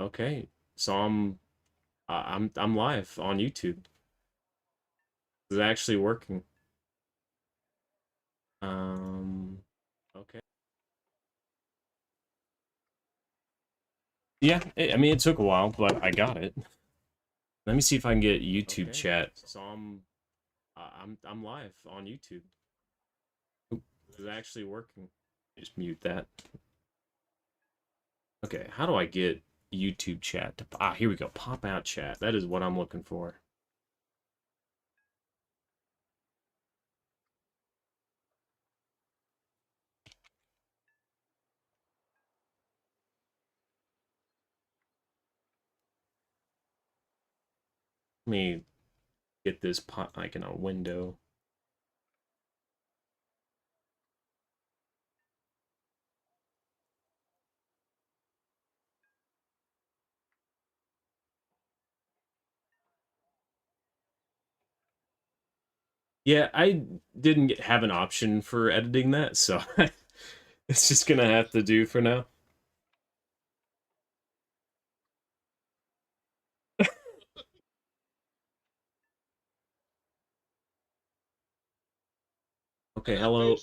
Okay, so I'm live on YouTube. It's actually working. Okay. Yeah, I mean it took a while, but I got it. Let me see if I can get YouTube chat. So I'm live on YouTube. Oop, it's actually working. Just mute that. Okay, how do I get YouTube chat to here we go. Pop out chat. That is what I'm looking for. Let me get this pot like in a window. Yeah, I didn't have an option for editing that, so it's just gonna have to do for now. Okay, hello.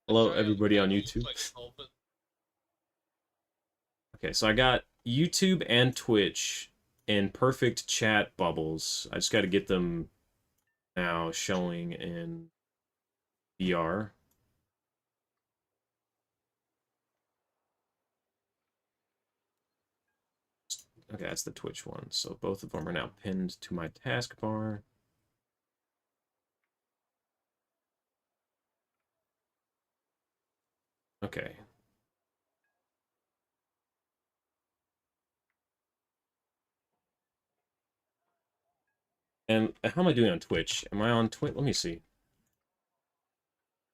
Hello, everybody on YouTube. Okay, so I got YouTube and Twitch in perfect chat bubbles. I just got to get them now showing in VR. Okay, that's the Twitch one. So both of them are now pinned to my taskbar. Okay. And how am I doing on Twitch? Am I on Twitch? Let me see.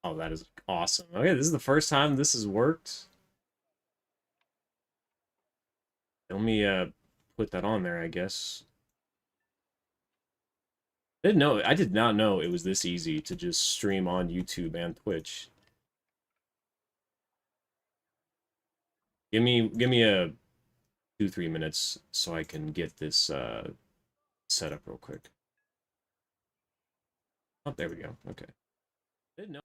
Oh, that is awesome. Okay, this is the first time this has worked. Let me put that on there, I guess. I did not know it was this easy to just stream on YouTube and Twitch. Give me a 2-3 minutes so I can get this set up real quick. Oh, there we go. Okay. Didn't know.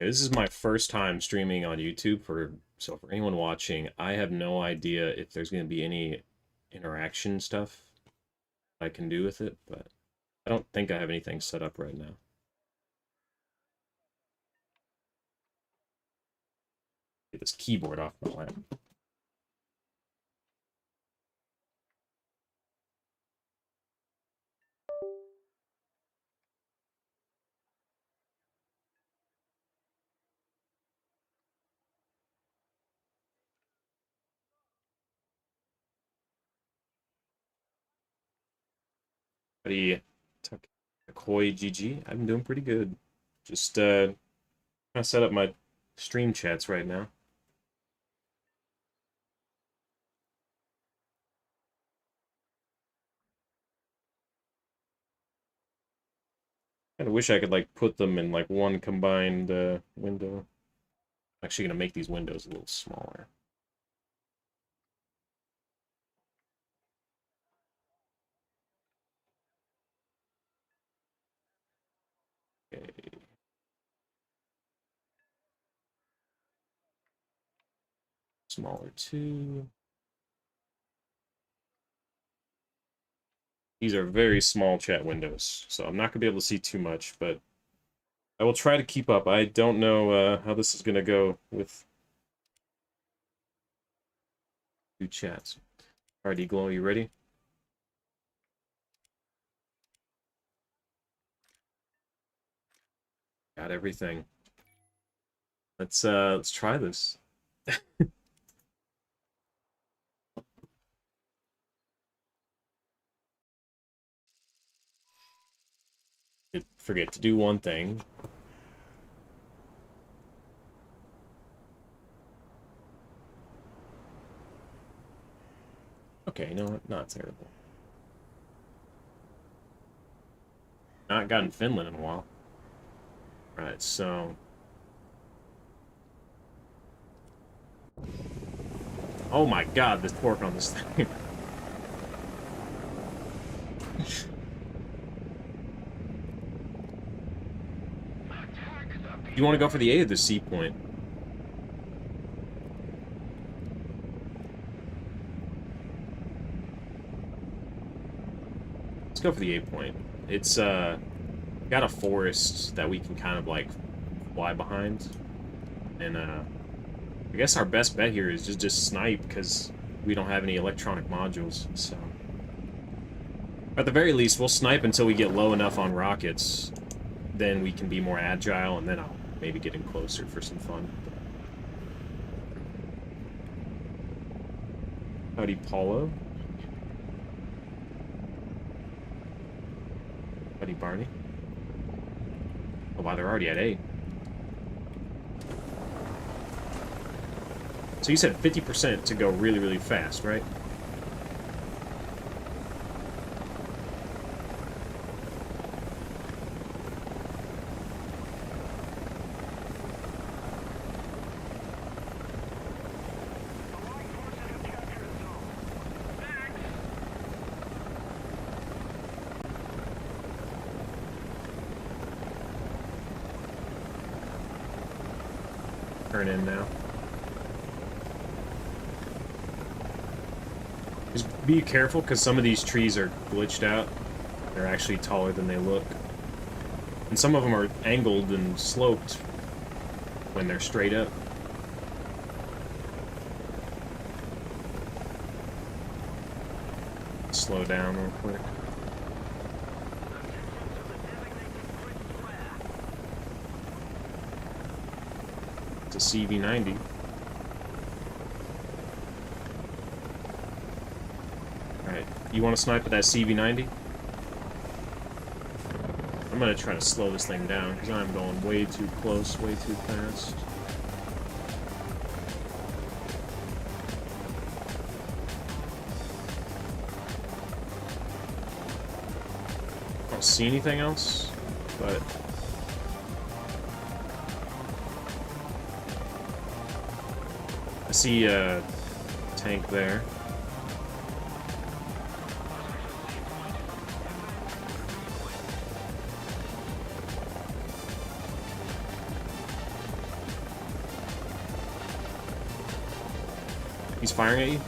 This is my first time streaming on YouTube so for anyone watching, I have no idea if there's going to be any interaction stuff I can do with it, but I don't think I have anything set up right now. Get this keyboard off my lap. Buddy, Koi GG. I've been doing pretty good. Just trying to set up my stream chats right now. Kind of wish I could like put them in like one combined window. I'm actually gonna make these windows a little smaller. Okay. Smaller too. These are very small chat windows, so I'm not gonna be able to see too much, but I will try to keep up. I don't know how this is gonna go with two chats. Alright, Glow, you ready? Got everything. Let's try this. forget to do one thing. Okay, you know what? Not terrible. Not gotten Finland in a while. Alright, so... Oh my god, the torque on this thing. You want to go for the A or the C point? Let's go for the A point. It's, got a forest that we can kind of, like, fly behind. And, I guess our best bet here is just snipe, because we don't have any electronic modules, so... At the very least, we'll snipe until we get low enough on rockets. Then we can be more agile, and then I'll maybe get in closer for some fun. Howdy, Paulo. Howdy, Barney. Oh, wow, they're already at A. So you said 50% to go really, really fast, right? Turn in now. Just be careful, because some of these trees are glitched out. They're actually taller than they look. And some of them are angled and sloped when they're straight up. Slow down real quick. It's a CV-90. Alright, you want to snipe at that CV-90? I'm going to try to slow this thing down, because I'm going way too close, way too fast. I don't see anything else, but... I see a tank there. He's firing at you?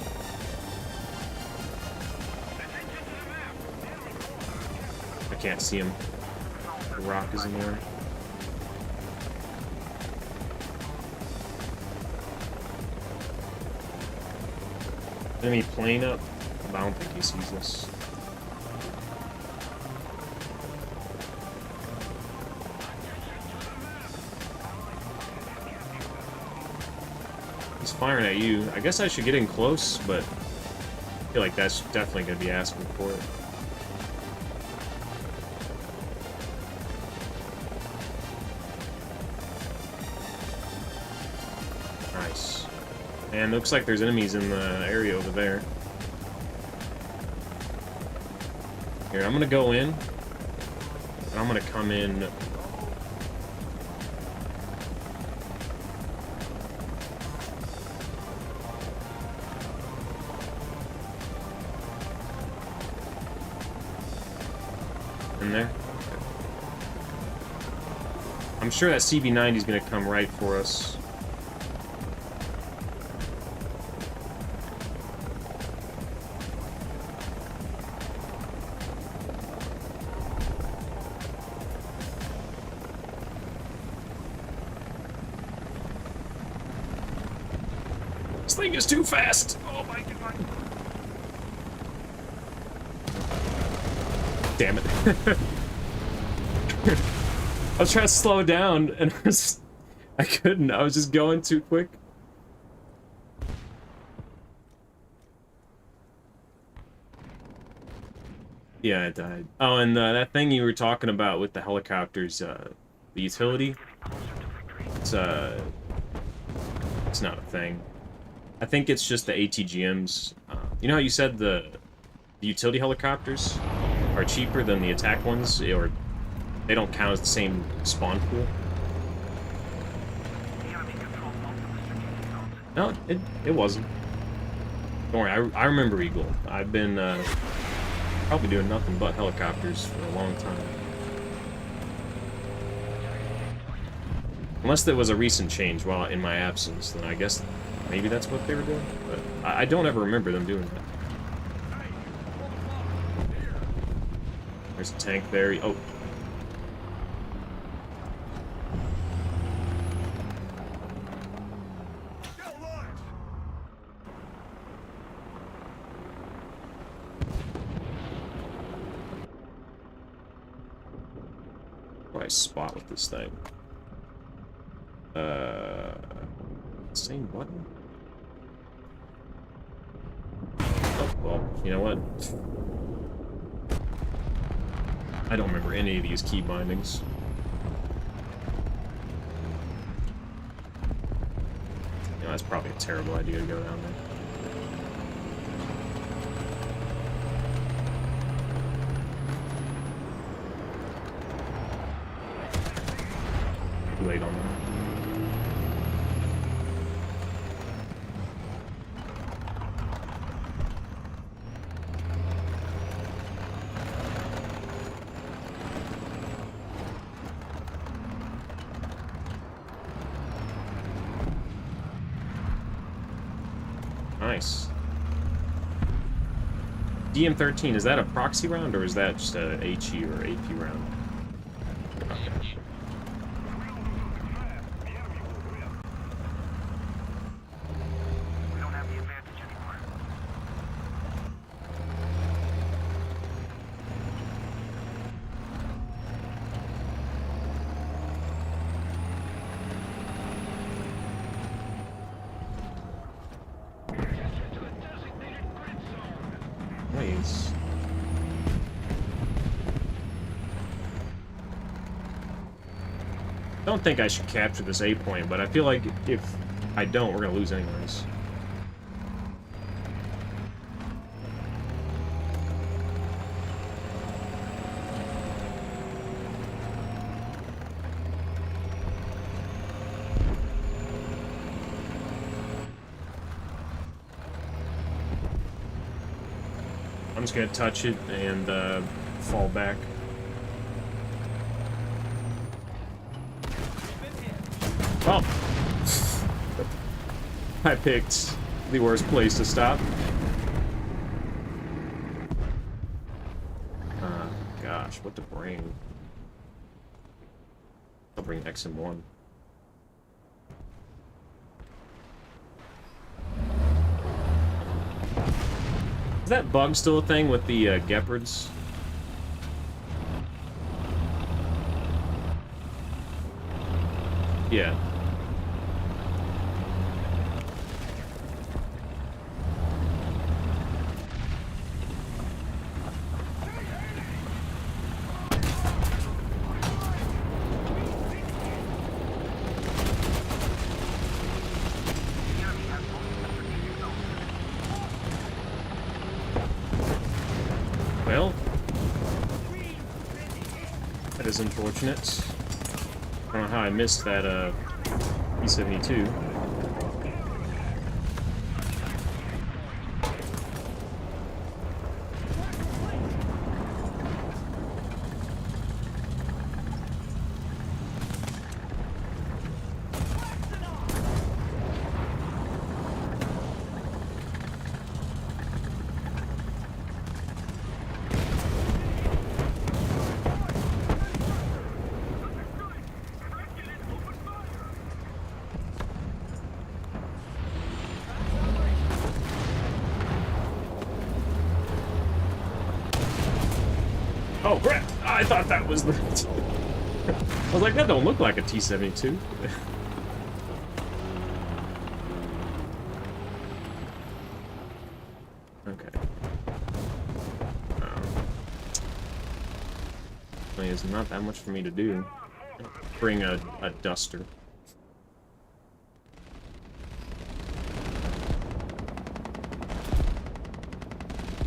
I can't see him. The rock is in there. Enemy plane up? I don't think he sees us. He's firing at you. I guess I should get in close, but I feel like that's definitely going to be asking for it. Nice. And looks like there's enemies in the area over there. Here, I'm gonna go in. And I'm gonna come in. In there. I'm sure that CV-90 is gonna come right for us. This thing is too fast! Oh my god. Damn it. I was trying to slow down and I couldn't. I was just going too quick. Yeah, it died. Oh, and that thing you were talking about with the helicopters, the utility, it's, it's not a thing. I think it's just the ATGMs. You know how you said the utility helicopters are cheaper than the attack ones, or they don't count as the same spawn pool? No, it wasn't. Don't worry, I remember Eagle. I've been probably doing nothing but helicopters for a long time. Unless there was a recent change while in my absence, then I guess maybe that's what they were doing. But I don't ever remember them doing that. There's a tank there. Oh. Nice spot with this thing. Same button? Oh, well, you know what? I don't remember any of these key bindings. You know, that's probably a terrible idea to go down there. Too late on that. Nice. DM13, is that a proxy round, or is that just a HE or AP round? Nice. I don't think I should capture this A point, but I feel like if I don't, we're gonna lose anyways. I'm just gonna touch it and fall back. Oh! I picked the worst place to stop. Gosh, what to bring? I'll bring XM1. Is that bug still a thing with the Gepards? Yeah. Well, that is unfortunate. I don't know how I missed that P-72. Oh crap! I thought that was the... I was like, that don't look like a T-72. Okay. There's not that much for me to do. Bring a duster.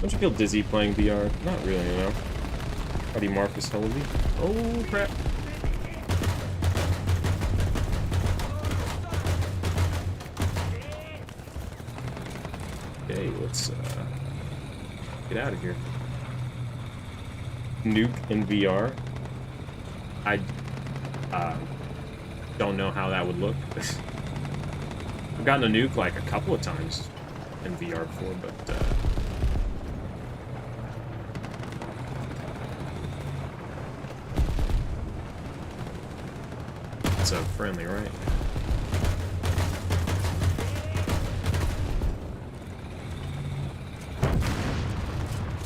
Don't you feel dizzy playing VR? Not really, you know. Buddy Marcus Holy. Oh crap. Okay, let's get out of here. Nuke in VR. I don't know how that would look. I've gotten a nuke like a couple of times in VR before, but it's a friendly, right?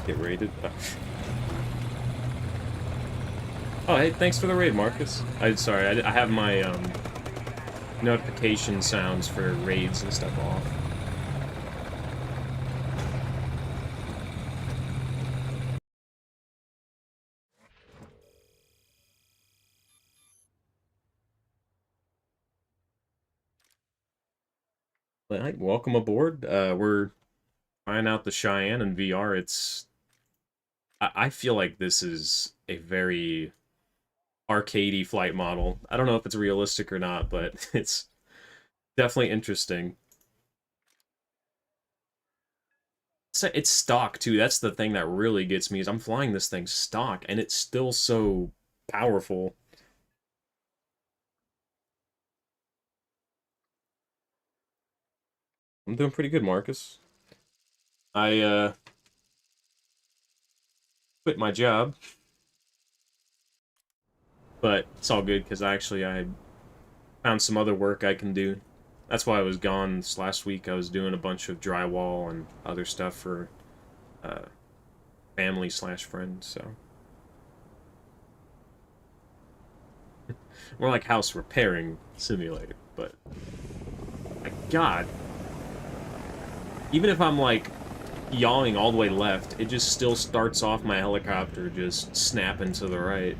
Get raided. Oh, hey, thanks for the raid, Marcus. Sorry, I have my notification sounds for raids and stuff off. But, hey, welcome aboard. We're trying out the Cheyenne in VR. I feel like this is a very arcadey flight model. I don't know if it's realistic or not, but it's definitely interesting. It's stock too. That's the thing that really gets me, is I'm flying this thing stock and it's still so powerful. I'm doing pretty good, Marcus. I quit my job, but it's all good because I found some other work I can do. That's why I was gone this last week. I was doing a bunch of drywall and other stuff for family/friends, so. More like house repairing simulator, but my God. Even if I'm like yawing all the way left, it just still starts off my helicopter just snapping to the right.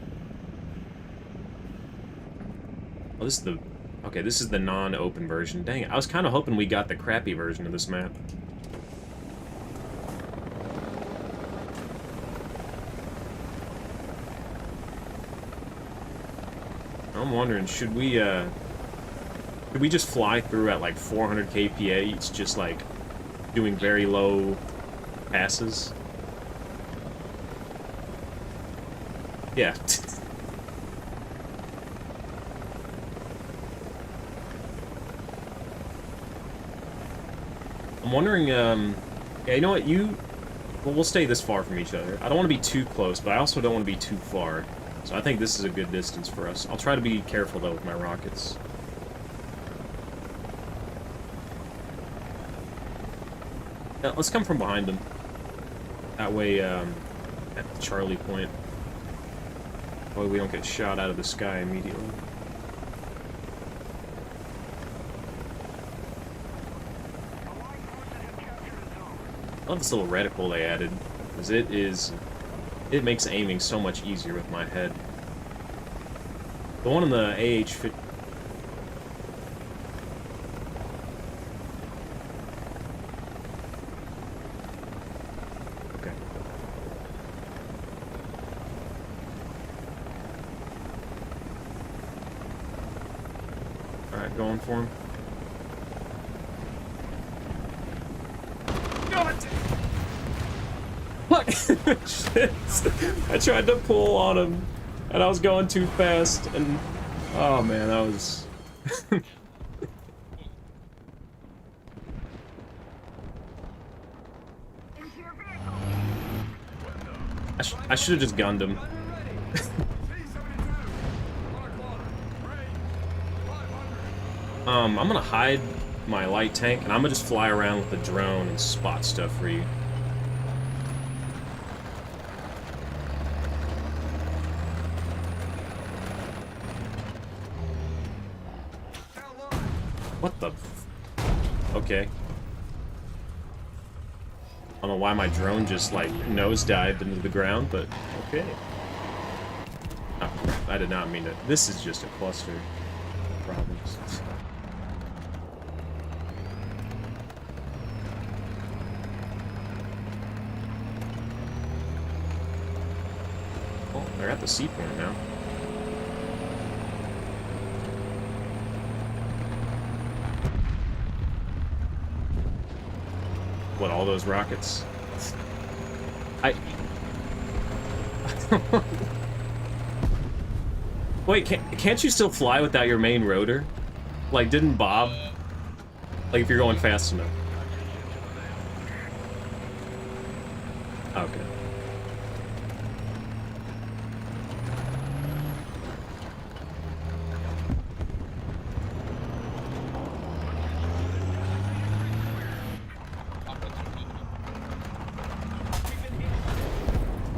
Oh, this is the... Okay, this is the non-open version. Dang it, I was kind of hoping we got the crappy version of this map. I'm wondering, should we just fly through at like 400 kph, it's just like doing very low passes? Yeah. I'm wondering, yeah, you know what, well, we'll stay this far from each other. I don't want to be too close, but I also don't want to be too far. So I think this is a good distance for us. I'll try to be careful, though, with my rockets. Let's come from behind them. That way, at the Charlie point, that way we don't get shot out of the sky immediately. I love this little reticle they added, because it makes aiming so much easier with my head. The one in the AH-56... Okay. Alright, going for him. Fuck! Shit! I tried to pull on him, and I was going too fast, and... Oh man, that was... I should have just gunned him. I'm gonna hide my light tank, and I'm gonna just fly around with the drone and spot stuff for you. What the... Okay. I don't know why my drone just, like, nosedived into the ground, but okay. I did not mean to. This is just a cluster of problems. Oh, they're at the seaport now. What, all those rockets? Wait, can't you still fly without your main rotor? Like, didn't Bob? Like, if you're going fast enough. Okay.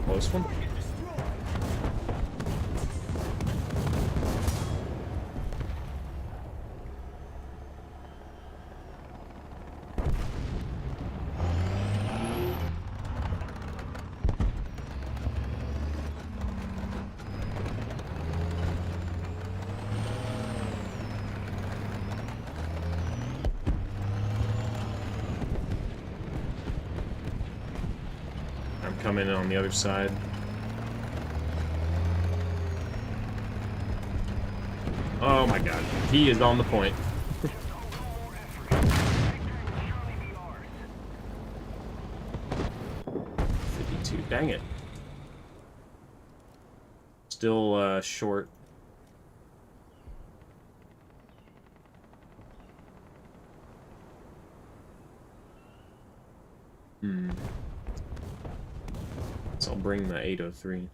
Close one. Coming in on the other side. Oh my god, he is on the point. 52, dang it. Still short. So I'll bring the 803.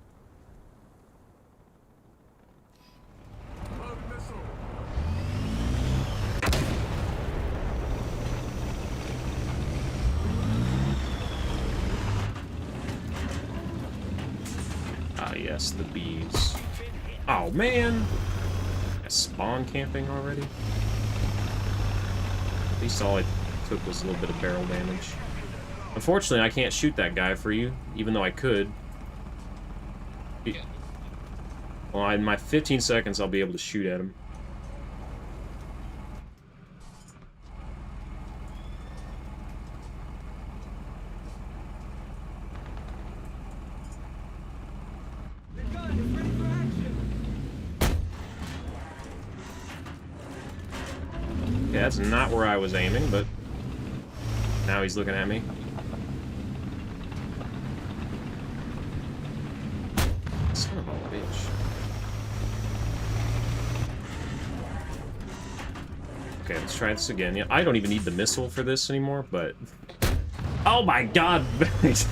Ah, yes, the bees. Oh, man! Spawn camping already? At least all it took was a little bit of barrel damage. Unfortunately, I can't shoot that guy for you, even though I could. Well, in my 15 seconds, I'll be able to shoot at him. Yeah, that's not where I was aiming, but now he's looking at me. Son of a bitch. Okay, let's try this again. Yeah, I don't even need the missile for this anymore, but... Oh my god! This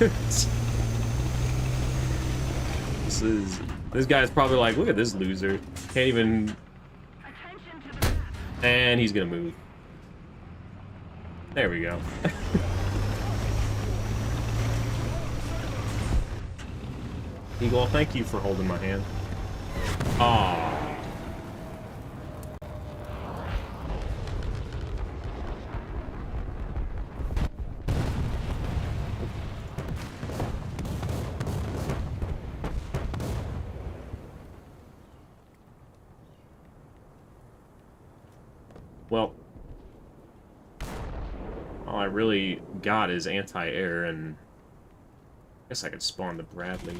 guy's probably like, look at this loser. Can't even... And he's gonna move. There we go. Eagle, thank you for holding my hand. Aww. Well, all I really got is anti-air, and I guess I could spawn the Bradley.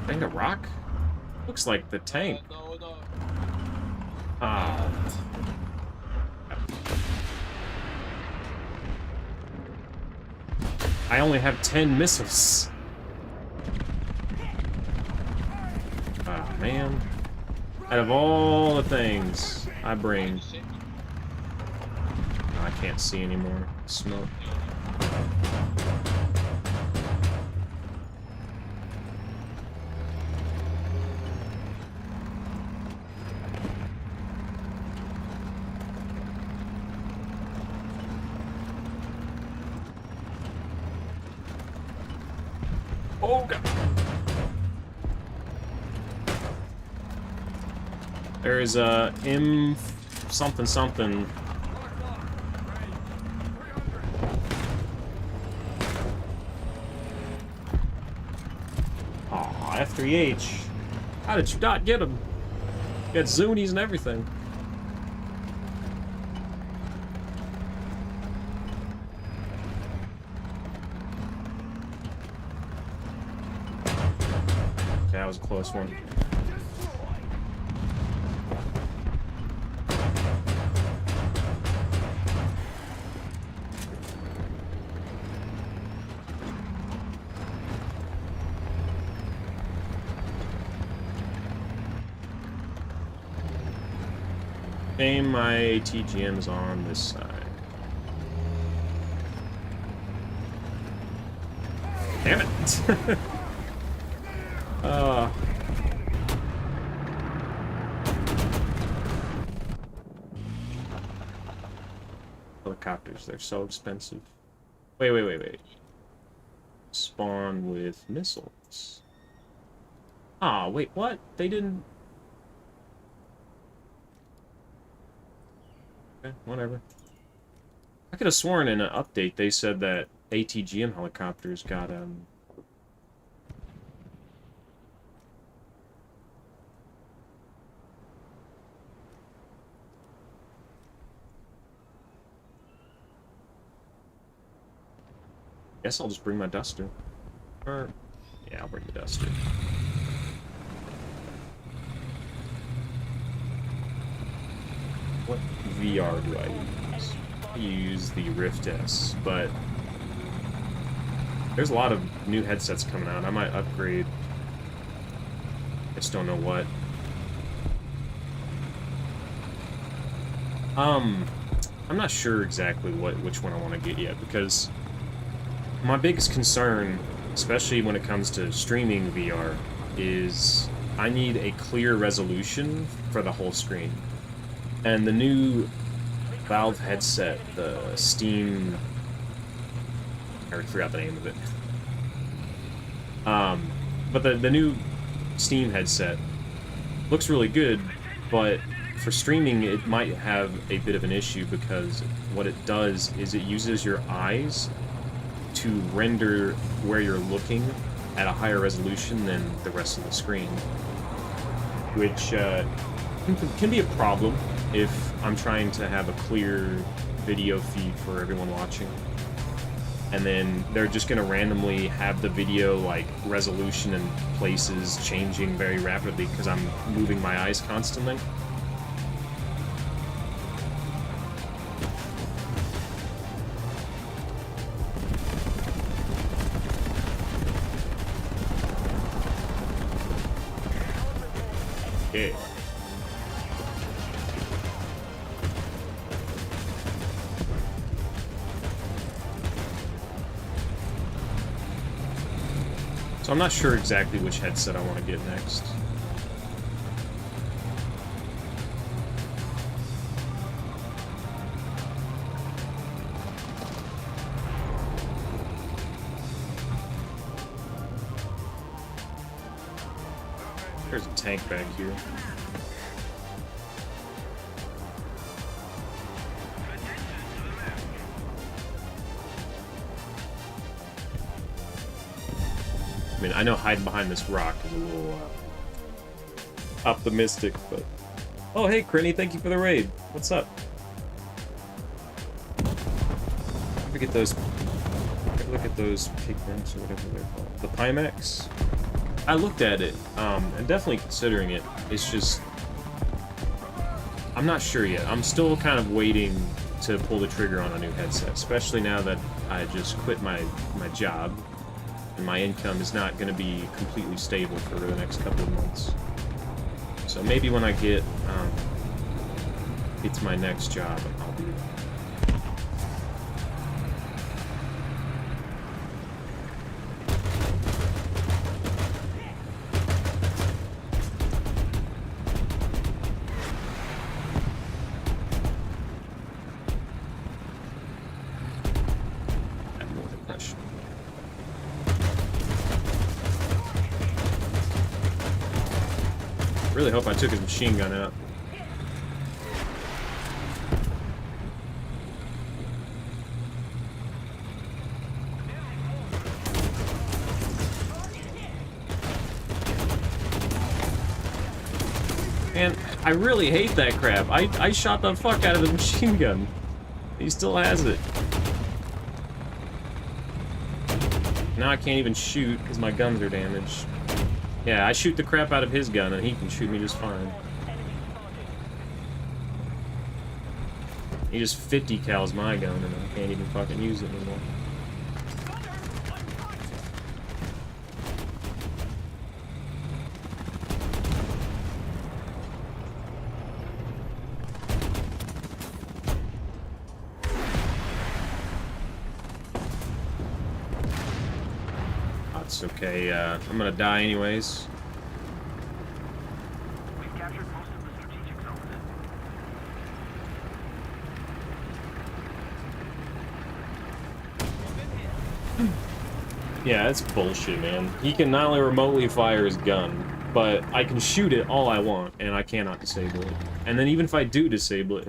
Thing to rock? Looks like the tank. Ah. I only have 10 missiles. Ah, man. Out of all the things I bring... I can't see anymore. Smoke. Oh god. There is a M something something. Aw, F3H. How did you not get him? You had Zunies and everything. That was a close one. Aim my ATGM's on this side. Damn it! Helicopters, they're so expensive. Wait. Spawn with missiles. Ah, wait, what? They didn't... Okay, whatever. I could have sworn in an update they said that ATGM helicopters got, Guess I'll just bring my duster. Or, yeah, I'll bring the duster. What VR do I use? I use the Rift S, but there's a lot of new headsets coming out. I might upgrade. I just don't know what. I'm not sure exactly which one I want to get yet, because my biggest concern, especially when it comes to streaming VR, is I need a clear resolution for the whole screen. And the new Valve headset, the Steam... I forgot the name of it. But the new Steam headset looks really good, but for streaming it might have a bit of an issue, because what it does is it uses your eyes to render where you're looking at a higher resolution than the rest of the screen, which can be a problem if I'm trying to have a clear video feed for everyone watching, and then they're just going to randomly have the video like resolution and places changing very rapidly because I'm moving my eyes constantly. Okay. So I'm not sure exactly which headset I want to get next. There's a tank back here. I mean, I know hiding behind this rock is a little optimistic, but... Oh, hey, Crinny, thank you for the raid. What's up? Look at those pigments or whatever they're called. The Pimax? I looked at it, and definitely considering it. It's just... I'm not sure yet. I'm still kind of waiting to pull the trigger on a new headset, especially now that I just quit my job. And my income is not going to be completely stable for the next couple of months. So maybe when I get to my next job, I'll do that. Really hope I took his machine gun out. And I really hate that crap. I shot the fuck out of the machine gun. He still has it. Now I can't even shoot because my guns are damaged. Yeah, I shoot the crap out of his gun and he can shoot me just fine. He just 50 cals my gun and I can't even fucking use it anymore. It's okay, I'm gonna die anyways. We've captured most of the strategic zones. Yeah, that's bullshit, man. He can not only remotely fire his gun, but I can shoot it all I want, and I cannot disable it. And then even if I do disable it,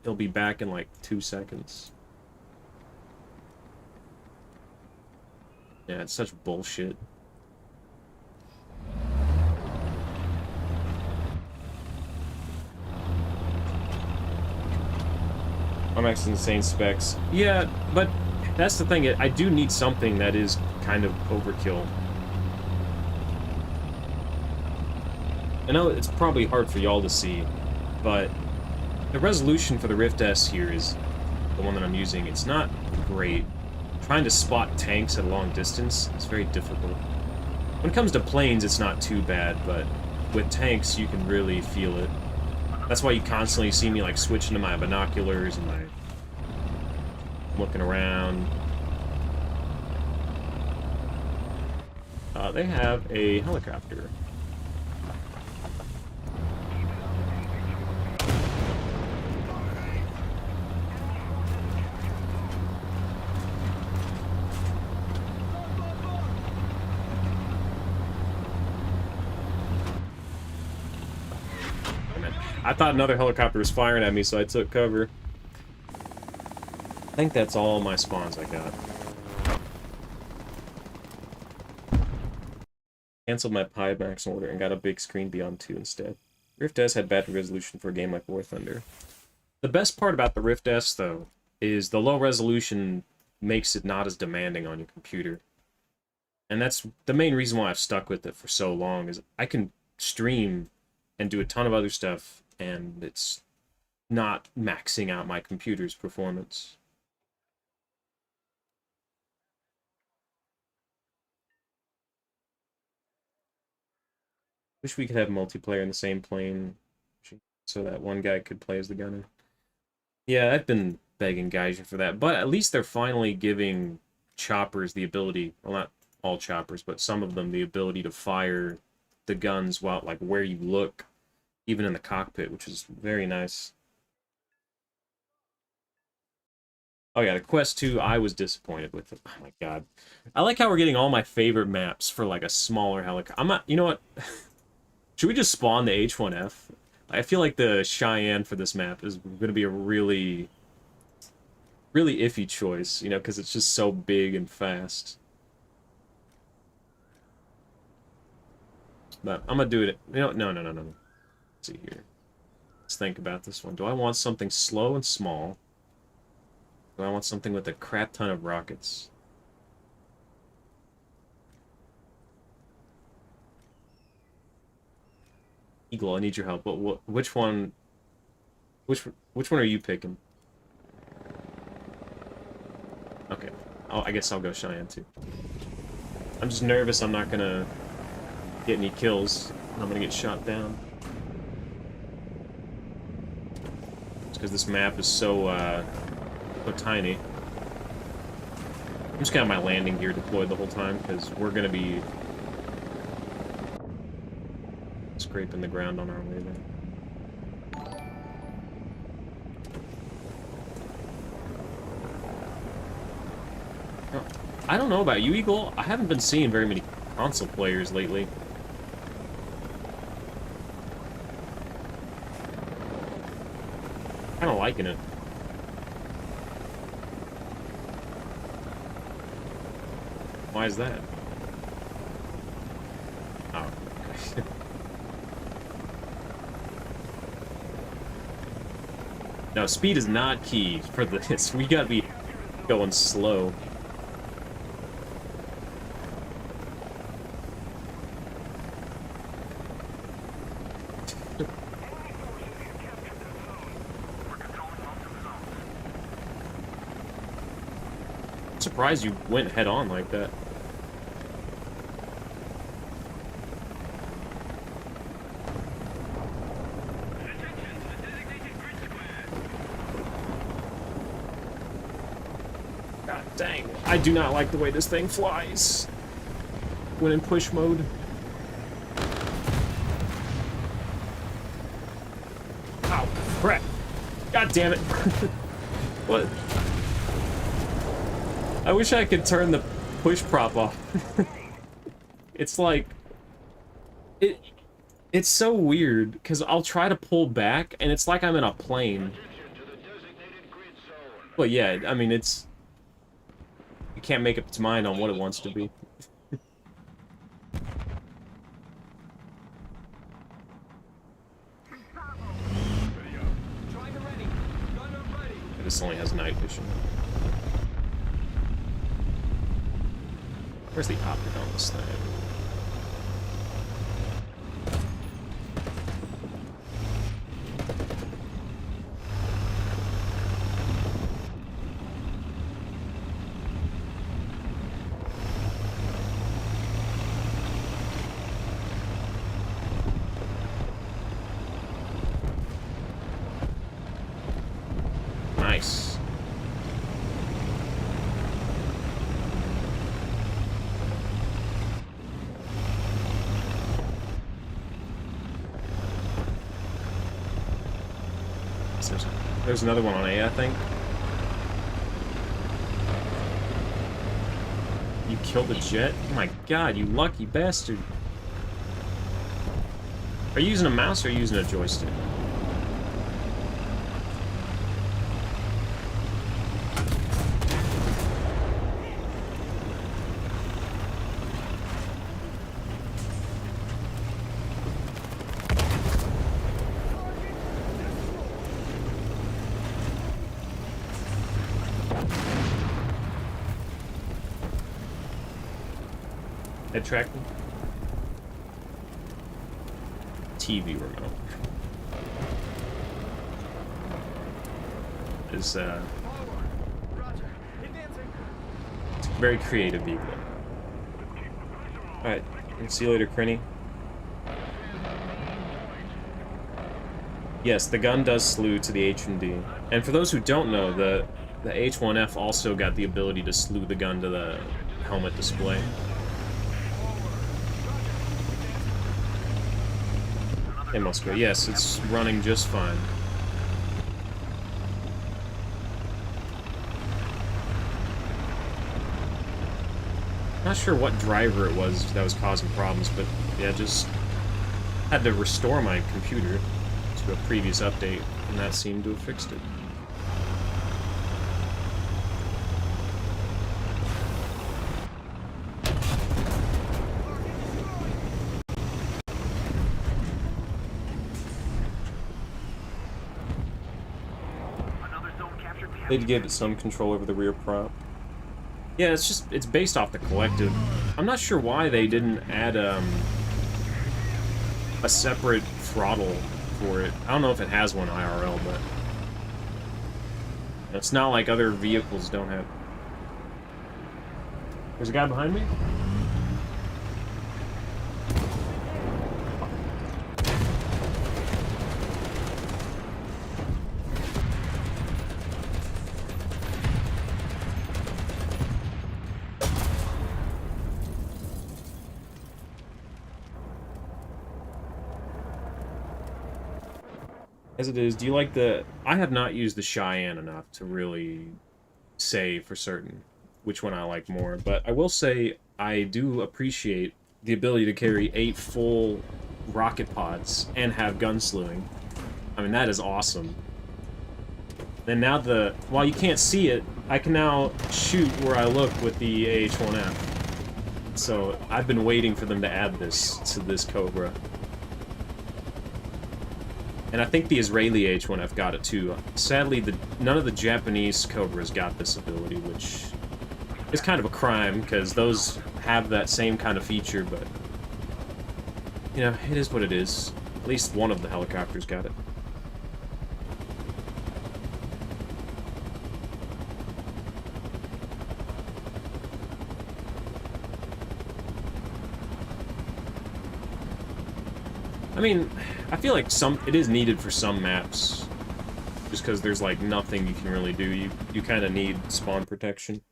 he'll be back in like 2 seconds. Yeah, it's such bullshit. I'm actually insane specs. Yeah, but that's the thing. I do need something that is kind of overkill. I know it's probably hard for y'all to see, but the resolution for the Rift S here is the one that I'm using. It's not great. Trying to spot tanks at a long distance is very difficult. When it comes to planes, it's not too bad, but with tanks, you can really feel it. That's why you constantly see me like switching to my binoculars and my looking around. They have a helicopter. I thought another helicopter was firing at me, so I took cover. I think that's all my spawns I got. Cancelled my Pi Max order and got a big screen beyond 2 instead. Rift S had bad resolution for a game like War Thunder. The best part about the Rift S, though, is the low resolution makes it not as demanding on your computer. And that's the main reason why I've stuck with it for so long, is I can stream and do a ton of other stuff, and it's not maxing out my computer's performance. Wish we could have multiplayer in the same plane, so that one guy could play as the gunner. Yeah, I've been begging Geyser for that, but at least they're finally giving choppers the ability, well, not all choppers, but some of them the ability to fire the guns while, like, where you look, even in the cockpit, which is very nice. Oh yeah, the Quest 2, I was disappointed with it. Oh my god. I like how we're getting all my favorite maps for, like, a smaller helicopter. I'm not, you know what? Should we just spawn the H1F? I feel like the Cheyenne for this map is going to be a really iffy choice, you know, because it's just so big and fast. But I'm going to do it. You know, no. Let's see here. Let's think about this one. Do I want something slow and small? Do I want something with a crap ton of rockets? Eagle, I need your help. Which one? Which one are you picking? Okay. I guess I'll go Cheyenne too. I'm just nervous I'm not gonna get any kills. I'm gonna get shot down. It's because this map is so tiny. I'm just gonna have my landing gear deployed the whole time because we're gonna be scraping the ground on our way there. Now, I don't know about you, Eagle. I haven't been seeing very many console players lately. Kind of liking it. Why is that? Oh. No, speed is not key for this. We gotta be going slow. I'm surprised you went head on like that. God dang. I do not like the way this thing flies when in push mode. Ow, crap. God damn it. What? I wish I could turn the push prop off. It's like... It's so weird, because I'll try to pull back, and it's like I'm in a plane. Well, yeah, I mean, it's... It can't make up its mind on what it wants to be. This only has night vision. Where's the optic on this thing? Nice. There's another one on A, I think. You killed the jet? Oh my god, you lucky bastard. Are you using a mouse or are you using a joystick? Head tracking? TV remote. It's a very creative vehicle. Alright, see you later, Crinny. Yes, the gun does slew to the HMD. And for those who don't know, the H1F also got the ability to slew the gun to the helmet display. It must go. Yes, it's running just fine. Not sure what driver it was that was causing problems, but yeah, just had to restore my computer to a previous update, and that seemed to have fixed it. They'd give it some control over the rear prop. Yeah, it's based off the collective. I'm not sure why they didn't add a separate throttle for it. I don't know if it has one IRL, but it's not like other vehicles don't have. There's a guy behind me? As it is, do you like the... I have not used the Cheyenne enough to really say for certain which one I like more, but I will say I do appreciate the ability to carry 8 full rocket pods and have gun slewing. I mean, that is awesome. Then now while you can't see it, I can now shoot where I look with the AH-1F. So I've been waiting for them to add this to this Cobra. And I think the Israeli AH-1F got it too. Sadly, none of the Japanese Cobras got this ability, which is kind of a crime, because those have that same kind of feature, but, you know, it is what it is. At least one of the helicopters got it. I mean, I feel like it is needed for some maps, just because there's like nothing you can really do. You kind of need spawn protection.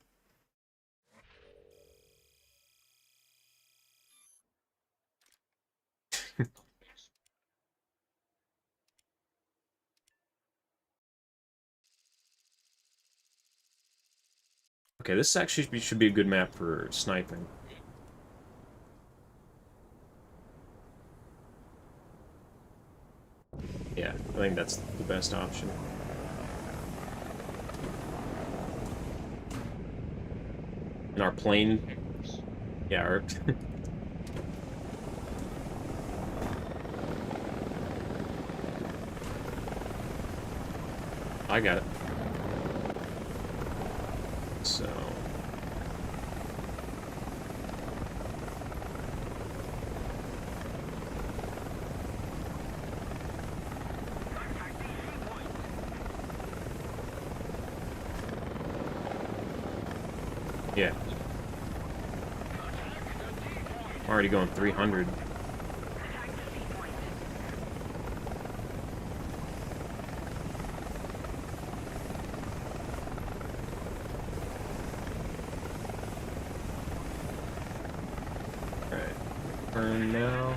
Okay, this actually should be a good map for sniping. Yeah, I think that's the best option. And our plane... Yeah, our... I got it. So... Yeah. I'm already going 300. Alright. Burn now.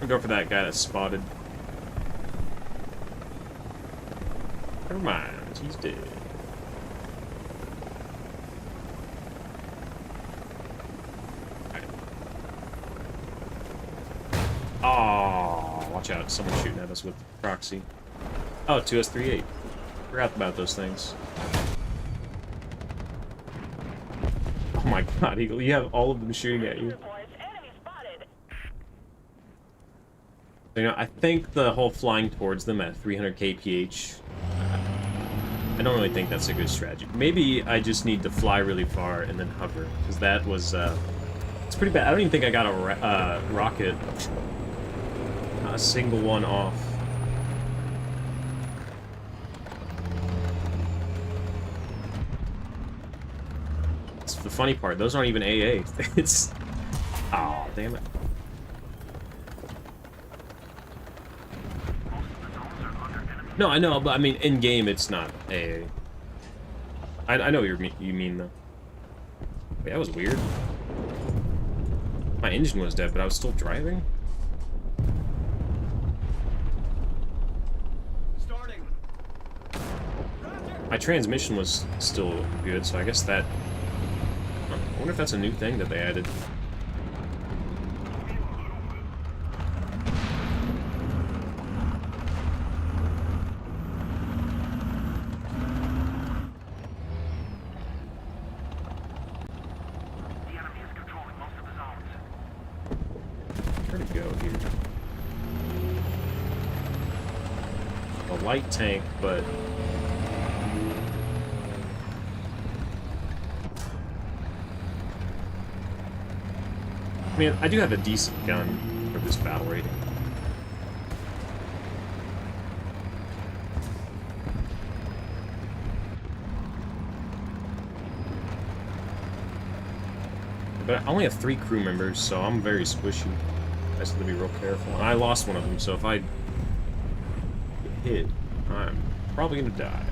Go for that guy that's spotted. Never mind, he's dead. Right. Oh, watch out! Someone's shooting at us with proxy. Oh, 2S38. Forgot about those things. Oh my God, Eagle! You have all of them shooting at you. You know, I think the whole flying towards them at 300 kph, I don't really think that's a good strategy. Maybe I just need to fly really far and then hover, because that was, it's pretty bad. I don't even think I got a rocket, not a single one off. It's the funny part, those aren't even AA. It's, oh, damn it. No, I know, but I mean, in-game, it's not AA. I know what you mean, though. Wait, that was weird. My engine was dead, but I was still driving? Starting. My transmission was still good, so I guess that... I wonder if that's a new thing that they added. Light tank, but I mean, I do have a decent gun for this battle rating. But I only have 3 crew members, so I'm very squishy. I just have to be real careful. And I lost one of them, so if I get hit, I'm probably gonna die.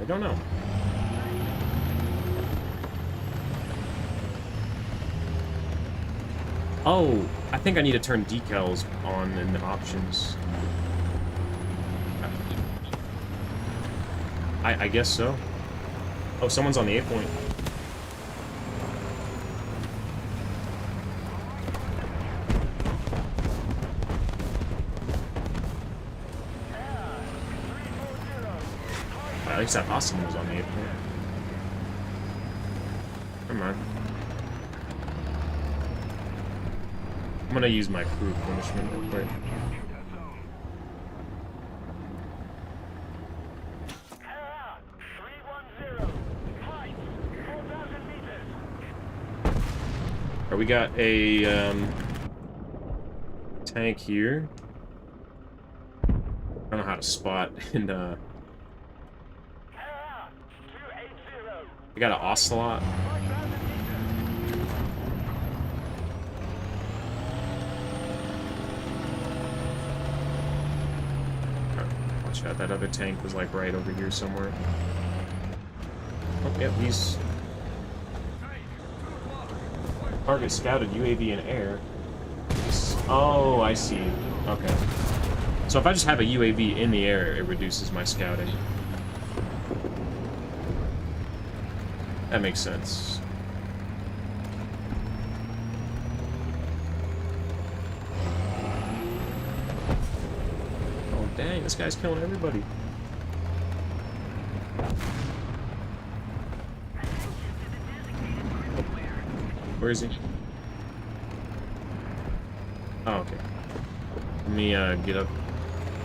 I don't know. Oh, I think I need to turn decals on in the options. I guess so. Oh, someone's on the 8-point. At least I thought someone was on the 8-point. Never mind. I'm gonna use my crew punishment real quick. Alright, we got a tank here. I don't know how to spot, and we got an ocelot. Watch out, that other tank was like right over here somewhere. Oh, yeah, he's... Target scouted UAV in air. Oh, I see. Okay. So if I just have a UAV in the air, it reduces my scouting. That makes sense. Oh, dang, this guy's killing everybody. Where is he? Oh, okay. Let me get up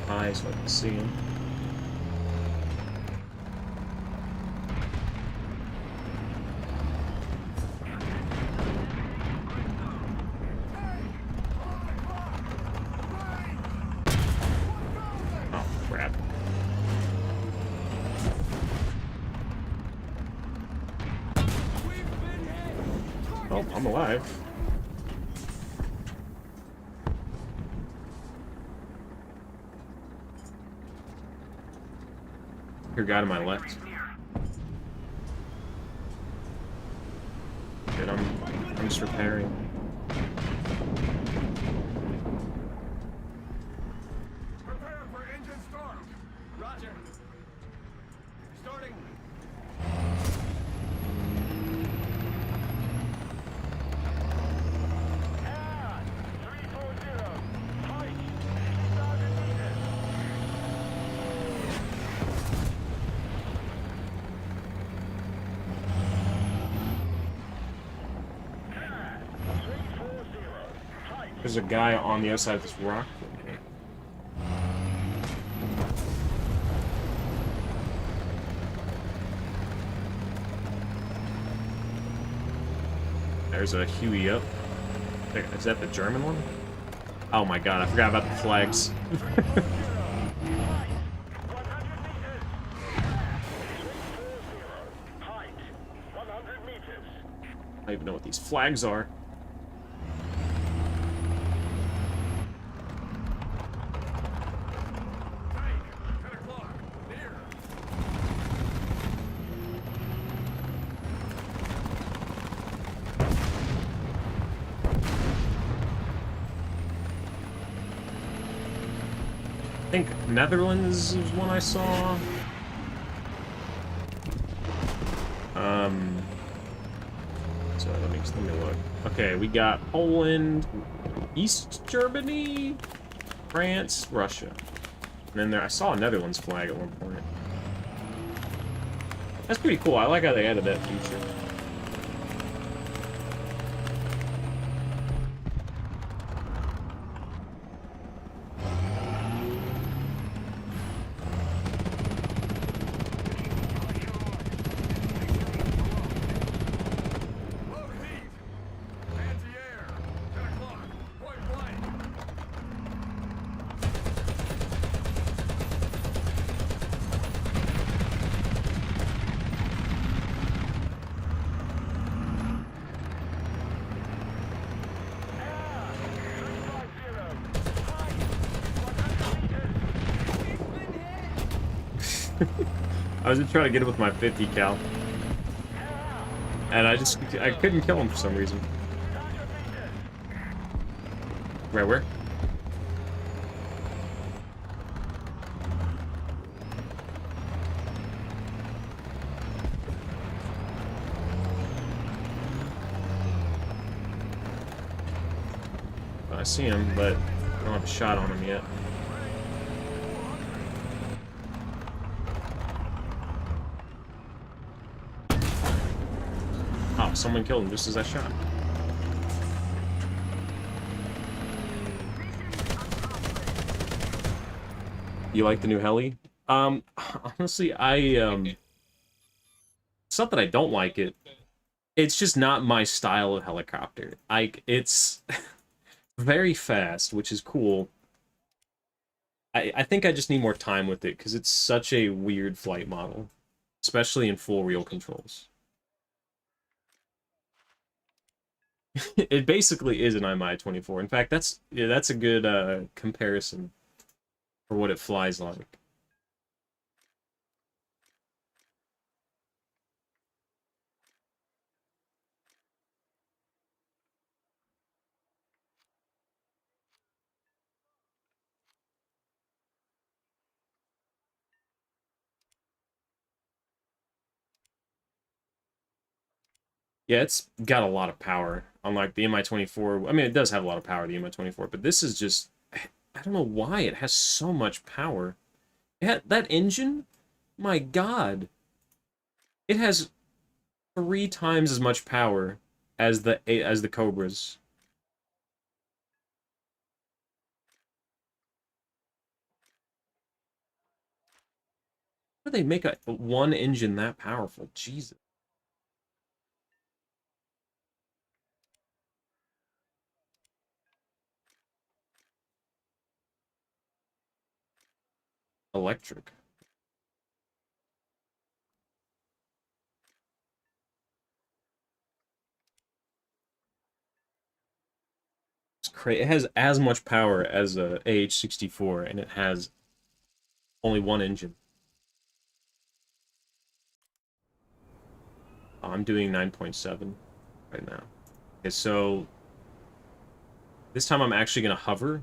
high so I can see him. Oh, crap. Oh, I'm alive. Your guy to my left. Good, I'm just repairing. Prepare for engine start. Roger. Starting. There's a guy on the other side of this rock. There's a Huey up. Is that the German one? Oh my god, I forgot about the flags. I don't even know what these flags are. I think Netherlands is one I saw. So let me look. Okay, we got Poland, East Germany, France, Russia. And then there I saw a Netherlands flag at one point. That's pretty cool. I like how they added that feature. I was just trying to get it with my 50 cal. And I couldn't kill him for some reason. Right where? I see him, but I don't have a shot on him yet. Oh, someone killed him just as I shot. You like the new heli? Honestly, it's not that I don't like it. It's just not my style of helicopter. It's very fast, which is cool. I think I just need more time with it, because it's such a weird flight model. Especially in full real controls. It basically is an Mi-24. In fact, that's a good comparison for what it flies like. Yeah, it's got a lot of power, unlike the Mi-24. I mean, it does have a lot of power, the Mi-24, but this is just... I don't know why it has so much power. That engine? My god. It has 3 times as much power as the Cobras. How do they make one engine that powerful? Jesus. Electric. It's crazy. It has as much power as a AH-64, and it has only one engine. Oh, I'm doing 9.7 right now. Okay, so this time I'm actually gonna hover.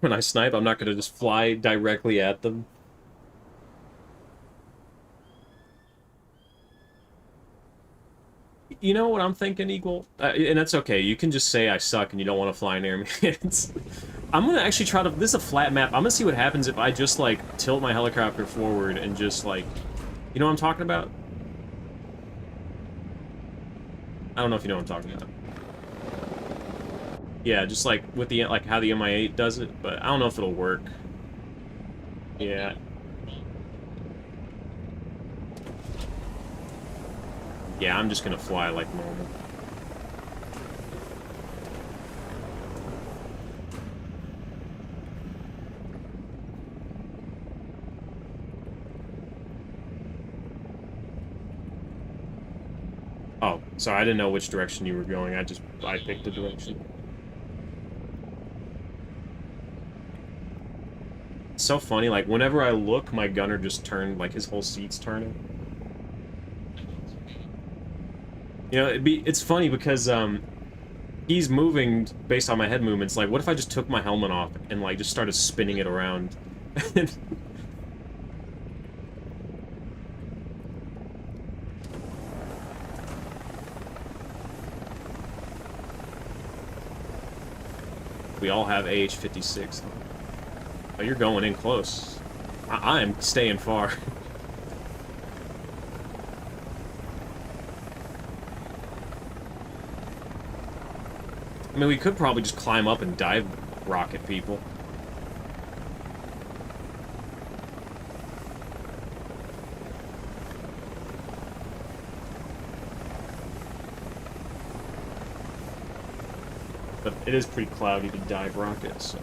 When I snipe, I'm not gonna just fly directly at them. You know what I'm thinking, Eagle? And that's okay. You can just say I suck and you don't want to fly near me. I'm gonna actually try to... This is a flat map. I'm gonna see what happens if I just, like, tilt my helicopter forward and just, like... You know what I'm talking about? I don't know if you know what I'm talking about. Yeah, just, like, with the... Like, how the Mi-8 does it, but I don't know if it'll work. Yeah. Yeah, I'm just gonna fly like normal. Oh, sorry, I didn't know which direction you were going. I picked a direction. It's so funny, like, whenever I look, my gunner just turned, like, his whole seat's turning. You know, it's funny because, he's moving based on my head movements. Like, what if I just took my helmet off and, like, just started spinning it around? We all have AH-56. Oh, you're going in close. I'm staying far. I mean, we could probably just climb up and dive rocket people. But it is pretty cloudy to dive rocket, so...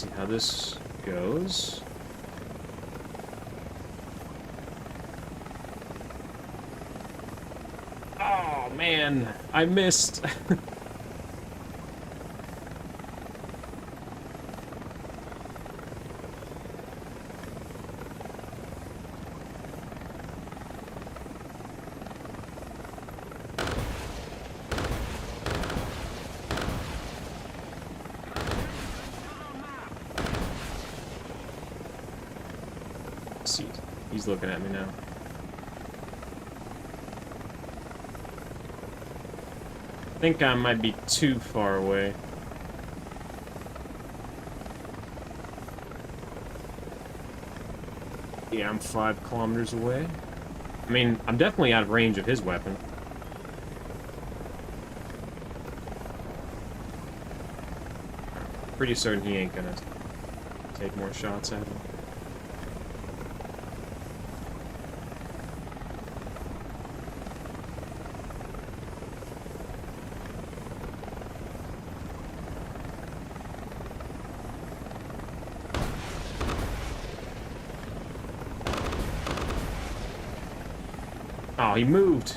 See how this goes. Oh man, I missed. See, he's looking at me now. I think I might be too far away. Yeah, I'm 5 kilometers away. I mean, I'm definitely out of range of his weapon. Pretty certain he ain't gonna take more shots at him. Oh, he moved.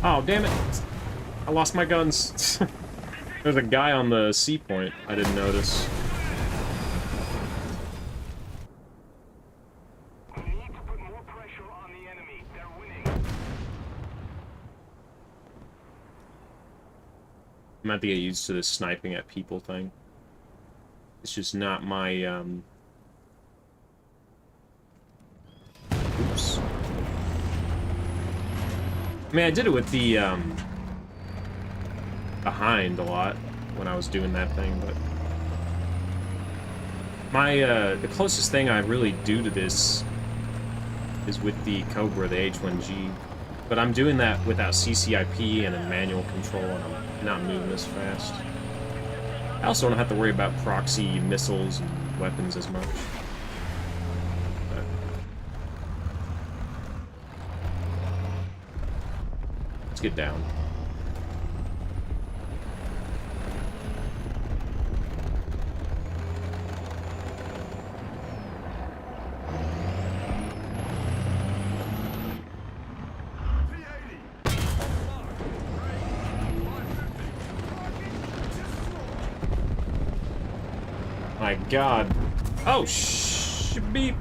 Oh, damn it. I lost my guns. There's a guy on the C point I didn't notice. I'm about to get used to this sniping at people thing. It's just not my, Oops. I mean, I did it with the, behind a lot when I was doing that thing, but... My, the closest thing I really do to this is with the Cobra, the H1G. But I'm doing that without CCIP and a manual control, and I'm not moving as fast. I also don't have to worry about proxy missiles and weapons as much. But let's get down. My God. Oh, beep.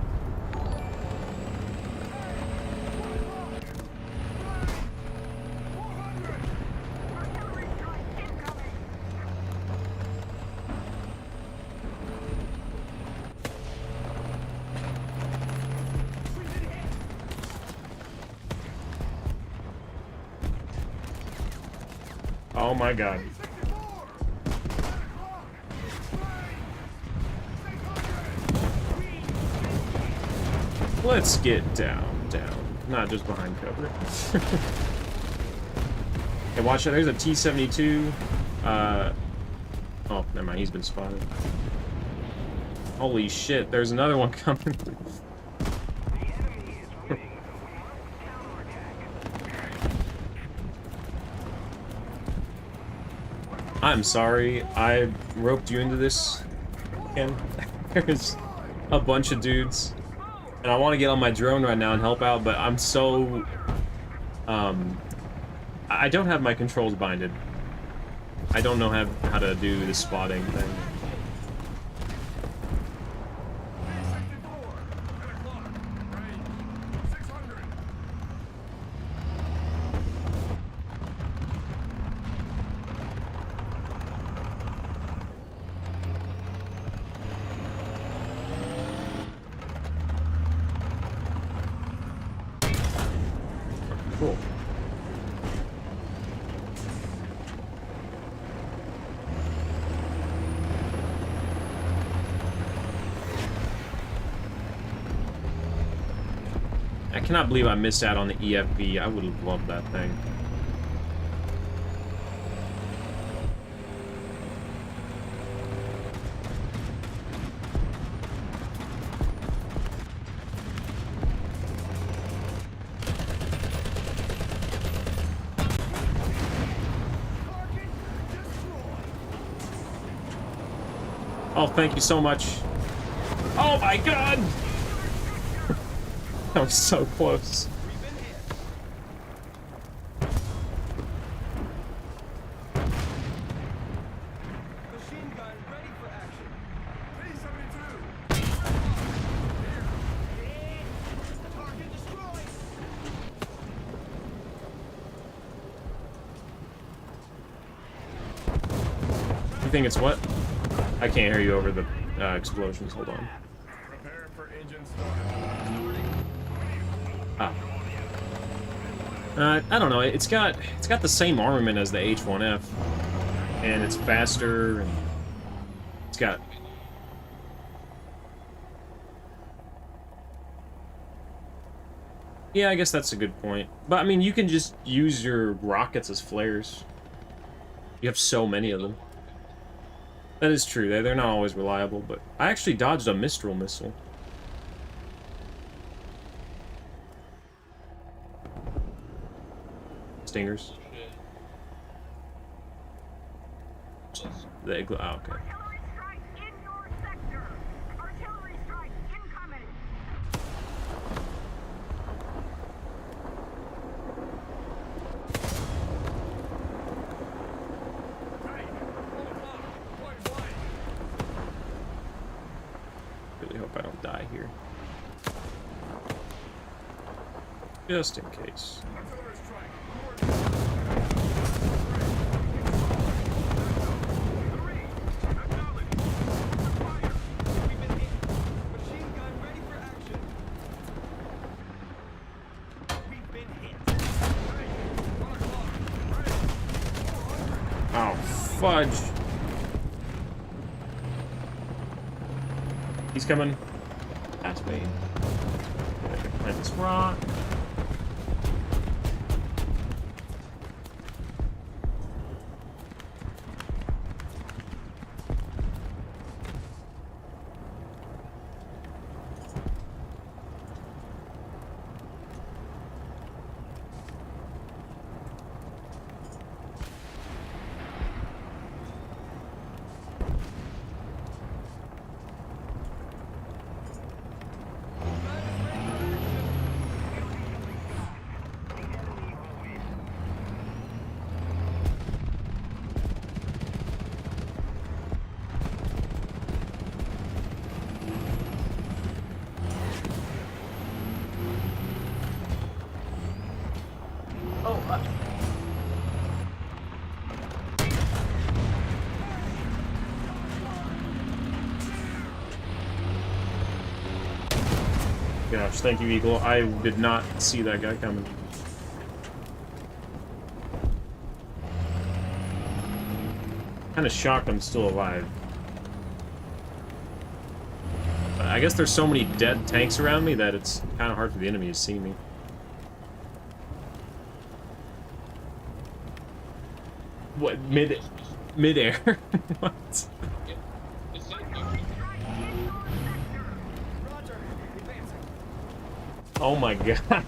Oh my God. Let's get down, not just behind cover. Hey, watch out, there's a T-72. Oh, never mind, he's been spotted. Holy shit, there's another one coming. I'm sorry, I roped you into this, Ken. There's a bunch of dudes. And I want to get on my drone right now and help out, but I'm so... I don't have my controls binded. I don't know how to do the spotting thing. Cool. I cannot believe I missed out on the EFV. I would have loved that thing. Oh, thank you so much. Oh my god! That was so close. Machine gun ready for action. P-72. Target destroyed. You think it's what? I can't hear you over the explosions. Hold on. Prepare for engine start. Ah. I don't know. It's got the same armament as the H-1F, and it's faster. And it's got. Yeah, I guess that's a good point. But I mean, you can just use your rockets as flares. You have so many of them. That is true. They're not always reliable, but I actually dodged a Mistral missile. Stingers. The igloo. Oh, okay. Artillery strike in your sector. Artillery strike incoming. Hey, hold on. Point blank. Really hope I don't die here. Just in case. Artillery strike. Three. Acknowledge. Fire. We've been hit. Machine gun ready for action. We've been hit. Hey, 1 o'clock. Ready. 400. Oh, fudge. He's coming. That's me. Plant this rock. Gosh, thank you, Eagle. I did not see that guy coming. Kind of shocked I'm still alive. But I guess there's so many dead tanks around me that it's kind of hard for the enemy to see me. What? Mid-air? What? Roger. Advancing. Oh my god.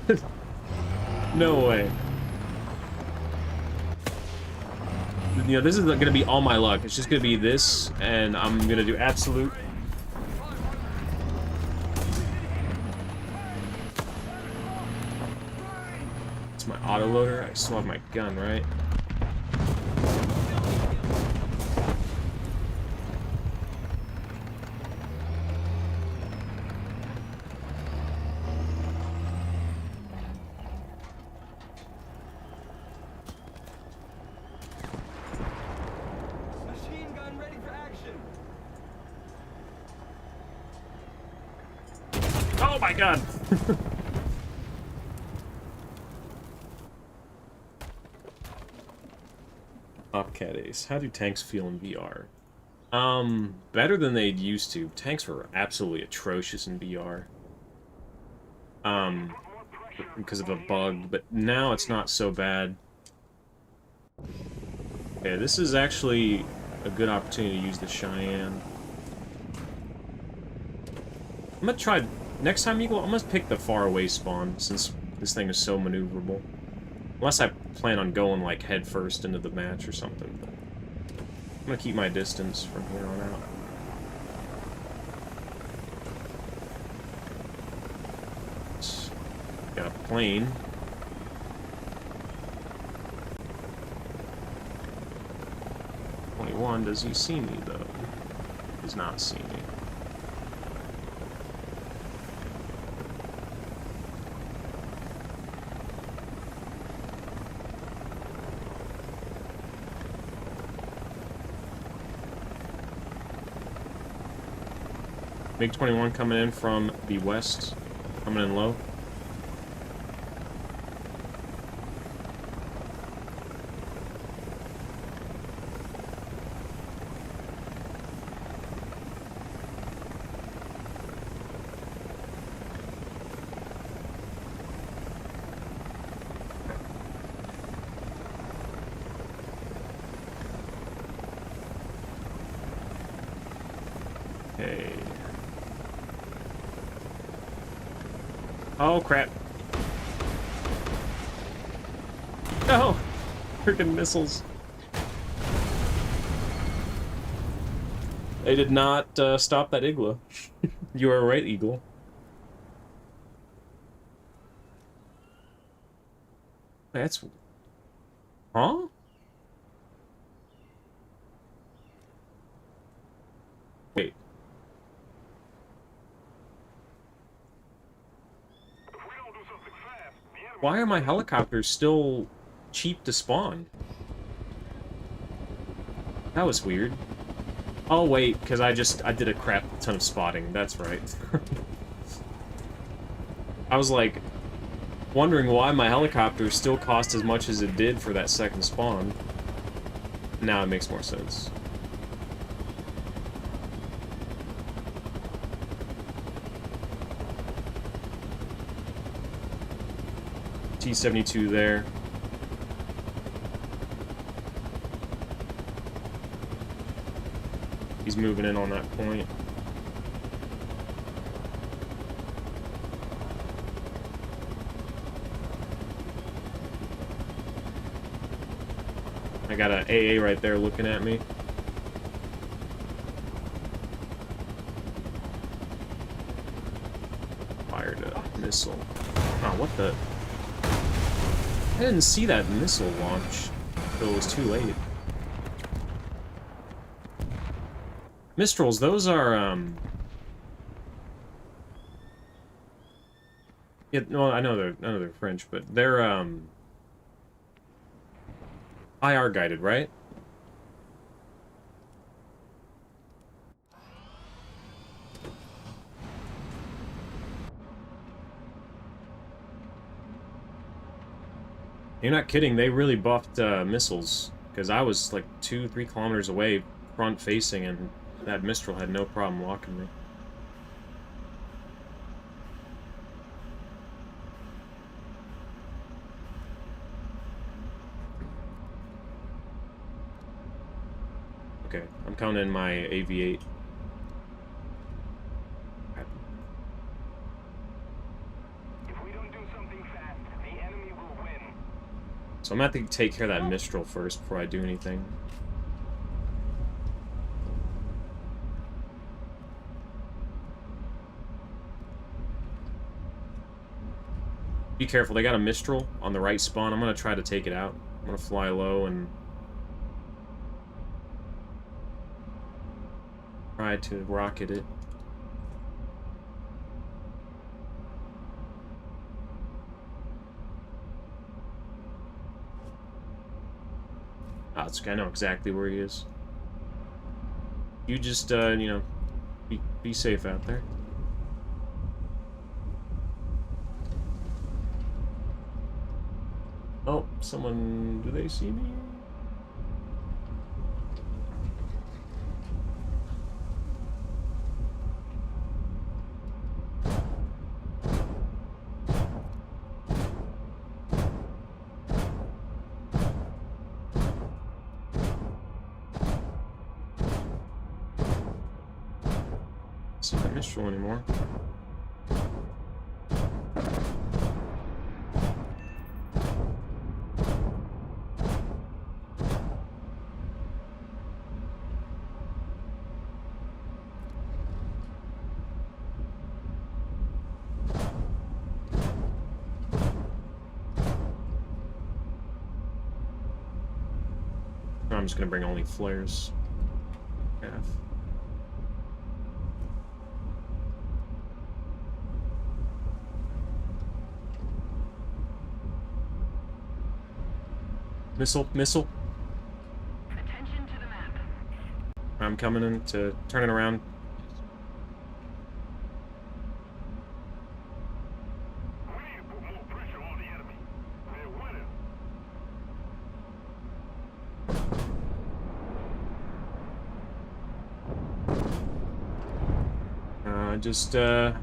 No way. You know, this is gonna be all my luck. It's just gonna be this, and I'm gonna do absolute. It's my autoloader. I still have my gun, right? Machine gun ready for action. Oh my god! Bobcat Ace. How do tanks feel in VR? Better than they'd used to. Tanks were absolutely atrocious in VR. Because of a bug, but now it's not so bad. Okay, this is actually a good opportunity to use the Cheyenne. I'm gonna try, next time you go, I'm gonna pick the far away spawn, since this thing is so maneuverable. Unless I plan on going, like, head first into the match or something. But I'm gonna keep my distance from here on out. Got a plane. Does he see me though? He does not see me. MiG-21 coming in from the west, coming in low. Okay. Oh, crap. No! Freaking missiles. They did not stop that igloo. You are right, Eagle. That's... Huh? Wait. Why are my helicopters still cheap to spawn? That was weird. Oh wait, because I did a crap ton of spotting. That's right. I was like wondering why my helicopter still cost as much as it did for that second spawn. Now it makes more sense. T-72 there. He's moving in on that point. I got an AA right there looking at me. Fired a missile. Oh, what the? I didn't see that missile launch until it was too late. Mistrals, those are, yeah, well, I know they're French, but they're, IR guided, right? You're not kidding, they really buffed missiles, because I was like 2-3 kilometers away, front facing, and that Mistral had no problem locking me. Okay, I'm counting in my AV-8. So I'm gonna have to take care of that Mistral first before I do anything. Be careful, they got a Mistral on the right spawn. I'm gonna try to take it out. I'm gonna fly low and try to rocket it. I know exactly where he is. You just, you know, be safe out there. Oh, someone... Do they see me? See that Mistral anymore. I'm just gonna bring only flares. Yeah. Missile, missile. Attention to the map. I'm coming in to turn it around. We need to put more pressure on the enemy. They're winning. Just got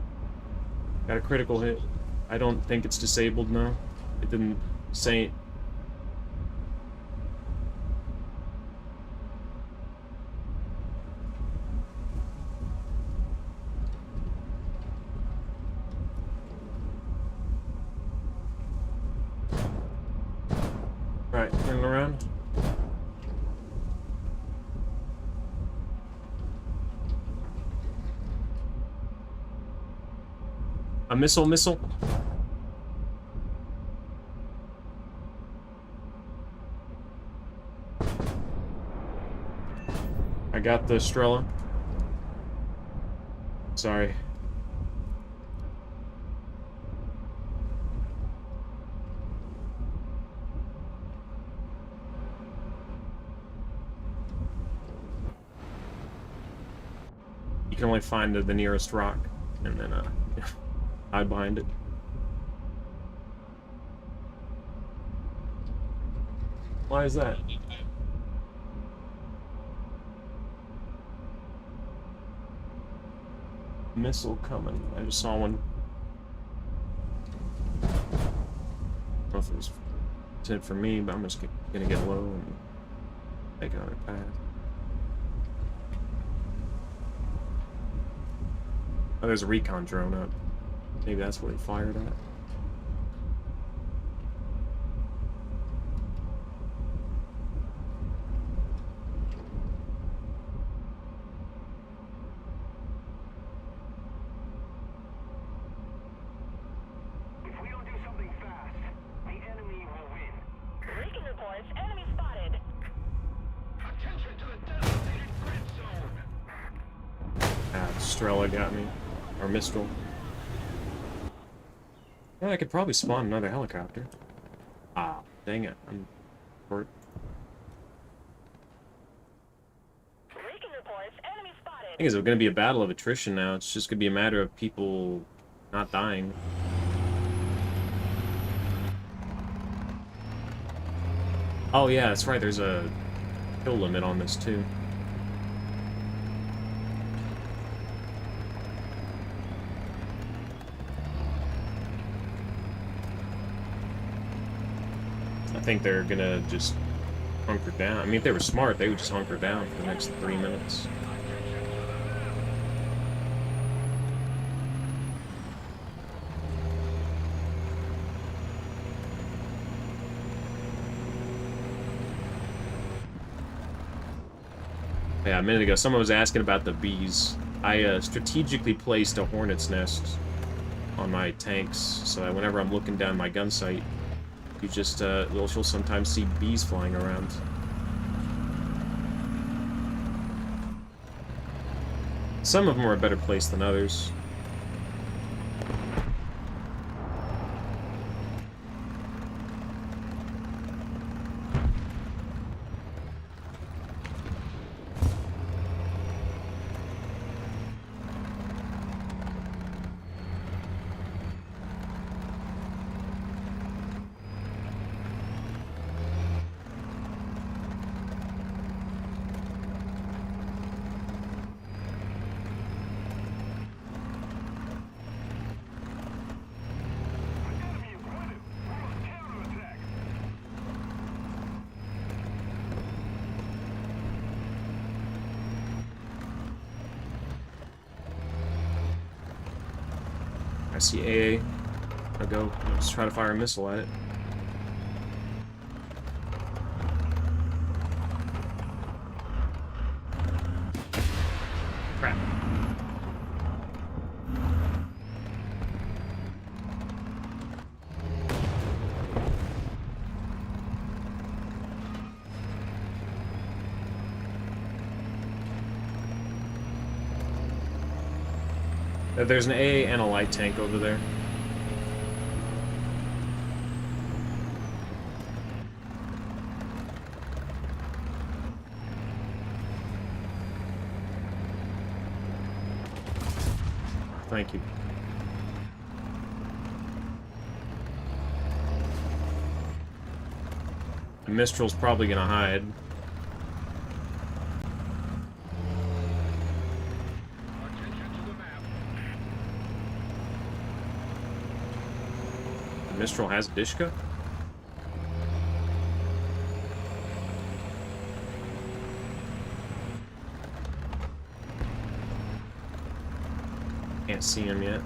a critical hit. I don't think it's disabled, no. It didn't say. Right, turning around. A missile, missile. I got the Strela. Sorry. You can only find the nearest rock, and then hide behind it. Why is that? Missile coming. I just saw one. I don't know if it was intended for me, but I'm just gonna get low and take another path. Oh, there's a recon drone up. Maybe that's what he fired at. If we don't do something fast, the enemy will win. Recon reports enemy spotted. Attention to the designated grid zone. Ah, Strela got me. Or Mistral. Yeah, I could probably spawn another helicopter. Ah, dang it. I'm short. Recon reports enemy spotted. I think it's going to be a battle of attrition now. It's just going to be a matter of people not dying. Oh yeah, that's right. There's a kill limit on this too. I think they're gonna just hunker down. I mean, if they were smart, they would just hunker down for the next 3 minutes. Yeah, a minute ago, someone was asking about the bees. I strategically placed a hornet's nest on my tanks, so that whenever I'm looking down my gun sight, you just, you'll sometimes see bees flying around. Some of them are better placed than others. I see AA. I'll go. I'll just try to fire a missile at it. Crap. There's an AA and a light tank over there. Thank you. The Mistral's probably gonna hide. Attention to the map. The Mistral has Dishka? Can't see him yet.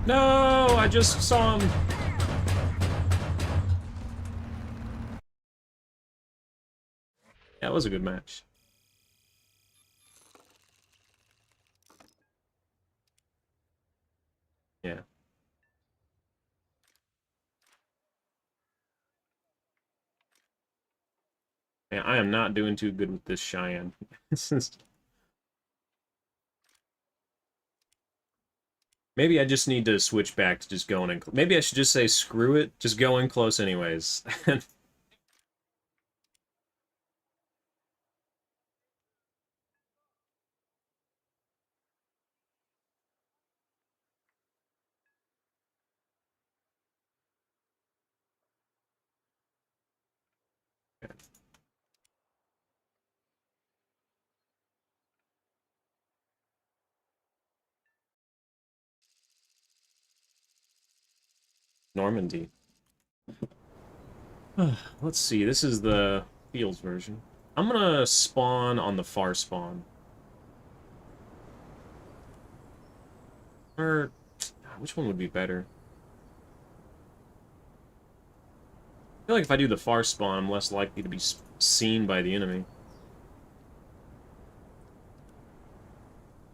No, I just saw him. That was a good match. Yeah. Man, I am not doing too good with this Cheyenne. This is... Maybe I just need to switch back to just going in. Maybe I should just say, screw it, just go in close anyways. Normandy. Let's see, this is the Fields version. I'm gonna spawn on the far spawn. Or, which one would be better? I feel like if I do the far spawn, I'm less likely to be seen by the enemy.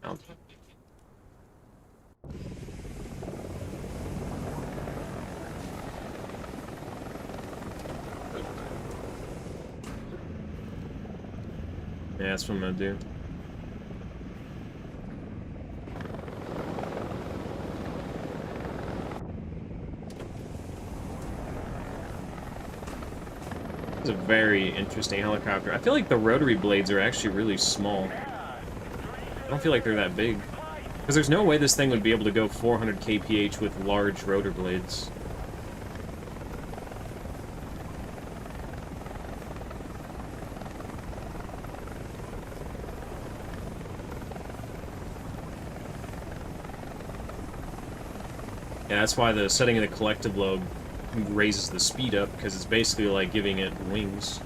I'll... Yeah, that's what I'm gonna do. It's a very interesting helicopter. I feel like the rotary blades are actually really small. I don't feel like they're that big. Because there's no way this thing would be able to go 400 kph with large rotor blades. Yeah, that's why the setting of the collective load raises the speed up, because it's basically like giving it wings.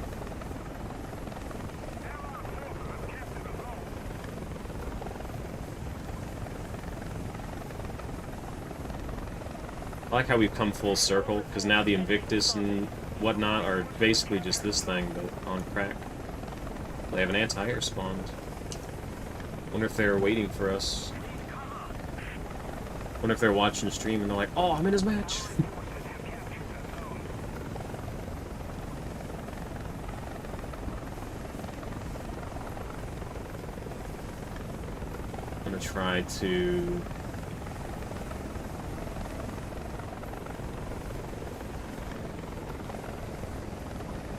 I like how we've come full circle, because now the Invictus and whatnot are basically just this thing, but on crack. They have an anti-air spawned. Wonder if they're waiting for us. Wonder if they're watching the stream and they're like, oh, I'm in his match! I'm gonna try to...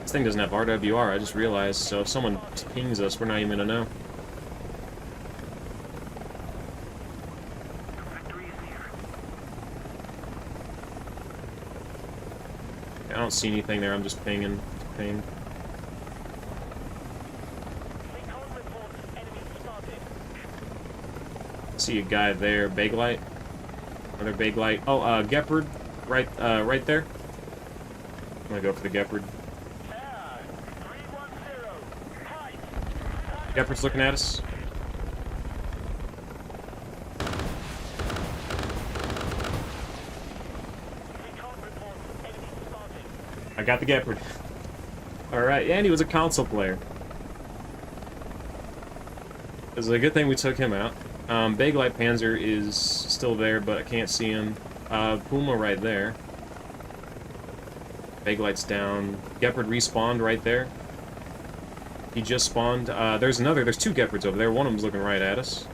This thing doesn't have RWR, I just realized, so if someone pings us, we're not even gonna know. I don't see anything there, I'm just pinging. Ping. See a guy there, Baglite. Another Baglite. Oh, Gepard, right there. I'm gonna go for the Gepard. Gepard's looking at us. I got the Gepard. Alright, and he was a console player. It's a good thing we took him out. Baglite Panzer is still there, but I can't see him. Puma right there. Vague light's down. Gepard respawned right there. He just spawned. There's two Gepards over there. One of them's looking right at us.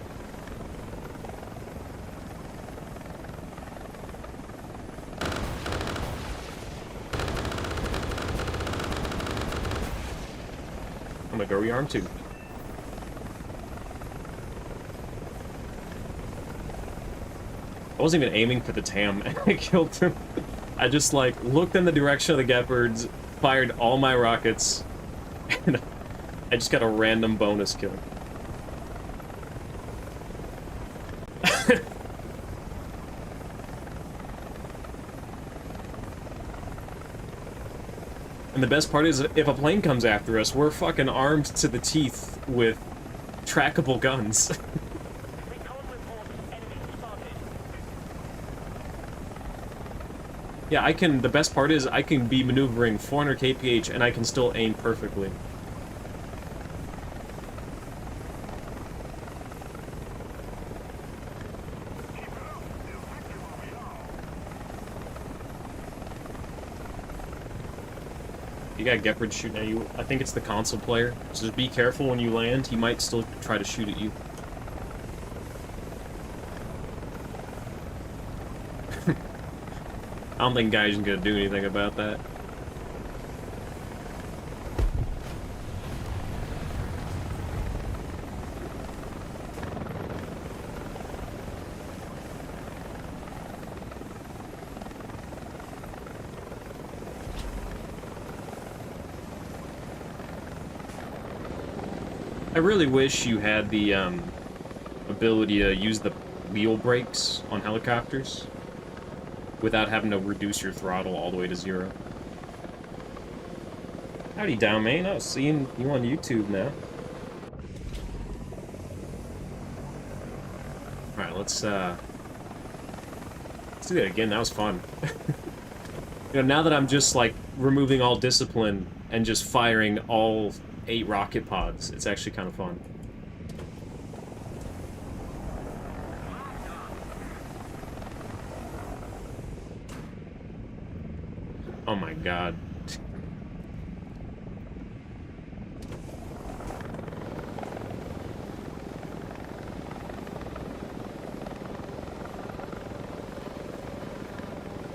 I'm gonna go rearm too. I wasn't even aiming for the TAM and I killed him. I just like looked in the direction of the Gepards, fired all my rockets, and I just got a random bonus kill. And the best part is, if a plane comes after us, we're fucking armed to the teeth with trackable guns. Yeah, I can, the best part is, I can be maneuvering 400 kph and I can still aim perfectly. You got Gepard shooting at you. I think it's the console player. So just be careful when you land. He might still try to shoot at you. I don't think Gaijin's gonna do anything about that. I really wish you had the ability to use the wheel brakes on helicopters without having to reduce your throttle all the way to 0. Howdy, down main. I was seeing you on YouTube now. Alright, let's do that again. That was fun. You know, now that I'm just like removing all discipline and just firing all 8 rocket pods, it's actually kind of fun. Oh my god.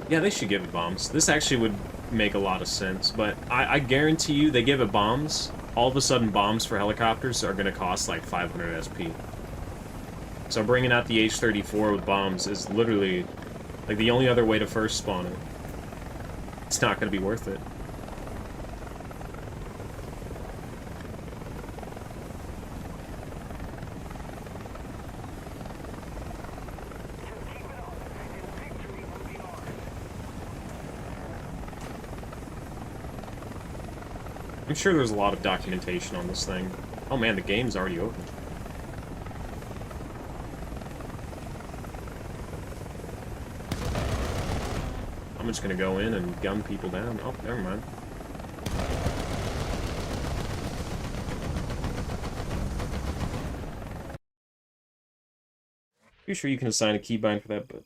Yeah, they should give it bombs. This actually would make a lot of sense, but I guarantee you they give it bombs, all of a sudden bombs for helicopters are going to cost like 500 SP. So bringing out the H-34 with bombs is literally like the only other way to first spawn it. It's not going to be worth it. I'm sure there's a lot of documentation on this thing. Oh man, the game's already open. I'm just gonna go in and gun people down. Oh, never mind. Pretty sure you can assign a keybind for that, but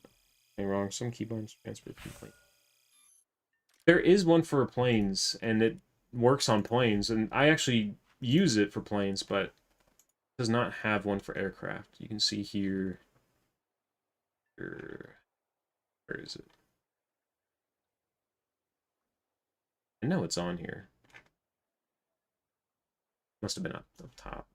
I'm wrong. Some keybinds transfer complete. There is one for planes, and it works on planes, and I actually use it for planes, but it does not have one for aircraft. You can see here. Where is it? I know it's on here. Must have been up top.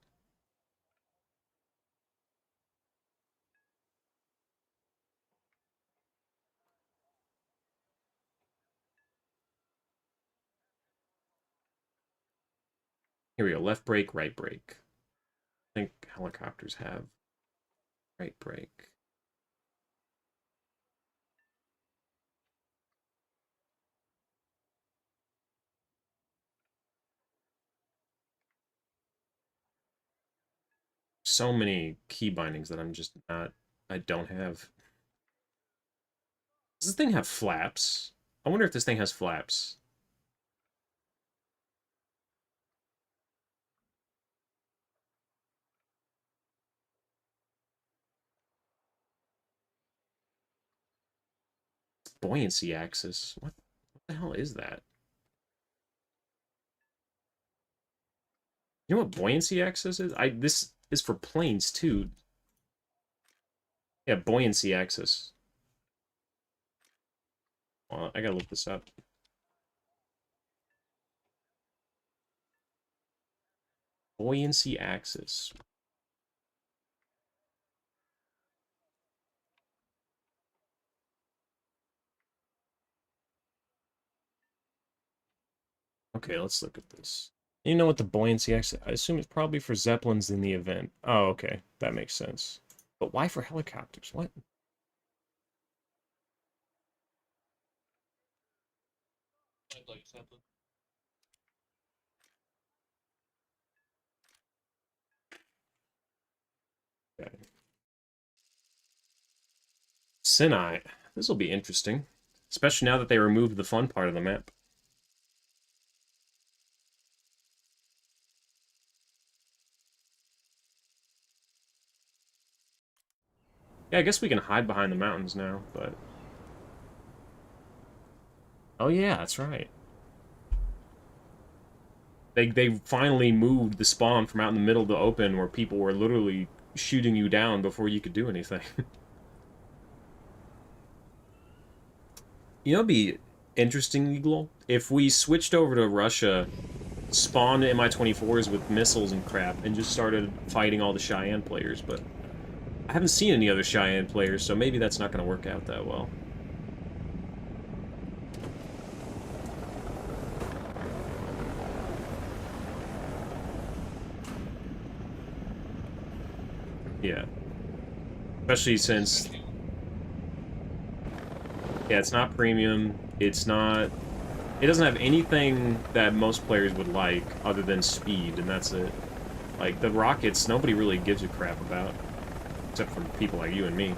Here we go. Left brake, right brake. I think helicopters have right brake. So many key bindings that I'm just not, I don't have. Does this thing have flaps? I wonder if this thing has flaps. Buoyancy axis. What the hell is that? You know what buoyancy axis is? This is for planes too. Yeah, buoyancy axis. Well, I gotta look this up. Buoyancy axis. Okay, let's look at this. You know what the buoyancy axis? I assume it's probably for Zeppelins in the event. Oh, okay, that makes sense. But why for helicopters? What? Okay. Sinai. This will be interesting. Especially now that they removed the fun part of the map. Yeah, I guess we can hide behind the mountains now, but... Oh yeah, that's right. They finally moved the spawn from out in the middle of the open where people were literally shooting you down before you could do anything. You know, it'd be interesting, Eagle, if we switched over to Russia, spawned Mi-24s with missiles and crap, and just started fighting all the Cheyenne players, but I haven't seen any other Cheyenne players, so maybe that's not going to work out that well. Yeah. Especially since... Yeah, it's not premium, it's not... It doesn't have anything that most players would like, other than speed, and that's it. Like, the rockets, nobody really gives a crap about. Except for people like you and me.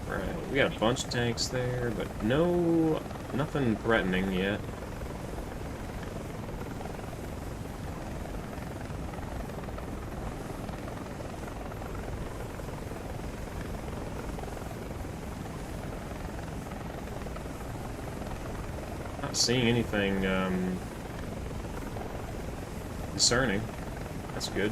Right, we got a bunch of tanks there, but nothing threatening yet. Not seeing anything, concerning. That's good.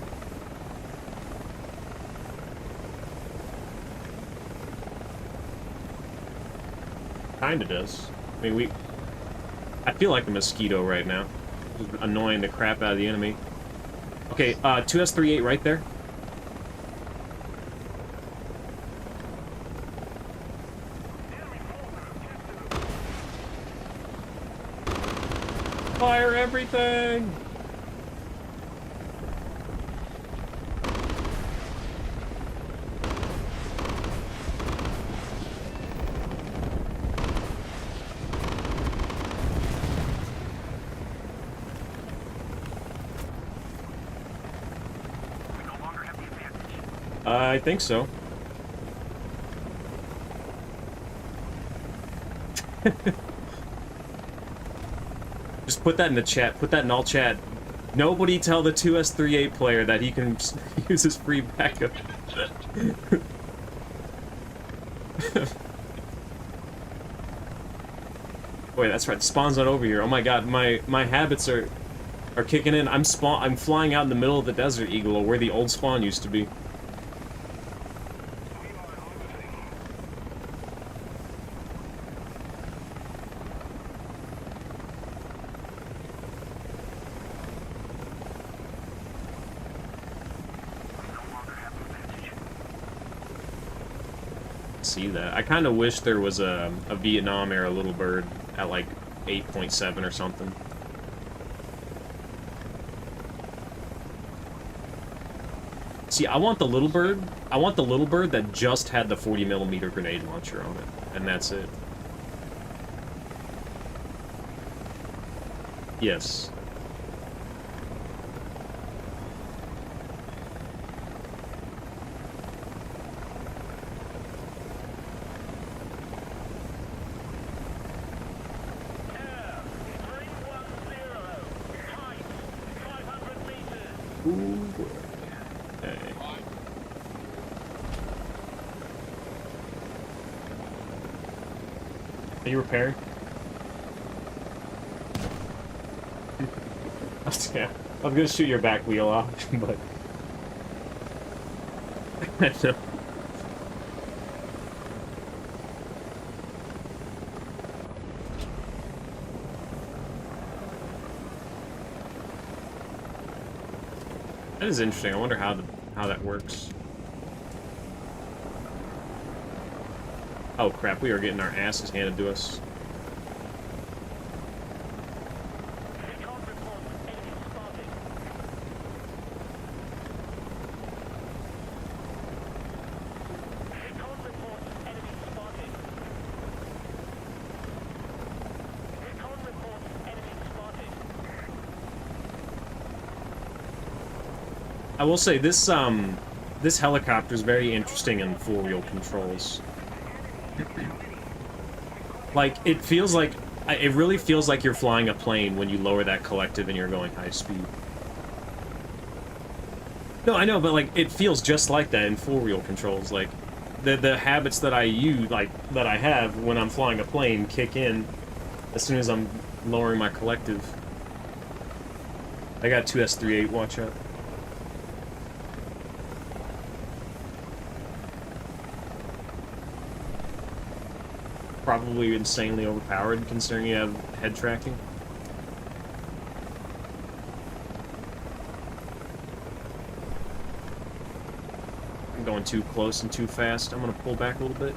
Kinda does. I mean, I feel like a mosquito right now. Just annoying the crap out of the enemy. Okay, 2S38 right there. Fire everything! I think so. Just put that in the chat. Put that in all chat. Nobody tell the 2S38 player that he can use his free backup. Boy, that's right. Spawn's not over here. Oh my god, my habits are kicking in. I'm flying out in the middle of the desert, Eagle, where the old spawn used to be. See that. I kind of wish there was a Vietnam era Little Bird at like 8.7 or something. See, I want the Little Bird. I want the Little Bird that just had the 40mm grenade launcher on it, and that's it. Yes. Ooh. Okay. Are you repairing? Yeah, I was gonna shoot your back wheel off, but no. That is interesting. I wonder how that works. Oh crap! We are getting our asses handed to us. Recon reports enemy spotted. Recon reports enemy spotted. Recon reports enemy spotted. I will say this this helicopter is very interesting in four-wheel controls. Like it feels like it really feels like you're flying a plane when you lower that collective and you're going high speed. No, I know, but like it feels just like that in four-wheel controls. Like the habits that I use, like that I have when I'm flying a plane, kick in as soon as I'm lowering my collective. I got 2S38. Watch out. Probably insanely overpowered considering you have head tracking. I'm going too close and too fast. I'm gonna pull back a little bit.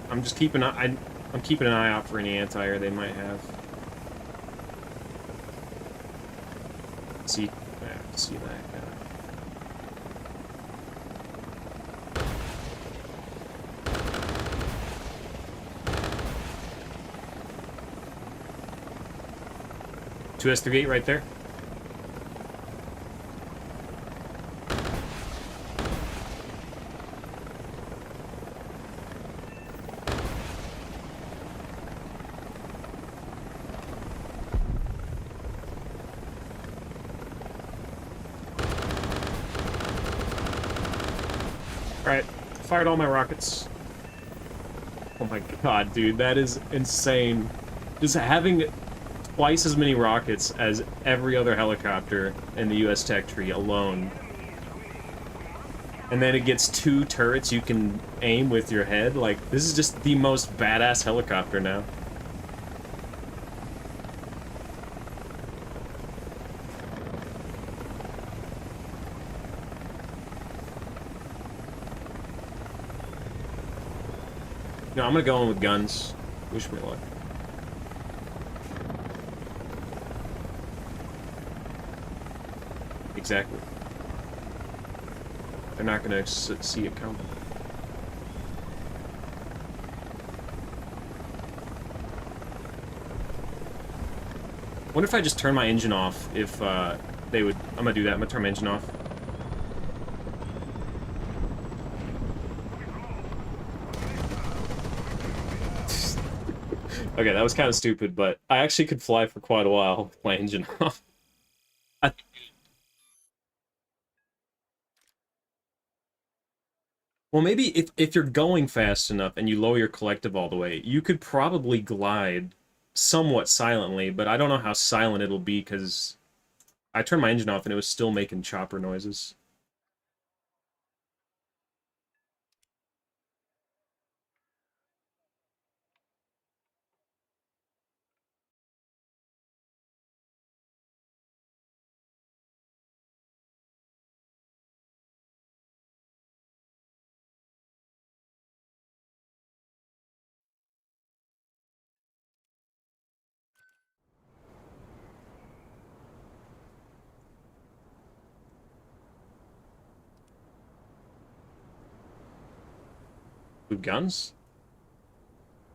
I'm just keeping I'm keeping an eye out for any anti-air they might have. See, I have to see that guy. Two S38 right there. Alright, fired all my rockets. Oh my god, dude, that is insane. Just having twice as many rockets as every other helicopter in the US tech tree alone. And then it gets 2 turrets you can aim with your head. Like, this is just the most badass helicopter now. No, I'm gonna go in with guns. Wish me luck. Exactly. They're not gonna see it coming. Wonder if I just turn my engine off, if they would... I'm gonna do that. I'm gonna turn my engine off. Okay, that was kind of stupid, but I actually could fly for quite a while with my engine off. Well, maybe if you're going fast enough and you lower your collective all the way, you could probably glide somewhat silently, but I don't know how silent it'll be because I turned my engine off and it was still making chopper noises. With guns?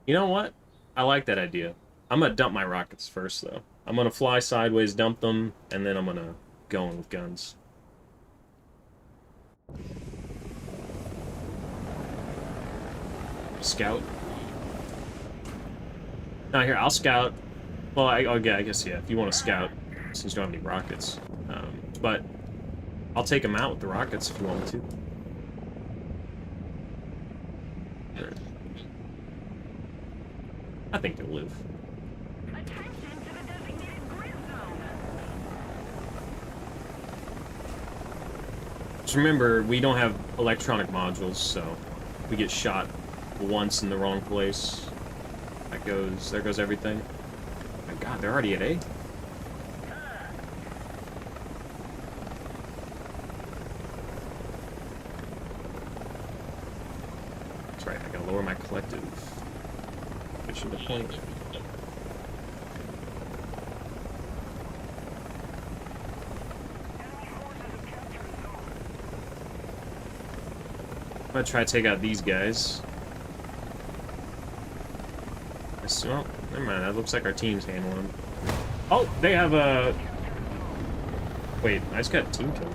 You know what? I like that idea. I'm gonna dump my rockets first, though. I'm gonna fly sideways, dump them, and then I'm gonna go in with guns. Scout. Now here, I'll scout. Well, yeah, I guess, yeah, if you want to scout, since you don't have any rockets. But I'll take them out with the rockets if you want me to. Sure. I think they'll live. Attention to the designated grid zone. Just remember, we don't have electronic modules, so if we get shot once in the wrong place, there goes everything. Oh my god, they're already at A? That's right, I gotta lower my collective. Get to the point. I'm gonna try to take out these guys. Well, never mind, that looks like our team's handling them. Oh, they have a... Wait, I just got a team kill.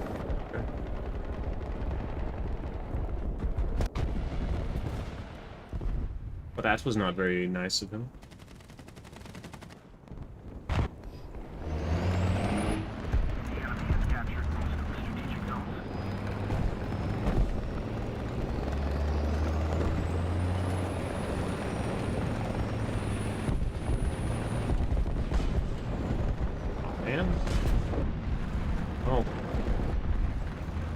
Okay. But that was not very nice of him.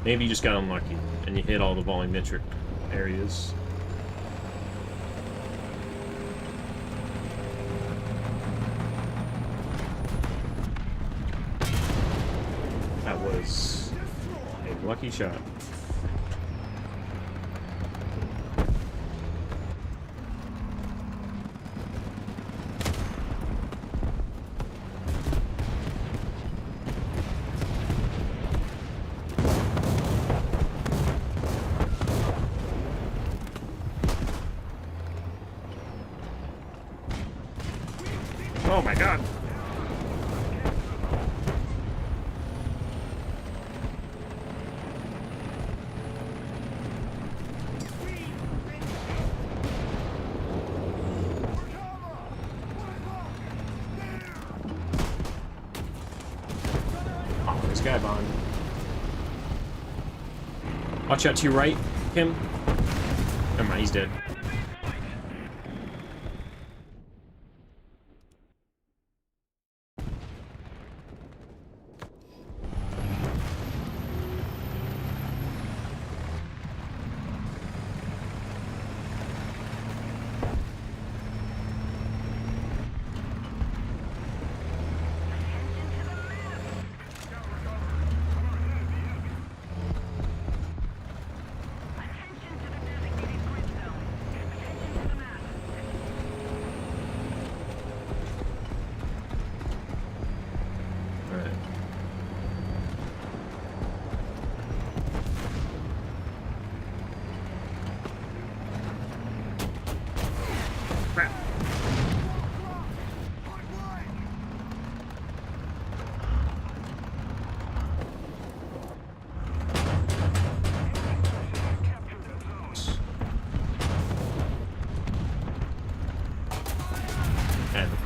Maybe you just got unlucky, and you hit all the volumetric areas. That was a lucky shot. Oh my god! Oh, this guy behind. Watch out to your right, Kim. Never mind, he's dead.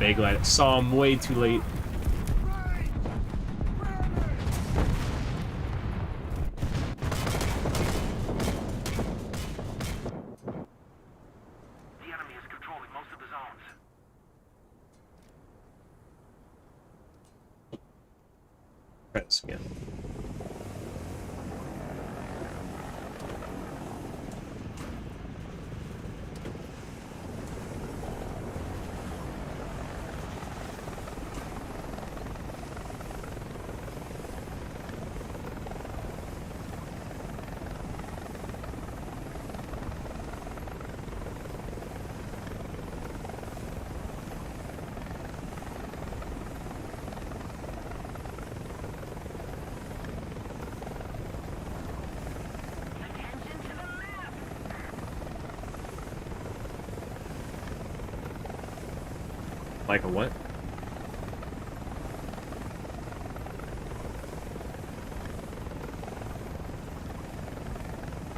Big light. Saw him way too late. The enemy is controlling most of the zones. Try this again. Like a what?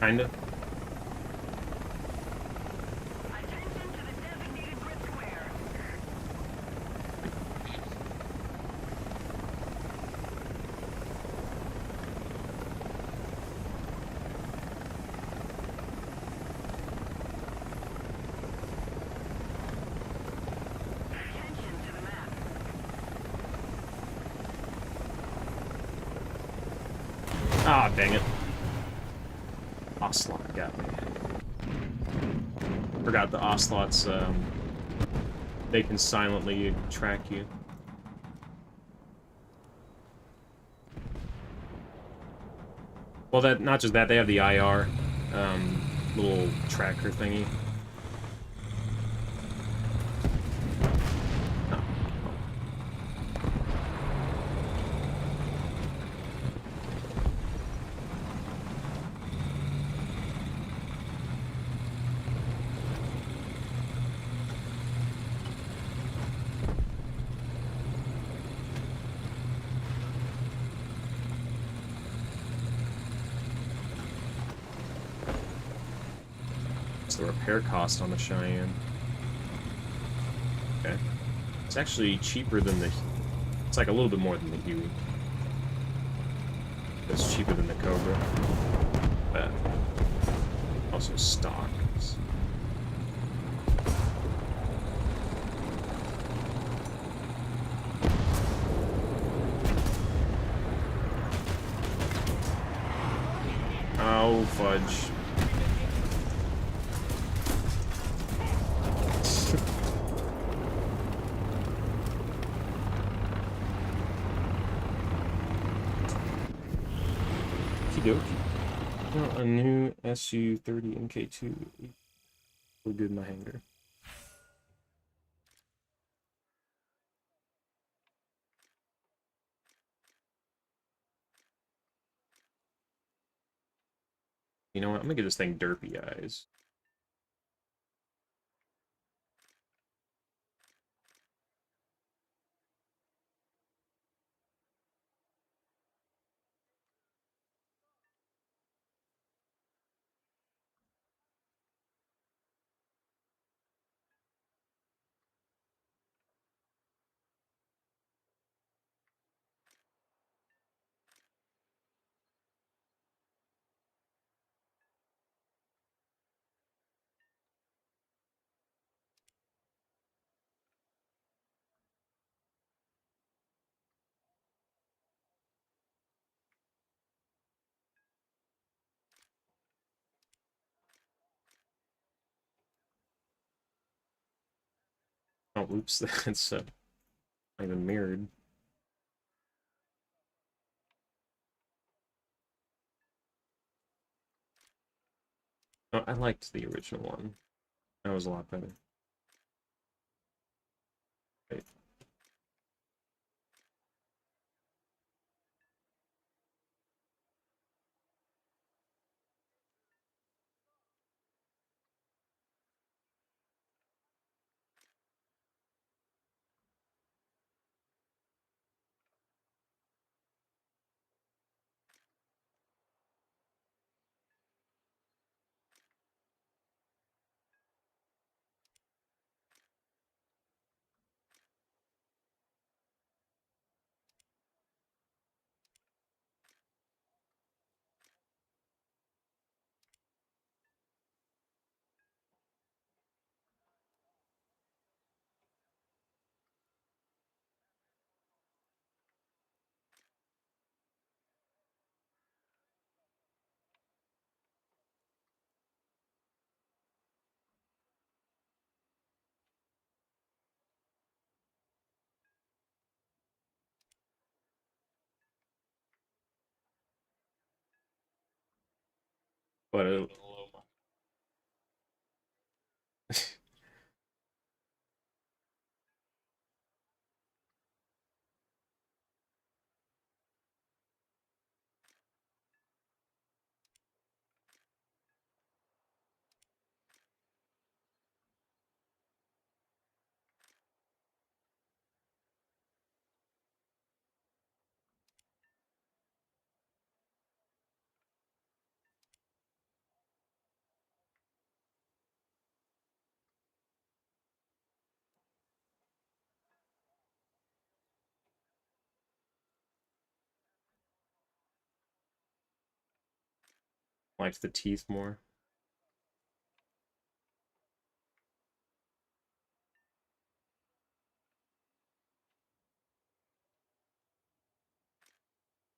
Kinda. Attention to the designated grid square. Ah, dang it. Ocelot got me. Forgot the Ocelots, they can silently track you. Well, that not just that, they have the IR, little tracker thingy. The repair cost on the Cheyenne. Okay. It's actually cheaper than the... It's like a little bit more than the Huey. It's cheaper than the Cobra. But also stock. Oh, fudge. A new SU-30 MK2 will good in my hangar. You know what? I'm gonna give this thing derpy eyes. Oh, oops, that's not even mirrored. Oh, I liked the original one. That was a lot better. Right. But liked the teeth more.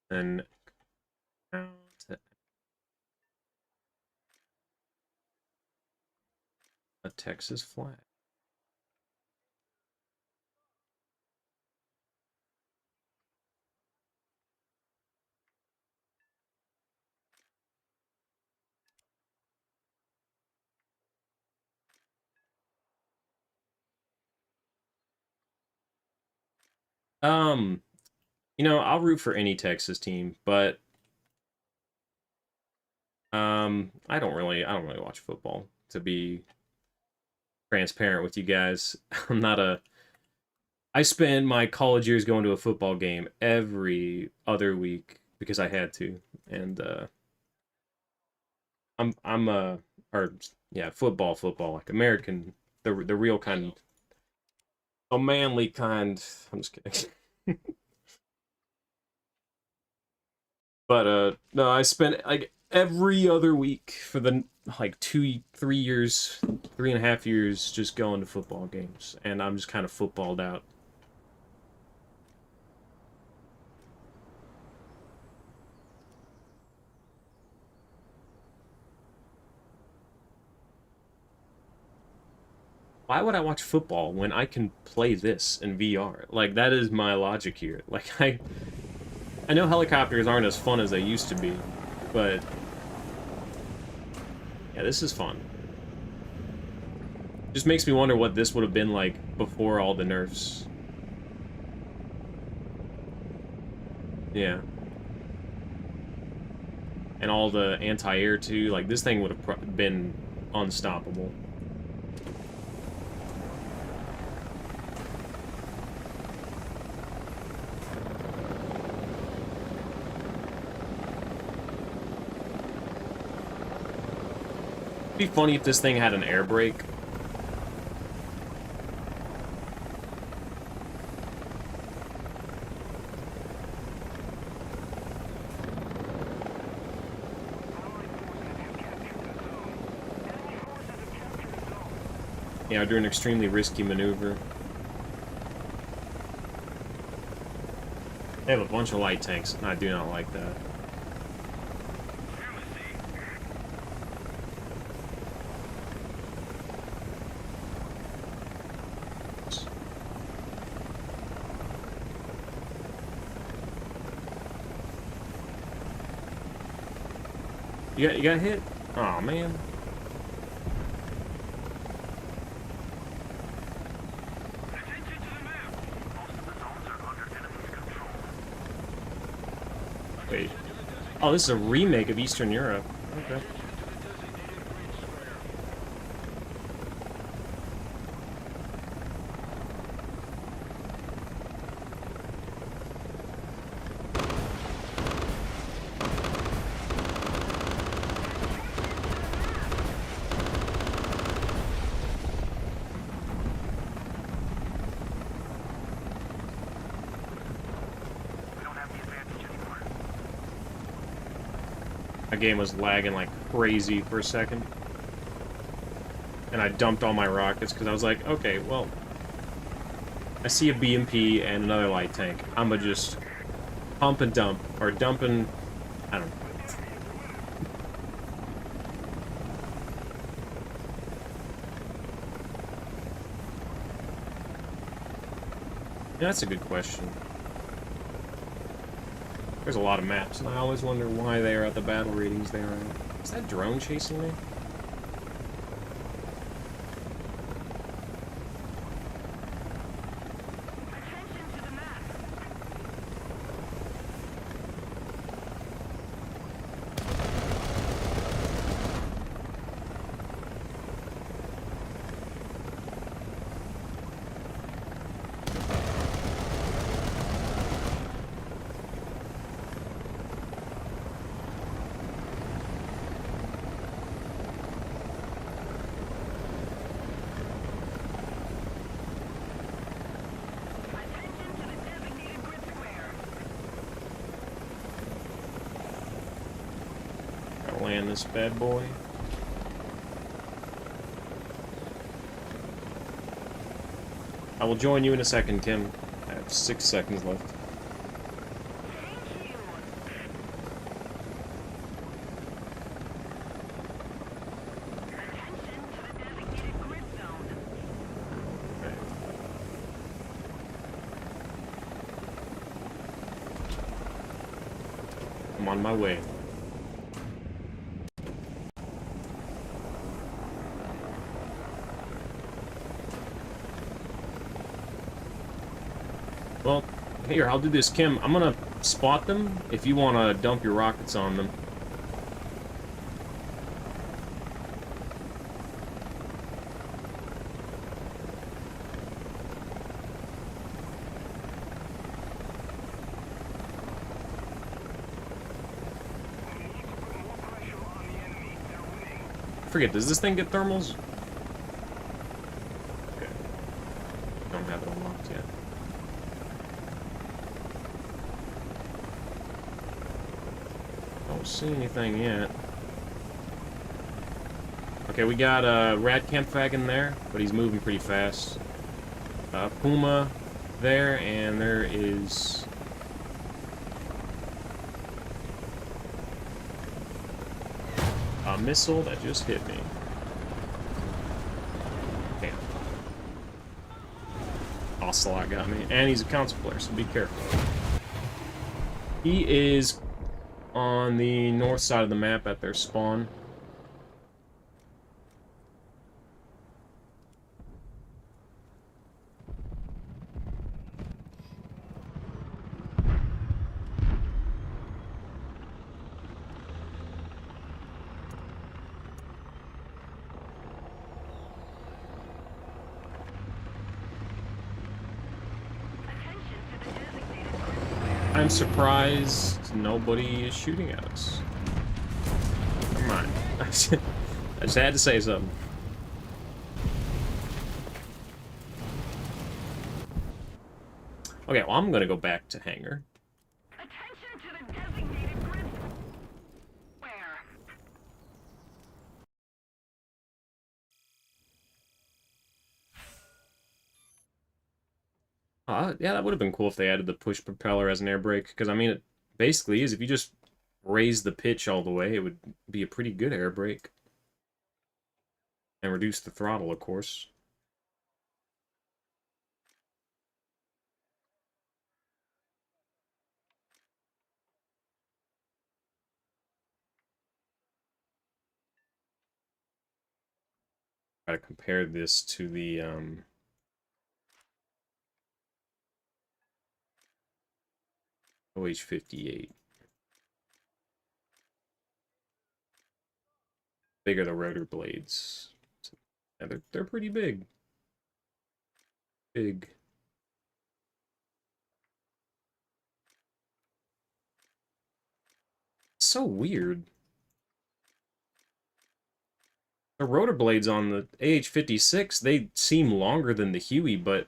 And now Texas flag. You know, I'll root for any Texas team, but I don't really watch football, to be transparent with you guys. I'm not a I spent my college years going to a football game every other week because I had to. And I'm or yeah, football, like American, the real kind, a manly kind. I'm just kidding. But no, I spent like every other week for the like 3 years, 3.5 years just going to football games, and I'm just kind of footballed out. Why would I watch football when I can play this in VR? Like, that is my logic here. Like, I know helicopters aren't as fun as they used to be, but yeah, this is fun. Just makes me wonder what this would have been like before all the nerfs. Yeah. And all the anti-air too. Like, this thing would have been unstoppable. It'd be funny if this thing had an air brake. Yeah, do an extremely risky maneuver. They have a bunch of light tanks, and I do not like that. You got hit? Oh man. Wait. Oh, this is a remake of Eastern Europe. Okay. My game was lagging like crazy for a second. And I dumped all my rockets because I was like, okay, well, I see a BMP and another light tank. I'ma just pump and dump, or dump and, I don't know. Yeah, that's a good question. There's a lot of maps, and I always wonder why they are at the battle ratings they are at. Is that drone chasing me? Land this bad boy. I will join you in a second, Kim. I have 6 seconds left. I'm on my way. Well, here, I'll do this, Kim. I'm gonna spot them if you want to dump your rockets on them. I forget, does this thing get thermals? Okay. Don't have it unlocked yet. Don't see anything yet. Okay, we got a Rat Camp Wagon there, but he's moving pretty fast. Puma there, and there is... a missile that just hit me. Damn. Ocelot got me. And he's a console player, so be careful. He is on the north side of the map at their spawn. I'm surprised nobody is shooting at us. Come on. I just had to say something. Okay, well, I'm gonna go back to hangar. Attention to the designated grid. Where? Yeah, that would have been cool if they added the push propeller as an air brake, because, I mean, it basically is. If you just raise the pitch all the way, it would be a pretty good air brake. And reduce the throttle, of course. Try to compare this to the, AH-58. Bigger the rotor blades. Yeah, they're pretty big. Big. So weird. The rotor blades on the AH-56, they seem longer than the Huey, but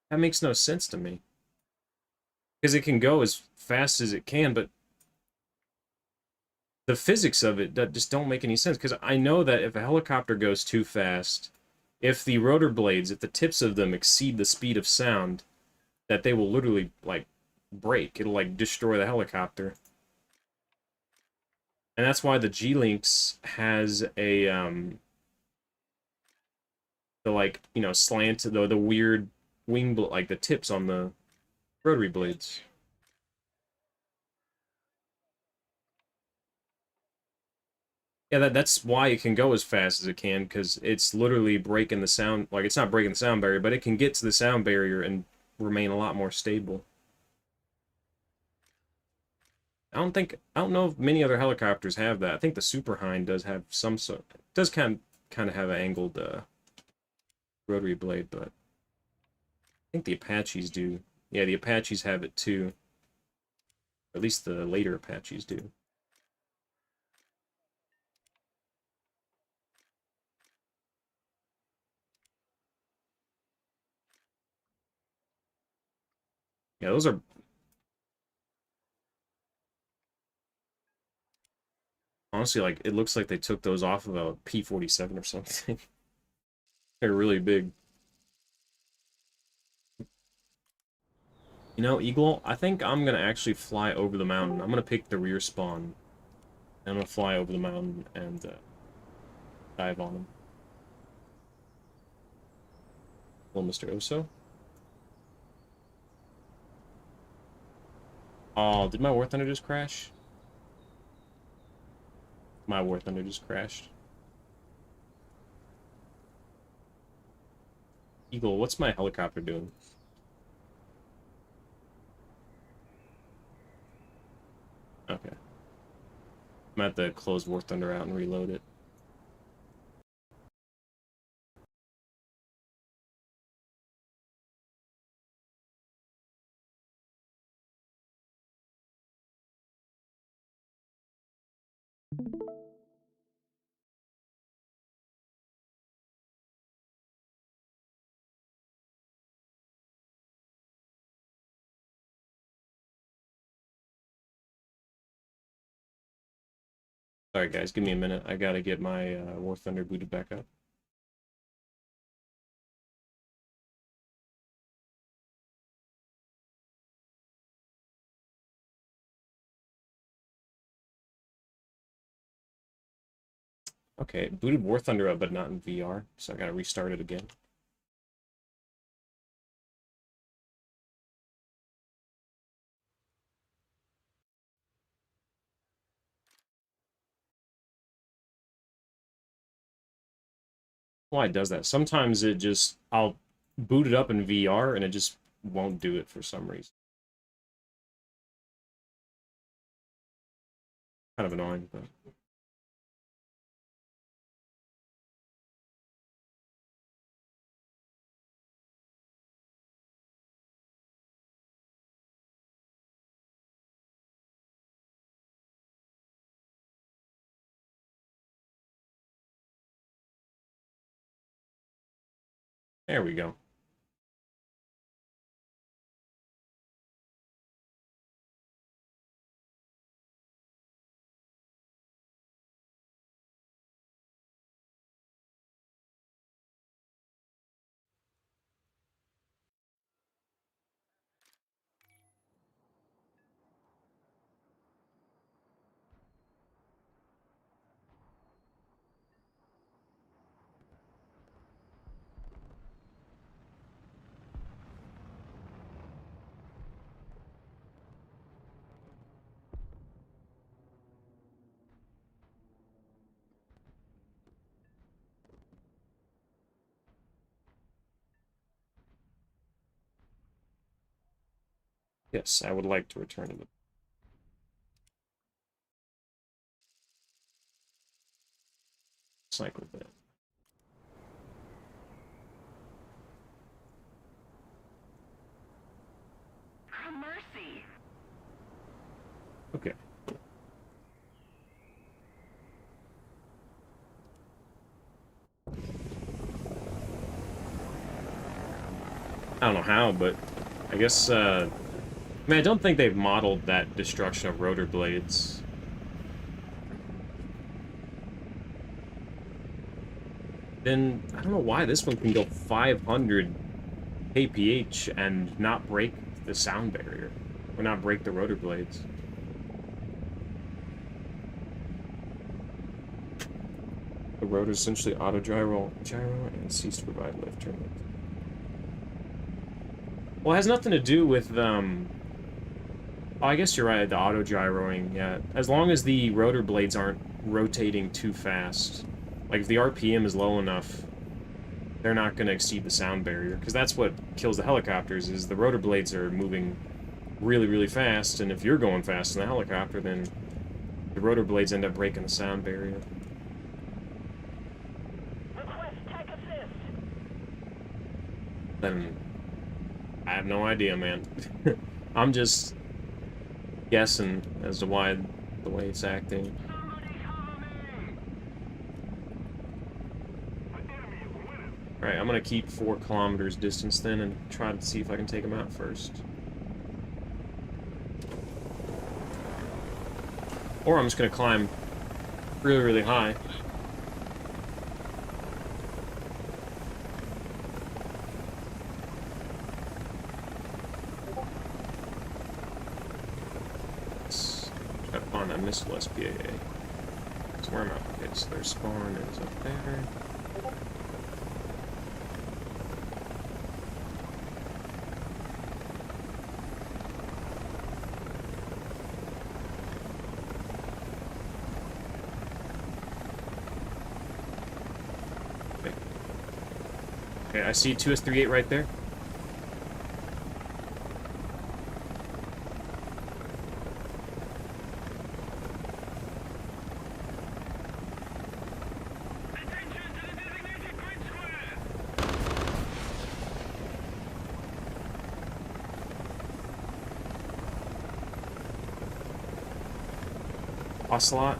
that makes no sense to me. Because it can go as fast as it can, but the physics of it just don't make any sense. Because I know that if a helicopter goes too fast, if the rotor blades, if the tips of them exceed the speed of sound, that they will literally, like, break. It'll, like, destroy the helicopter. And that's why the G-Lynx has a, the, like, you know, slant, the weird wing, like, the tips on the rotary blades. Yeah, that's why it can go as fast as it can, because it's literally breaking the sound, like, it's not breaking the sound barrier, but it can get to the sound barrier and remain a lot more stable. I don't know if many other helicopters have that. I think the Super Hind does have some sort, does kind of have an angled, rotary blade, but I think the Apaches do. Yeah, the Apaches have it too. At least the later Apaches do. Yeah, those are... Honestly, like, it looks like they took those off of a P-47 or something. They're really big. You know, Eagle, I think I'm gonna actually fly over the mountain. I'm gonna pick the rear spawn. And I'm gonna fly over the mountain and dive on them. Hello, Mr. Oso. Oh, did my War Thunder just crash? My War Thunder just crashed. Eagle, what's my helicopter doing? Okay. I'm at the close War Thunder out and reload it. Sorry guys, give me a minute. I gotta get my War Thunder booted back up. Okay, booted War Thunder up, but not in VR, so I gotta restart it again. Why it does that? Sometimes it just, I'll boot it up in VR and it just won't do it for some reason. Kind of annoying, but... There we go. Yes, I would like to return to the... cycle bit. Mercy. Okay. I don't know how, but I guess, I mean, I don't think they've modeled that destruction of rotor blades. Then, I don't know why this one can go 500 kph and not break the sound barrier. Or not break the rotor blades. The rotor is essentially auto-gyro and cease to provide lift turn lift. Well, it has nothing to do with, oh, I guess you're right, the auto-gyroing, yeah. As long as the rotor blades aren't rotating too fast. Like, if the RPM is low enough, they're not going to exceed the sound barrier. Because that's what kills the helicopters, is the rotor blades are moving really, really fast, and if you're going fast in the helicopter, then the rotor blades end up breaking the sound barrier. Request tech assist. Then I have no idea, man. I'm just guessing as to why the way it's acting. Somebody cover me! The enemy is winning. Alright, I'm gonna keep 4 kilometers distance then and try to see if I can take them out first. Or I'm just gonna climb really, really high. Try to find that missile SPAA. That's where I'm at. Okay, so their spawn is up there. Okay, I see 2S38 right there. Attention to the designated grid square! Ocelot.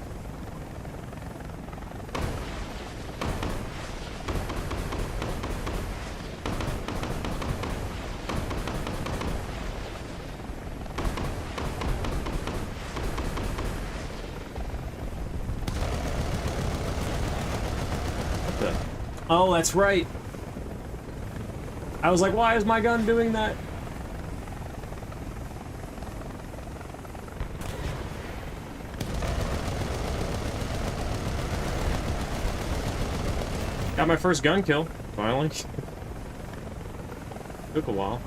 What the? Oh, that's right. I was like, why is my gun doing that? Got my first gun kill, finally. Took a while.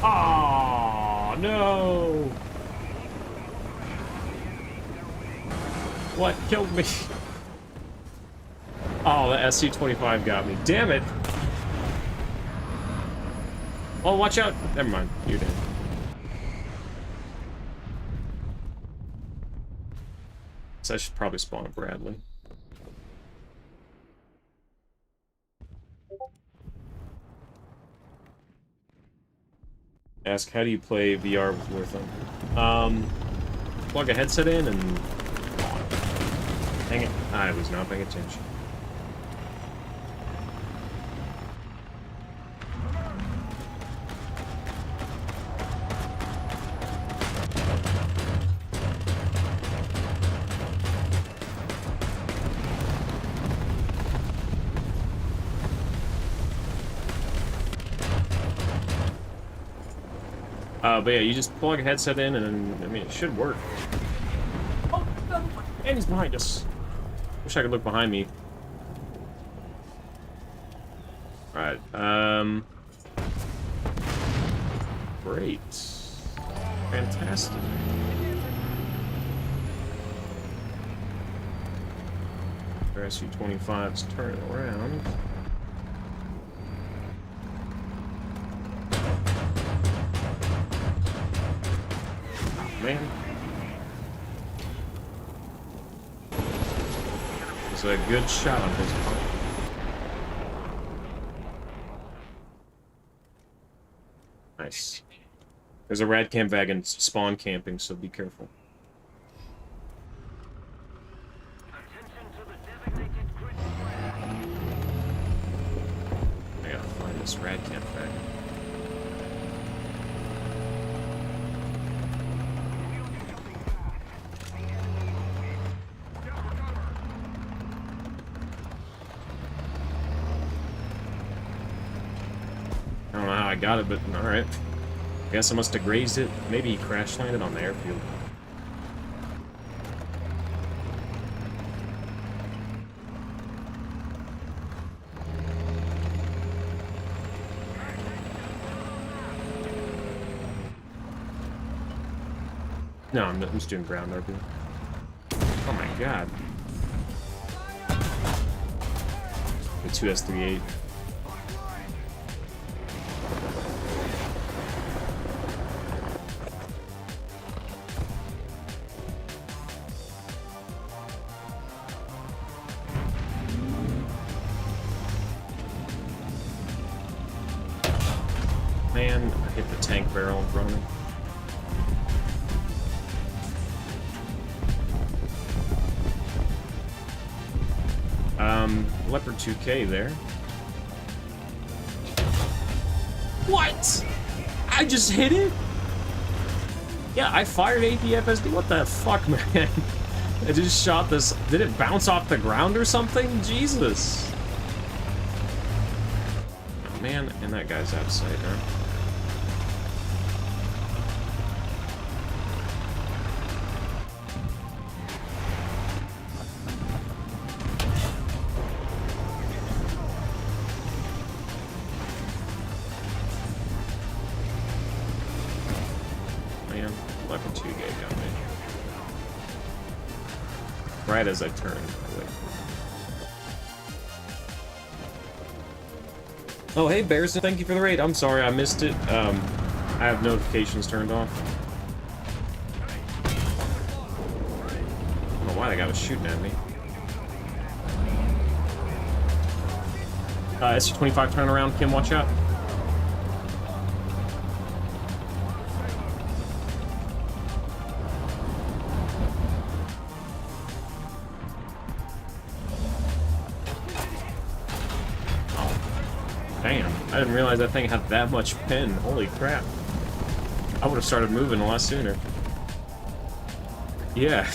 Oh no! What killed me? Oh, the SC-25 got me. Damn it! Oh, watch out! Never mind. You're dead. So I should probably spawn a Bradley. Ask, how do you play VR with them? Plug a headset in and... Dang it. I was not paying attention. But yeah, you just plug a headset in and, I mean, it should work. Oh, no, and he's behind us. Wish I could look behind me. Alright, great. Fantastic. SU-25's turning around. Man. It's a good shot on his part. Nice. There's a radcam wagon spawn camping, so be careful. Attention to the designated grid square! I gotta find this radcam wagon. I don't know how I got it, but alright. I guess I must have grazed it. Maybe he crash landed on the airfield. No, I'm just doing ground RP. Oh my god. The 2S38. Man, I hit the tank barrel in front of me. Leopard 2K there. What? I just hit it? Yeah, I fired APFSD. What the fuck, man? I just shot this. Did it bounce off the ground or something? Jesus. Oh, man, and that guy's out of sight, huh? Leopard 2 gate got me. Right as I turned. Wait. Oh, hey, Bearson, thank you for the raid. I'm sorry I missed it. I have notifications turned off. I don't know why that guy was shooting at me. SC-25 turn around, Kim, watch out. Damn, I didn't realize that thing had that much pin. Holy crap. I would have started moving a lot sooner. Yeah.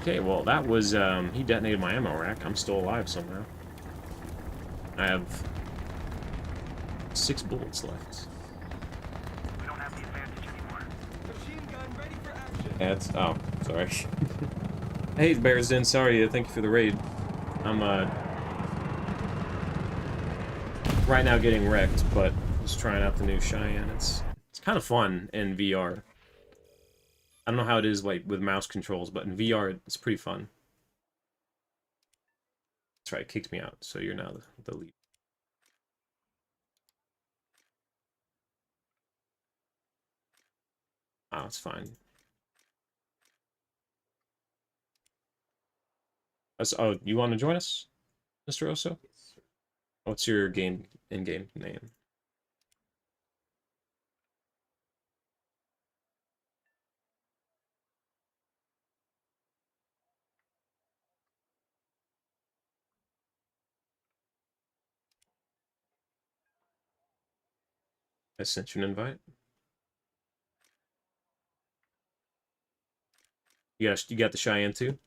Okay, well, that was, he detonated my ammo rack. I'm still alive somehow. I have 6 bullets left. We don't have the advantage anymore. Machine gun ready for action. That's, oh, sorry. Hey, Bearsin, sorry, thank you for the raid. I'm, right now getting wrecked, but just trying out the new Cheyenne. It's kind of fun in VR. I don't know how it is, like, with mouse controls, but in VR, it's pretty fun. That's right, it kicked me out, so you're now the lead. Oh, it's fine. Oh, you want to join us, Mr. Oso? What's your in-game name? I sent you an invite. You got the Cheyenne too?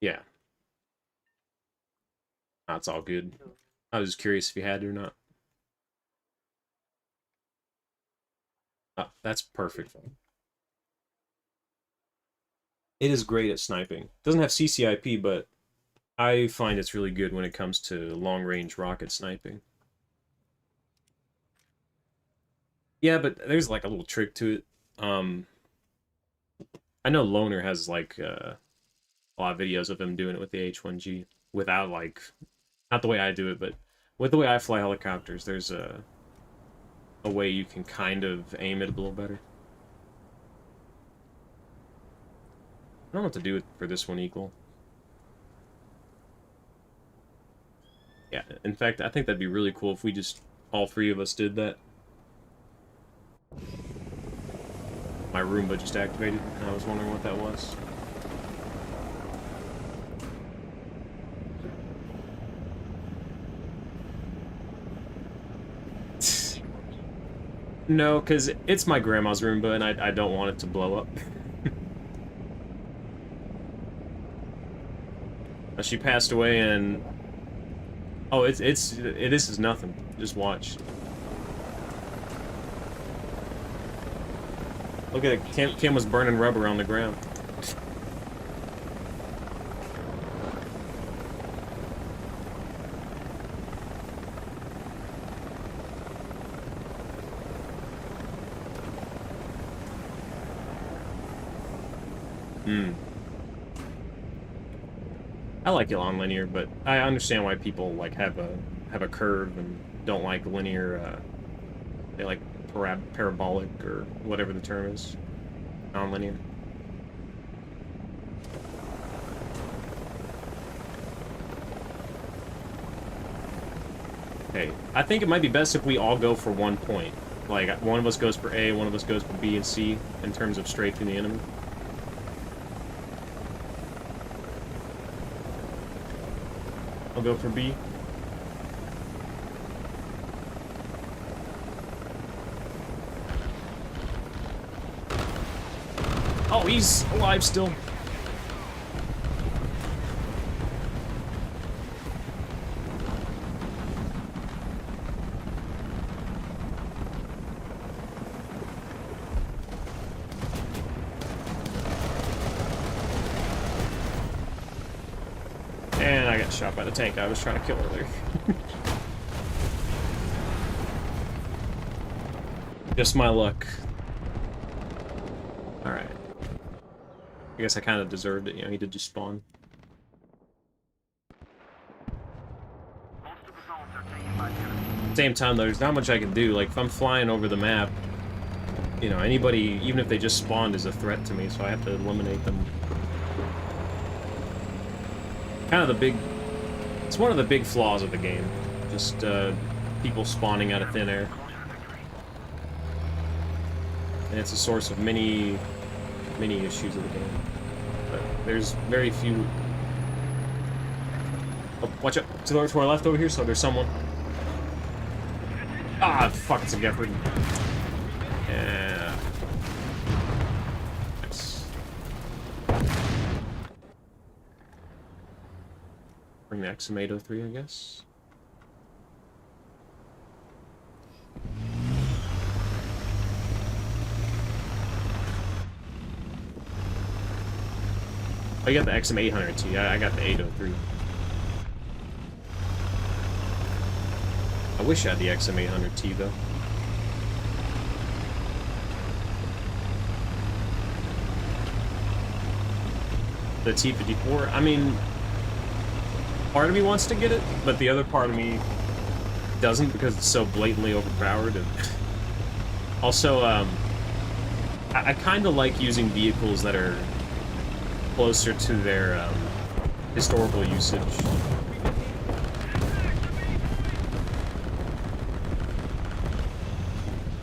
Yeah. That's all good. I was just curious if you had it or not. Oh, that's perfect. It is great at sniping. Doesn't have CCIP, but I find it's really good when it comes to long-range rocket sniping. Yeah, but there's like a little trick to it. I know Loner has like a lot of videos of him doing it with the H1G without like, not the way I do it, but with the way I fly helicopters, there's a way you can kind of aim it a little better. I don't know what to do for this one, Eagle. Yeah, in fact, I think that'd be really cool if we just, all 3 of us did that. My Roomba just activated, and I was wondering what that was. No, because it's my grandma's Roomba, and I don't want it to blow up. She passed away, and oh, this is nothing. Just watch. Look at it. Kim was burning rubber on the ground. I like it on linear, but I understand why people like have a curve and don't like linear. They like parabolic or whatever the term is, non-linear. Okay, I think it might be best if we all go for 1 point. Like, one of us goes for A, one of us goes for B and C in terms of strafing the enemy. I'll go for B. Oh, he's alive still. shot by the tank I was trying to kill earlier. Just my luck. Alright. I guess I kind of deserved it, you know, he did just spawn. Same time though, there's not much I can do. Like if I'm flying over the map, you know, anybody, even if they just spawned, is a threat to me, so I have to eliminate them. Kind of the big, it's one of the big flaws of the game. Just people spawning out of thin air. And it's a source of many issues of the game. But there's very few. Oh, watch out to our left over here. So there's someone. Ah, fuck! It's a Gefford. Yeah. Nice. Bring the XM803, I guess. I got the XM800T. I got the 803. I wish I had the XM800T though. The T54. I mean, part of me wants to get it, but the other part of me doesn't because it's so blatantly overpowered. And also, I kind of like using vehicles that are closer to their historical usage.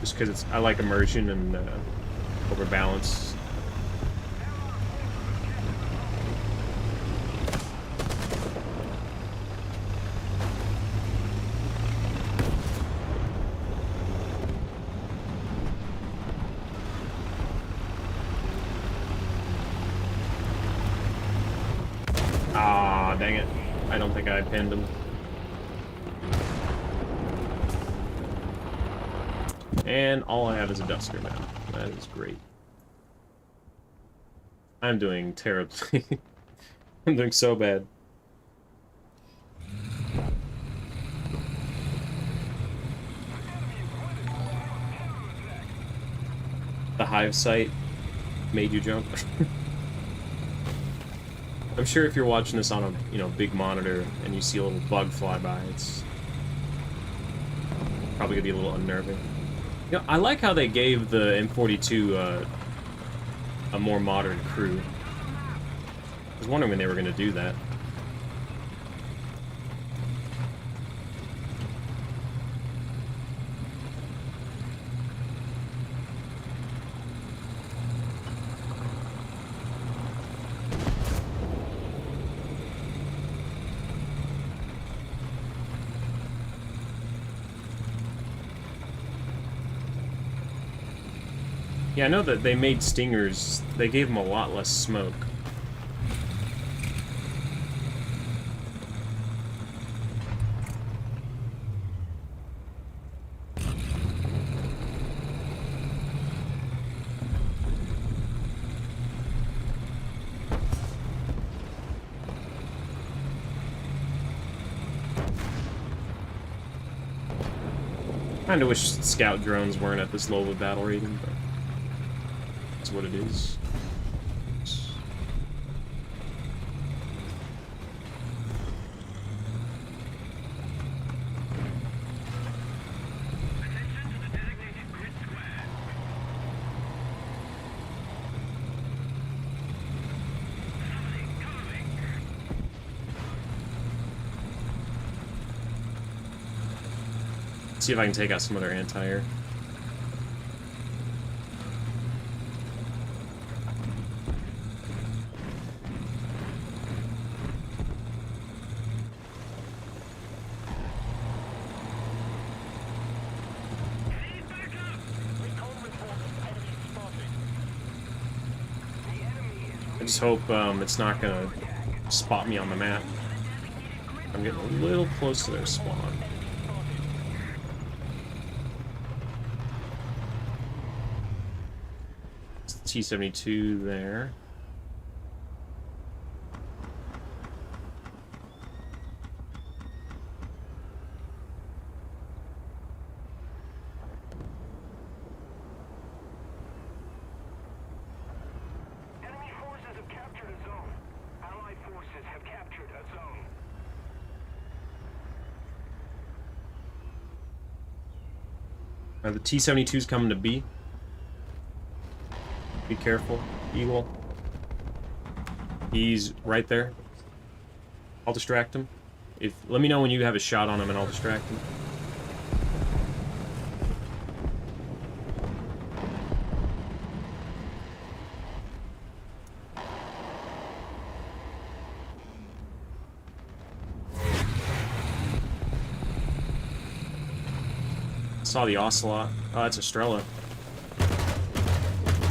Just because I like immersion and overbalance. Dang it. I don't think I pinned him. And all I have is a Duster now. That is great. I'm doing terribly. I'm doing so bad. The hive site made you jump. I'm sure if you're watching this on a, you know, big monitor and you see a little bug fly by, it's probably gonna be a little unnerving. You know, I like how they gave the M42 a more modern crew. I was wondering when they were gonna do that. Yeah, I know that they made Stingers, they gave them a lot less smoke. Kinda wish scout drones weren't at this low of a battle rating, but that's what it is. See if I can take out some other anti-air. I just hope it's not gonna spot me on the map. I'm getting a little close to their spawn. T-72 there. The T-72's coming to B. Be careful, Eagle. He's right there. I'll distract him. Let me know when you have a shot on him and I'll distract him. Saw the Ocelot. Oh, that's Estrella.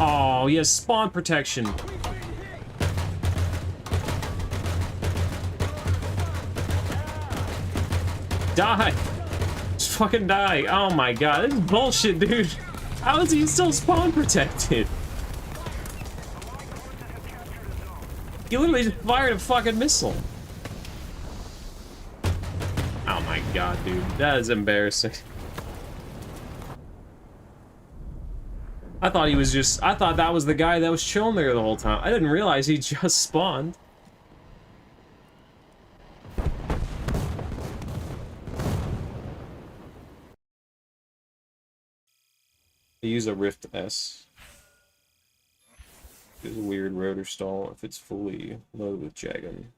Oh, he has spawn protection. Die! Just fucking die. Oh my god, this is bullshit, dude. How is he still spawn protected? He literally just fired a fucking missile. Oh my god, dude. That is embarrassing. I thought that was the guy that was chilling there the whole time. I didn't realize he just spawned. I use a Rift S. There's a weird rotor stall if it's fully loaded with Jagging.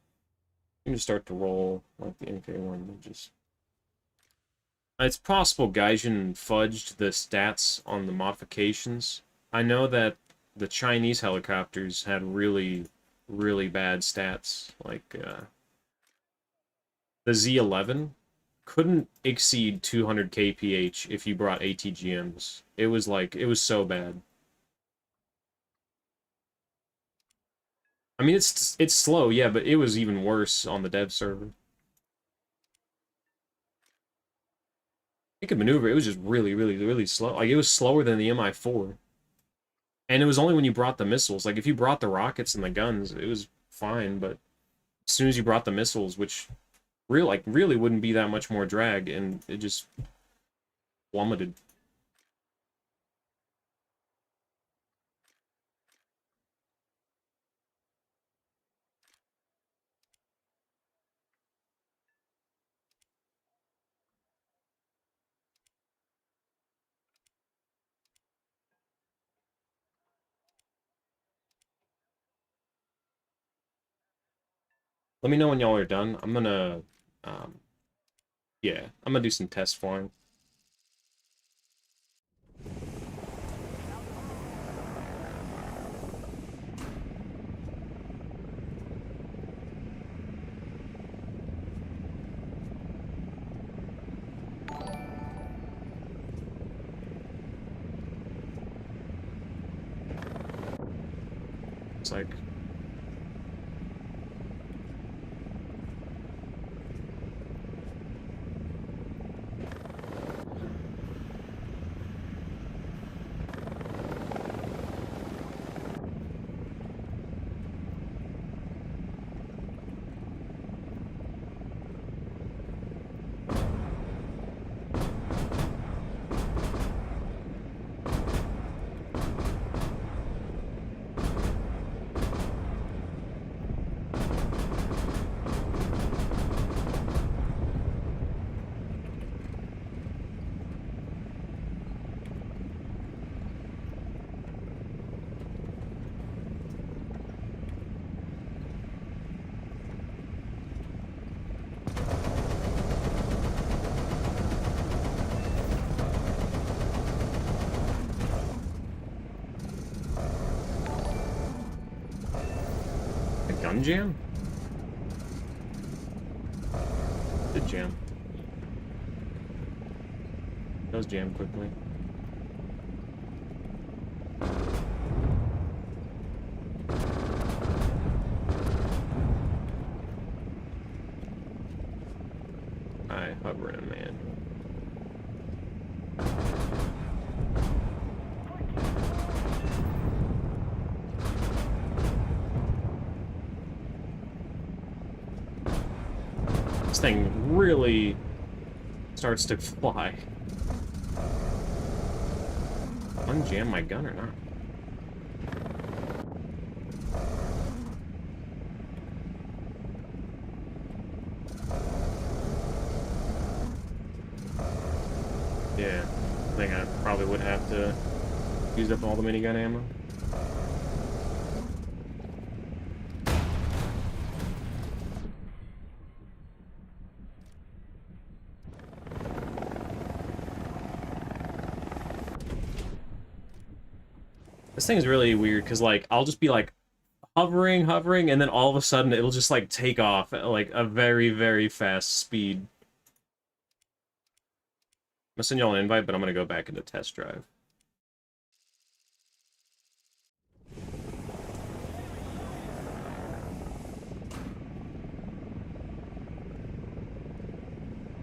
You can start to roll like the MK1 and just... It's possible Gaijin fudged the stats on the modifications. I know that the Chinese helicopters had really, really bad stats. Like, the Z-11 couldn't exceed 200 kph if you brought ATGMs. It was so bad. I mean, it's slow, yeah, but it was even worse on the dev server. It could maneuver, it was just really, really, really slow. Like, it was slower than the MI4. And it was only when you brought the missiles. Like, if you brought the rockets and the guns, it was fine, but as soon as you brought the missiles, which really wouldn't be that much more drag, and it just plummeted. Let me know when y'all are done. I'm gonna, yeah, I'm gonna do some test flying. It's like... Gun jam? Did jam. Does jam quickly. I hover in, man. This thing really starts to fly. Unjam my gun or not? Yeah, I think I probably Used up all the minigun ammo. This thing's really weird because, like, I'll just be like hovering, and then all of a sudden it'll just like take off at like a very, very fast speed. I'm gonna send y'all an invite, but I'm gonna go back into test drive.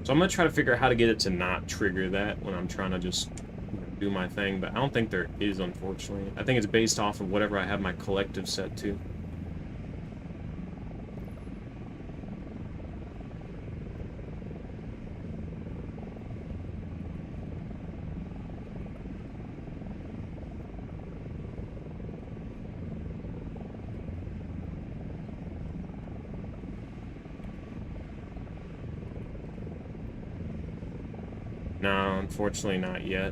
So I'm gonna try to figure out how to get it to not trigger that when I'm trying to just do my thing, but I don't think there is, unfortunately. I think it's based off of whatever I have my collective set to. No, unfortunately not yet.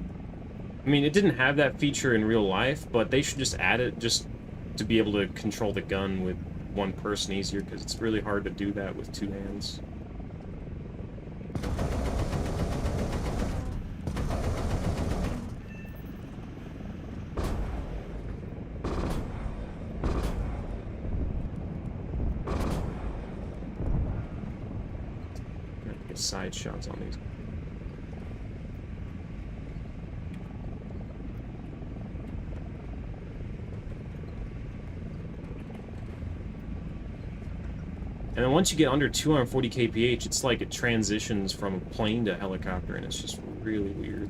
I mean, it didn't have that feature in real life, but they should just add it just to be able to control the gun with one person easier, because it's really hard to do that with two hands. I'm gonna get side shots on these. And then once you get under 240 kph, it's like it transitions from a plane to a helicopter, and it's just really weird.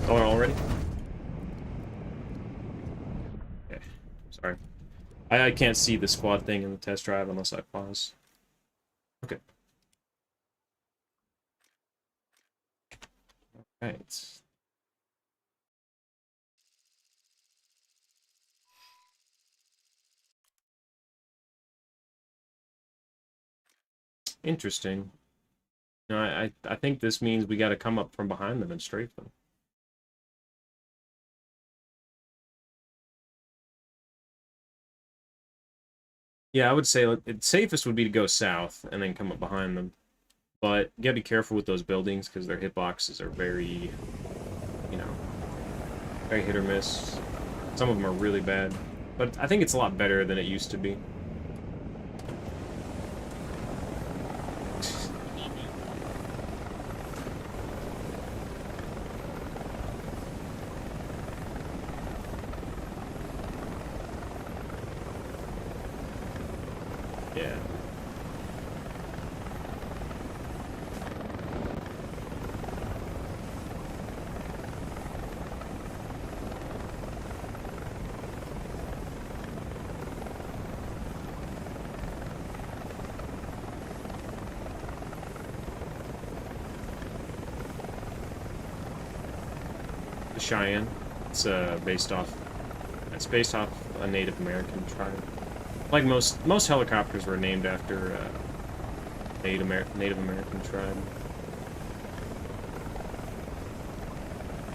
Going already? Okay, sorry. I can't see the squad thing in the test drive unless I pause. Okay. Alright. Interesting. No, I think this means we gotta come up from behind them and strafe them. Yeah, I would say it's safest would be to go south and then come up behind them. But you gotta be careful with those buildings because their hitboxes are very, you know, very hit or miss. Some of them are really bad. But I think it's a lot better than it used to be. Yeah. The Cheyenne. It's based off a Native American tribe. Like most helicopters were named after Native American tribe.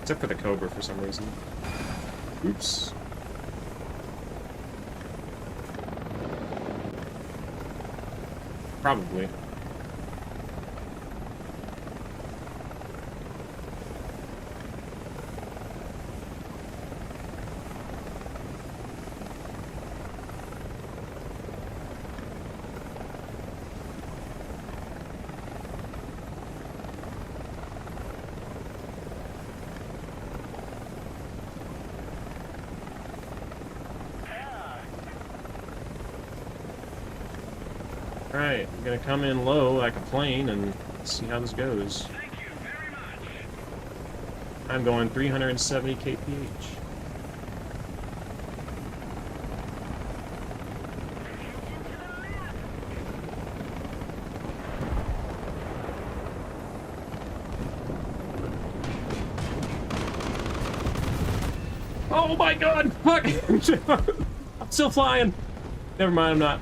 Except for the Cobra for some reason. Oops. Probably. Alright, I'm gonna come in low like a plane and see how this goes. I'm going 370 kph. Oh my god! Fuck! I'm still flying! Never mind, I'm not.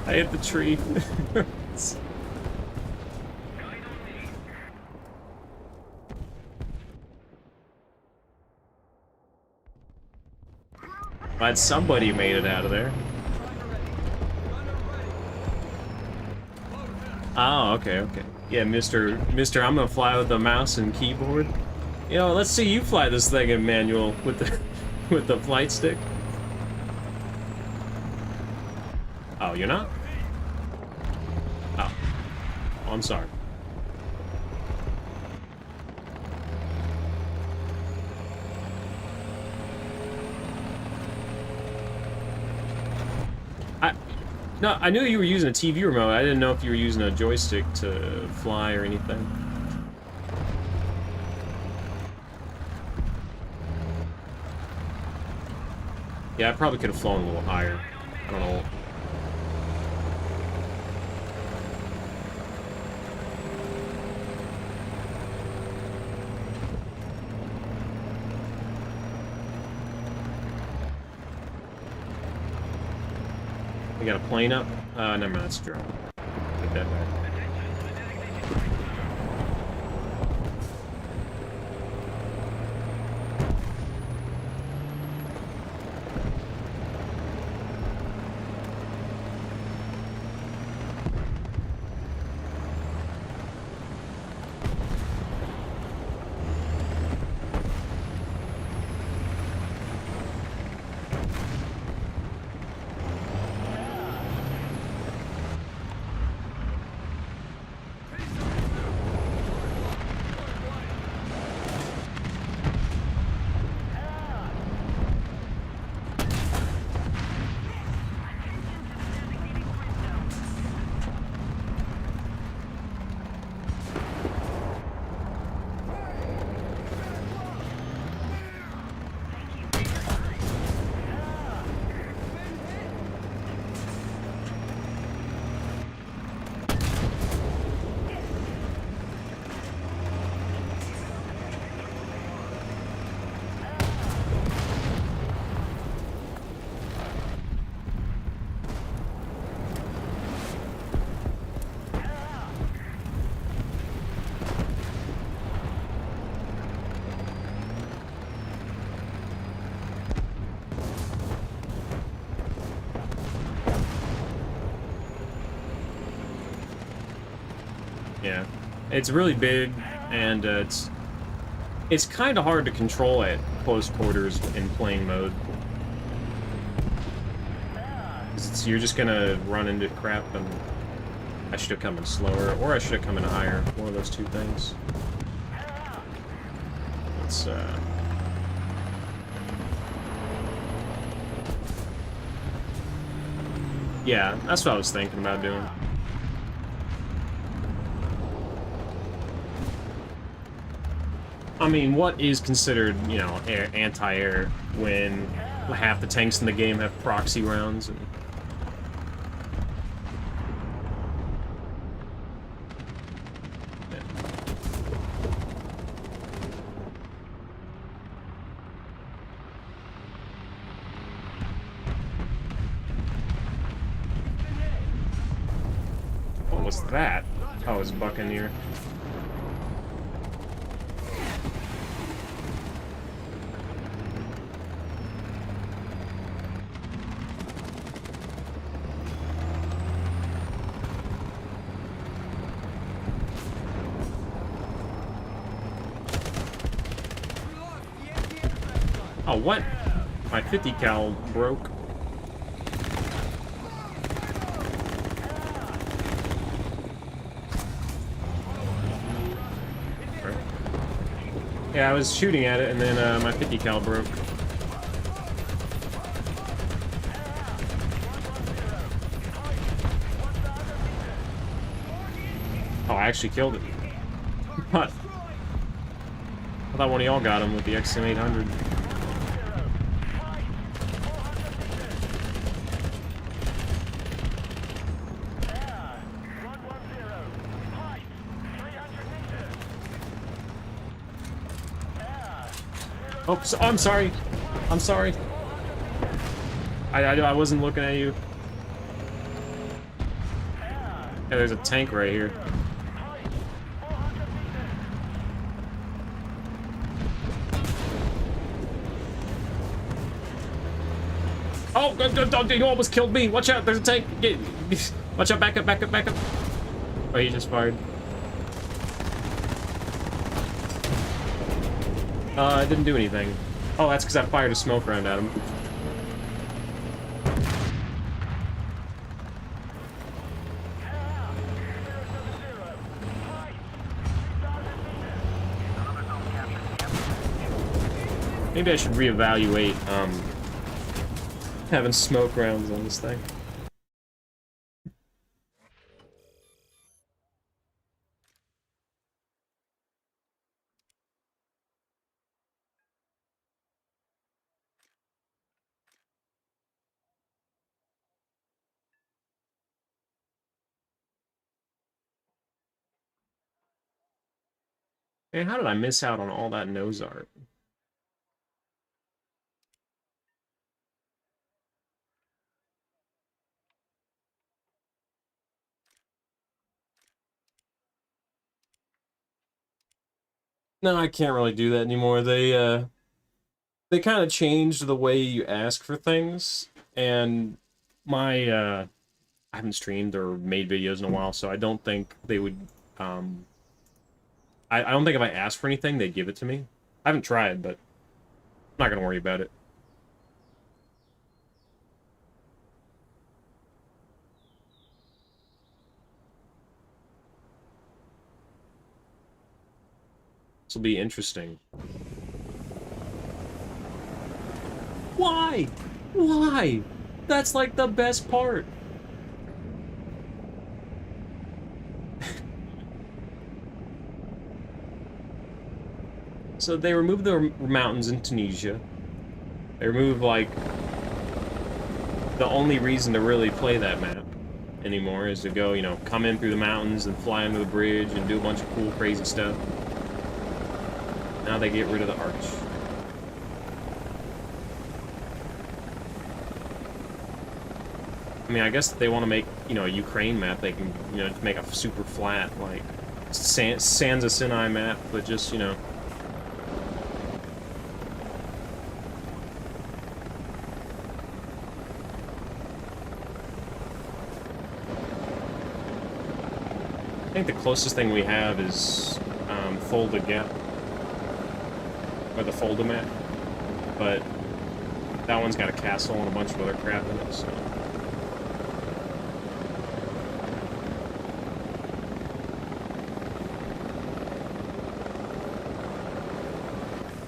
I hit the tree. Glad somebody made it out of there. Oh, okay, okay. Yeah, Mr. I'm gonna fly with the mouse and keyboard. You know, let's see you fly this thing in manual with the with the flight stick. Oh, you're not? Oh. Oh, I'm sorry. No, I knew you were using a TV remote. I didn't know if you were using a joystick to fly or anything. Yeah, I probably could have flown a little higher. I don't know. We got a plane up? Never mind, that's a drone. Take that back. Yeah, it's really big, and it's kind of hard to control at close quarters in plane mode. You're just gonna run into crap, and I should have come in slower, or I should have come in higher. One of those two things. It's yeah, that's what I was thinking about doing. I mean, what is considered, you know, anti-air when half the tanks in the game have proxy rounds? And... yeah. What was that? Oh, it's Buccaneer. Oh, what? My 50 cal broke. Yeah, I was shooting at it, and then my 50 cal broke. I actually killed it. What? I thought one of y'all got him with the XM800. Oh, so, I'm sorry. I'm sorry. I wasn't looking at you. Yeah, there's a tank right here. Oh, you almost killed me. Watch out, there's a tank. Watch out, back up, back up, back up. Oh, he just fired. It didn't do anything. Oh, that's because I fired a smoke round at him. Maybe I should reevaluate, having smoke rounds on this thing. Man, how did I miss out on all that nose art? No, I can't really do that anymore. They kind of changed the way you ask for things, and I haven't streamed or made videos in a while, so I don't think they would, I don't think if I asked for anything, they'd give it to me. I haven't tried, but I'm not gonna worry about it. This will be interesting. Why? Why? That's like the best part. So they removed the mountains in Tunisia. They removed, like, the only reason to really play that map anymore is to go, you know, come in through the mountains and fly under the bridge and do a bunch of cool, crazy stuff. Now they get rid of the arch. I mean, I guess if they want to make, you know, a Ukraine map, they can, you know, make a super flat, like, Sansa Sinai map, but just, you know... I think the closest thing we have is Folda Gap, or the Folda map, but that one's got a castle and a bunch of other crap in it, so...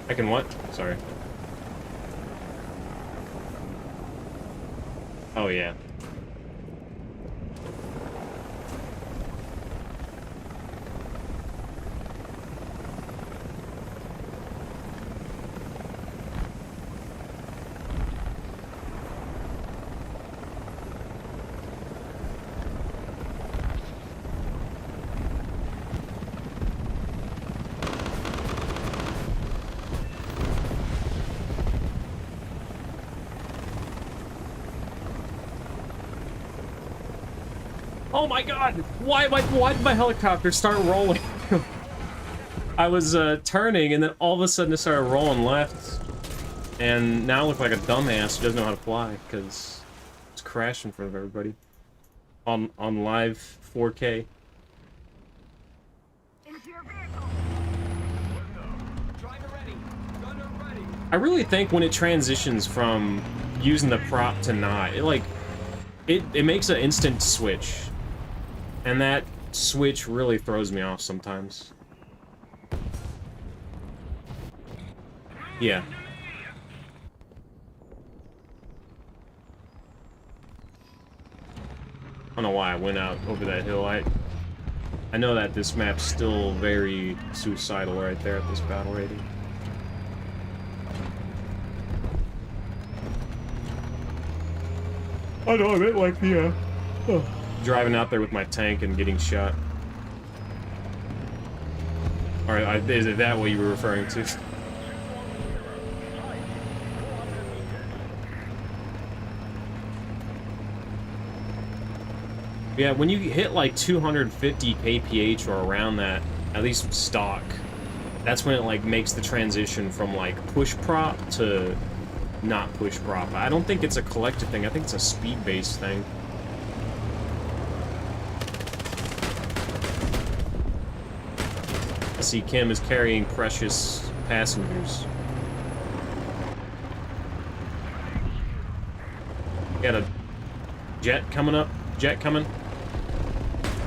I can what? Sorry. Oh, yeah. Oh my god! Why did my helicopter start rolling? I was turning and then all of a sudden it started rolling left. And now I look like a dumbass who doesn't know how to fly because it's crashing in front of everybody. On live 4K. Into your vehicle. Driver ready. Gunner ready. I really think when it transitions from using the prop to not, it makes an instant switch. And that switch really throws me off sometimes. Yeah. I don't know why I went out over that hill. I know that this map's still very suicidal right there at this battle rating. I know, I meant like the, driving out there with my tank and getting shot. Alright, is it that what you were referring to? Yeah, when you hit like 250 kph or around that, at least stock, that's when it like makes the transition from like push prop to not push prop. I don't think it's a collective thing, I think it's a speed-based thing. I see Kim is carrying precious passengers. Got a jet coming up, jet coming.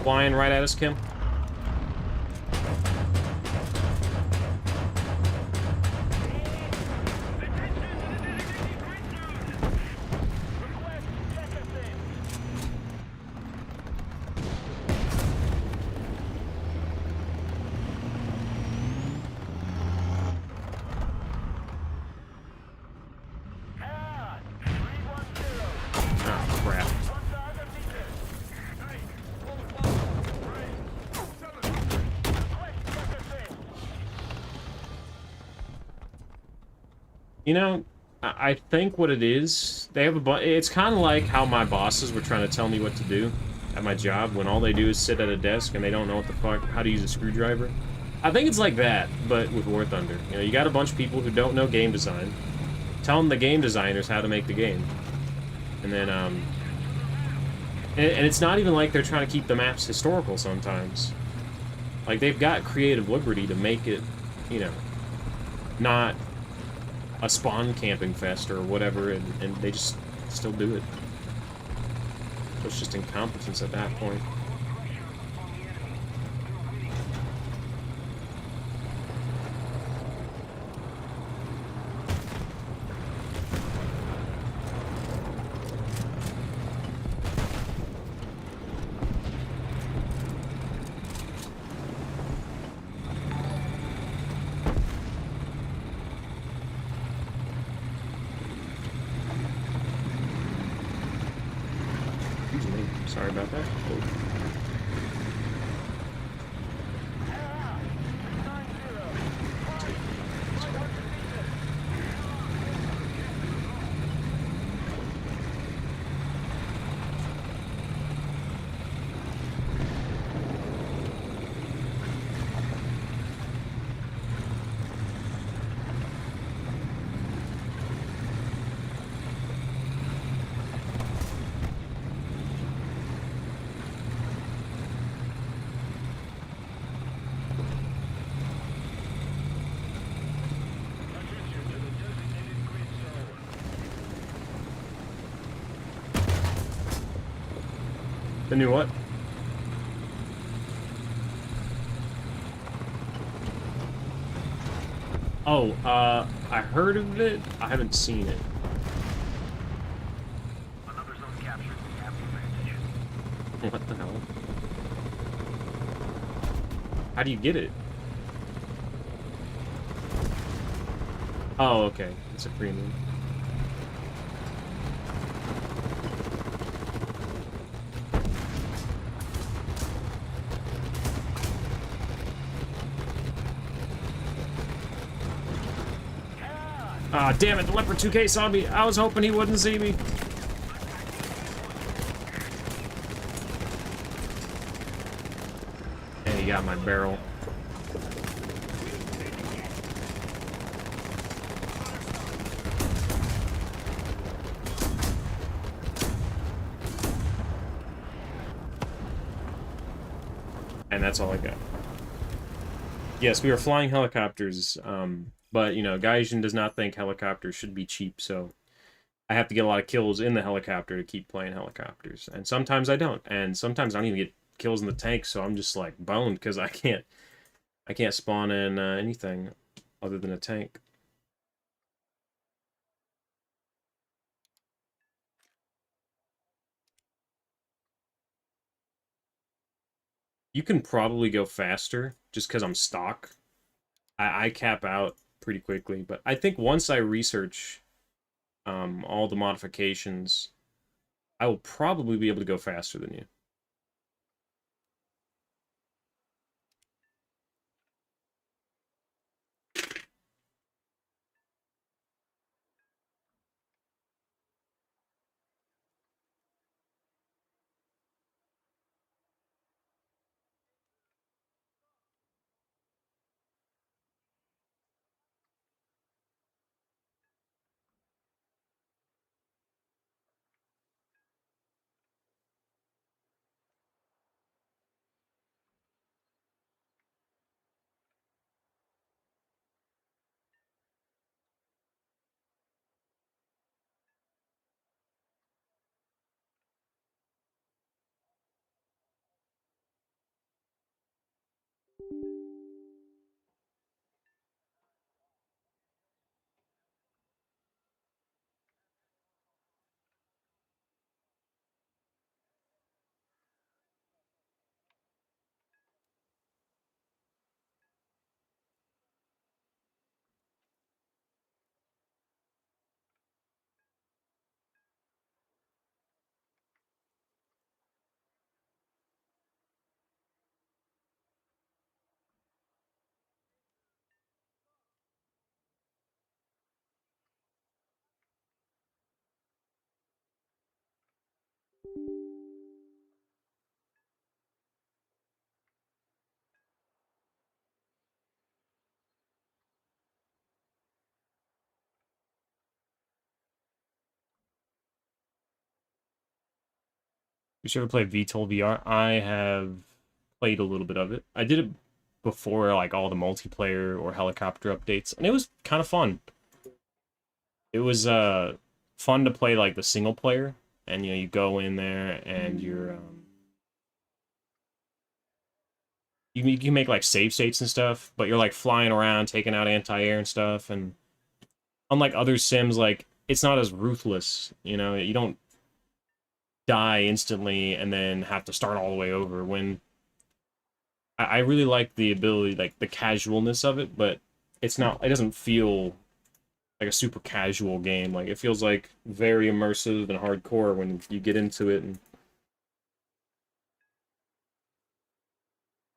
Flying right at us, Kim. You know, I think what it is, they have it's kind of like how my bosses were trying to tell me what to do at my job when all they do is sit at a desk and they don't know what the fuck, how to use a screwdriver. I think it's like that, but with War Thunder. You know, you got a bunch of people who don't know game design. Tell them the game designers how to make the game. And then, and it's not even like they're trying to keep the maps historical sometimes. Like, they've got creative liberty to make it, you know, not a spawn camping fest or whatever, and they just still do it. So it's just incompetence at that point. Sorry about that. The new what? Oh, I heard of it. I haven't seen it. Another zone captured. We have the advantage. What the hell? How do you get it? Oh, okay. It's a premium. Ah, damn it, the Leopard 2K saw me. I was hoping he wouldn't see me. And he got my barrel. And that's all I got. Yes, we were flying helicopters, but, you know, Gaijin does not think helicopters should be cheap, so I have to get a lot of kills in the helicopter to keep playing helicopters. And sometimes I don't, and sometimes I don't even get kills in the tank, so I'm just, like, boned, because I can't spawn in anything other than a tank. You can probably go faster just because I'm stock. I cap out pretty quickly, but I think once I research all the modifications, I will probably be able to go faster than you. You should ever play VTOL VR? I have played a little bit of it. I did it before like all the multiplayer or helicopter updates, and it was kind of fun. It was fun to play like the single player, and you go in there and you can make like save states and stuff, but you're like flying around taking out anti-air and stuff, and unlike other sims, like it's not as ruthless. You don't die instantly and then have to start all the way over. When I really like the ability, like the casualness of it, but it doesn't feel like a super casual game. Like it feels like very immersive and hardcore when you get into it. And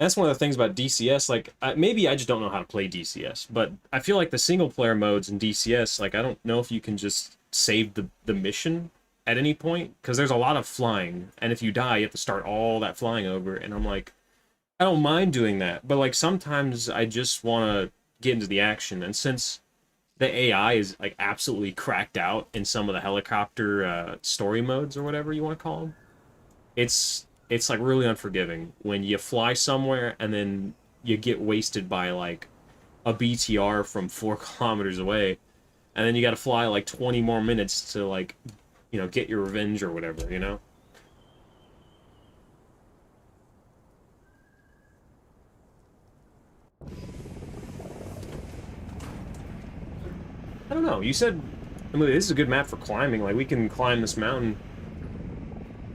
that's one of the things about DCS. Like maybe I just don't know how to play DCS, but I feel like the single player modes in DCS, like I don't know if you can just save the mission at any point, because there's a lot of flying, and if you die, you have to start all that flying over. And I'm like, I don't mind doing that, but like sometimes I just want to get into the action. And since the AI is like absolutely cracked out in some of the helicopter story modes or whatever you want to call them, it's like really unforgiving when you fly somewhere and then you get wasted by like a BTR from 4 kilometers away, and then you got to fly like 20 more minutes to like get your revenge or whatever. I don't know. You said, I mean, this is a good map for climbing. Like, we can climb this mountain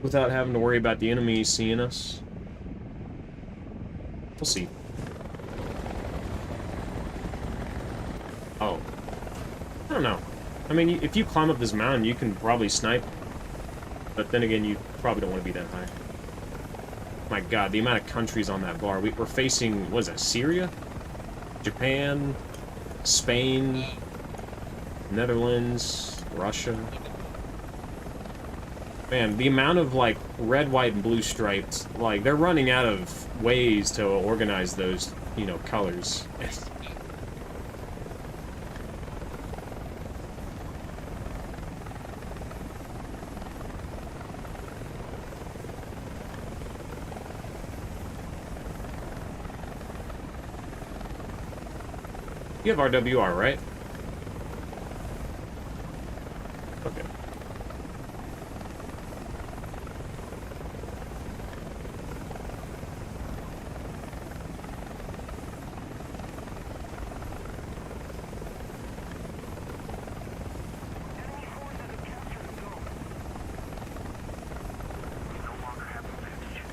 without having to worry about the enemy seeing us. We'll see. Oh. I don't know. I mean, if you climb up this mountain, you can probably snipe. But then again, you probably don't want to be that high. My god, the amount of countries on that bar. We're facing, what is that, Syria? Japan? Spain? Netherlands? Russia? Man, the amount of, like, red, white, and blue stripes, like, they're running out of ways to organize those, colors. You have RWR, right? Okay.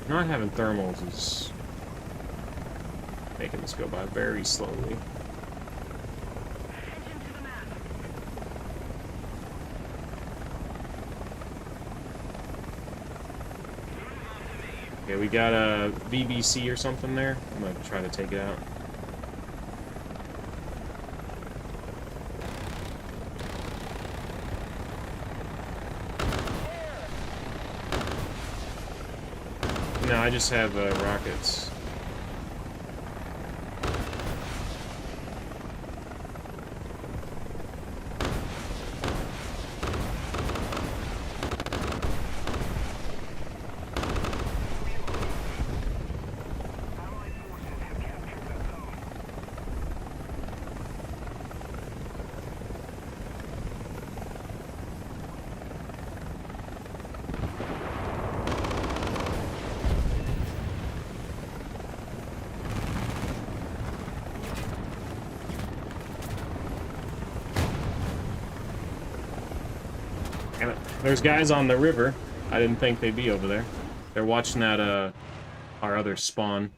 Not having thermals is Making this go by very slowly. Attention to the map. Okay, we got a VBC or something there. I'm gonna try to take it out. No, I just have rockets. Allied forces have captured that zone. Damn it. There's guys on the river. I didn't think they'd be over there. They're watching that, our other spawn.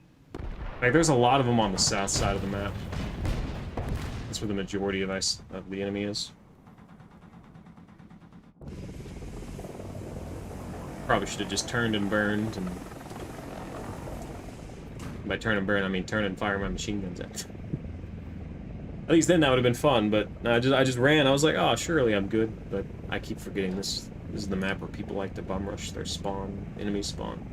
Like, there's a lot of them on the south side of the map. That's where the majority of the enemy is. Probably should have just turned and burned, and... By turn and burn, I mean turn and fire my machine guns at. At least then that would have been fun, but I just ran. I was like, oh, surely I'm good. But I keep forgetting this is the map where people like to bum rush their spawn, enemy spawn.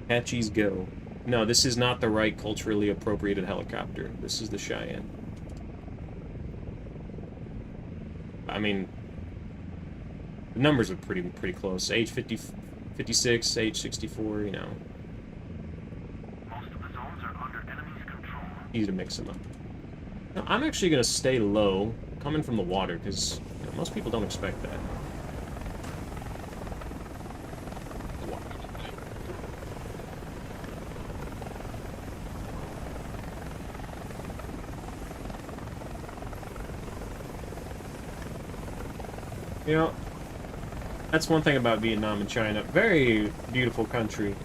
Apaches go. No, this is not the right culturally appropriated helicopter. This is the Cheyenne. I mean, the numbers are pretty close. AH-56, AH-64, you know. Most of the zones are under enemy's control. Easy to mix them up. Now, I'm actually going to stay low, coming from the water, because you know, most people don't expect that. You know, that's one thing about Vietnam and China. Very beautiful country.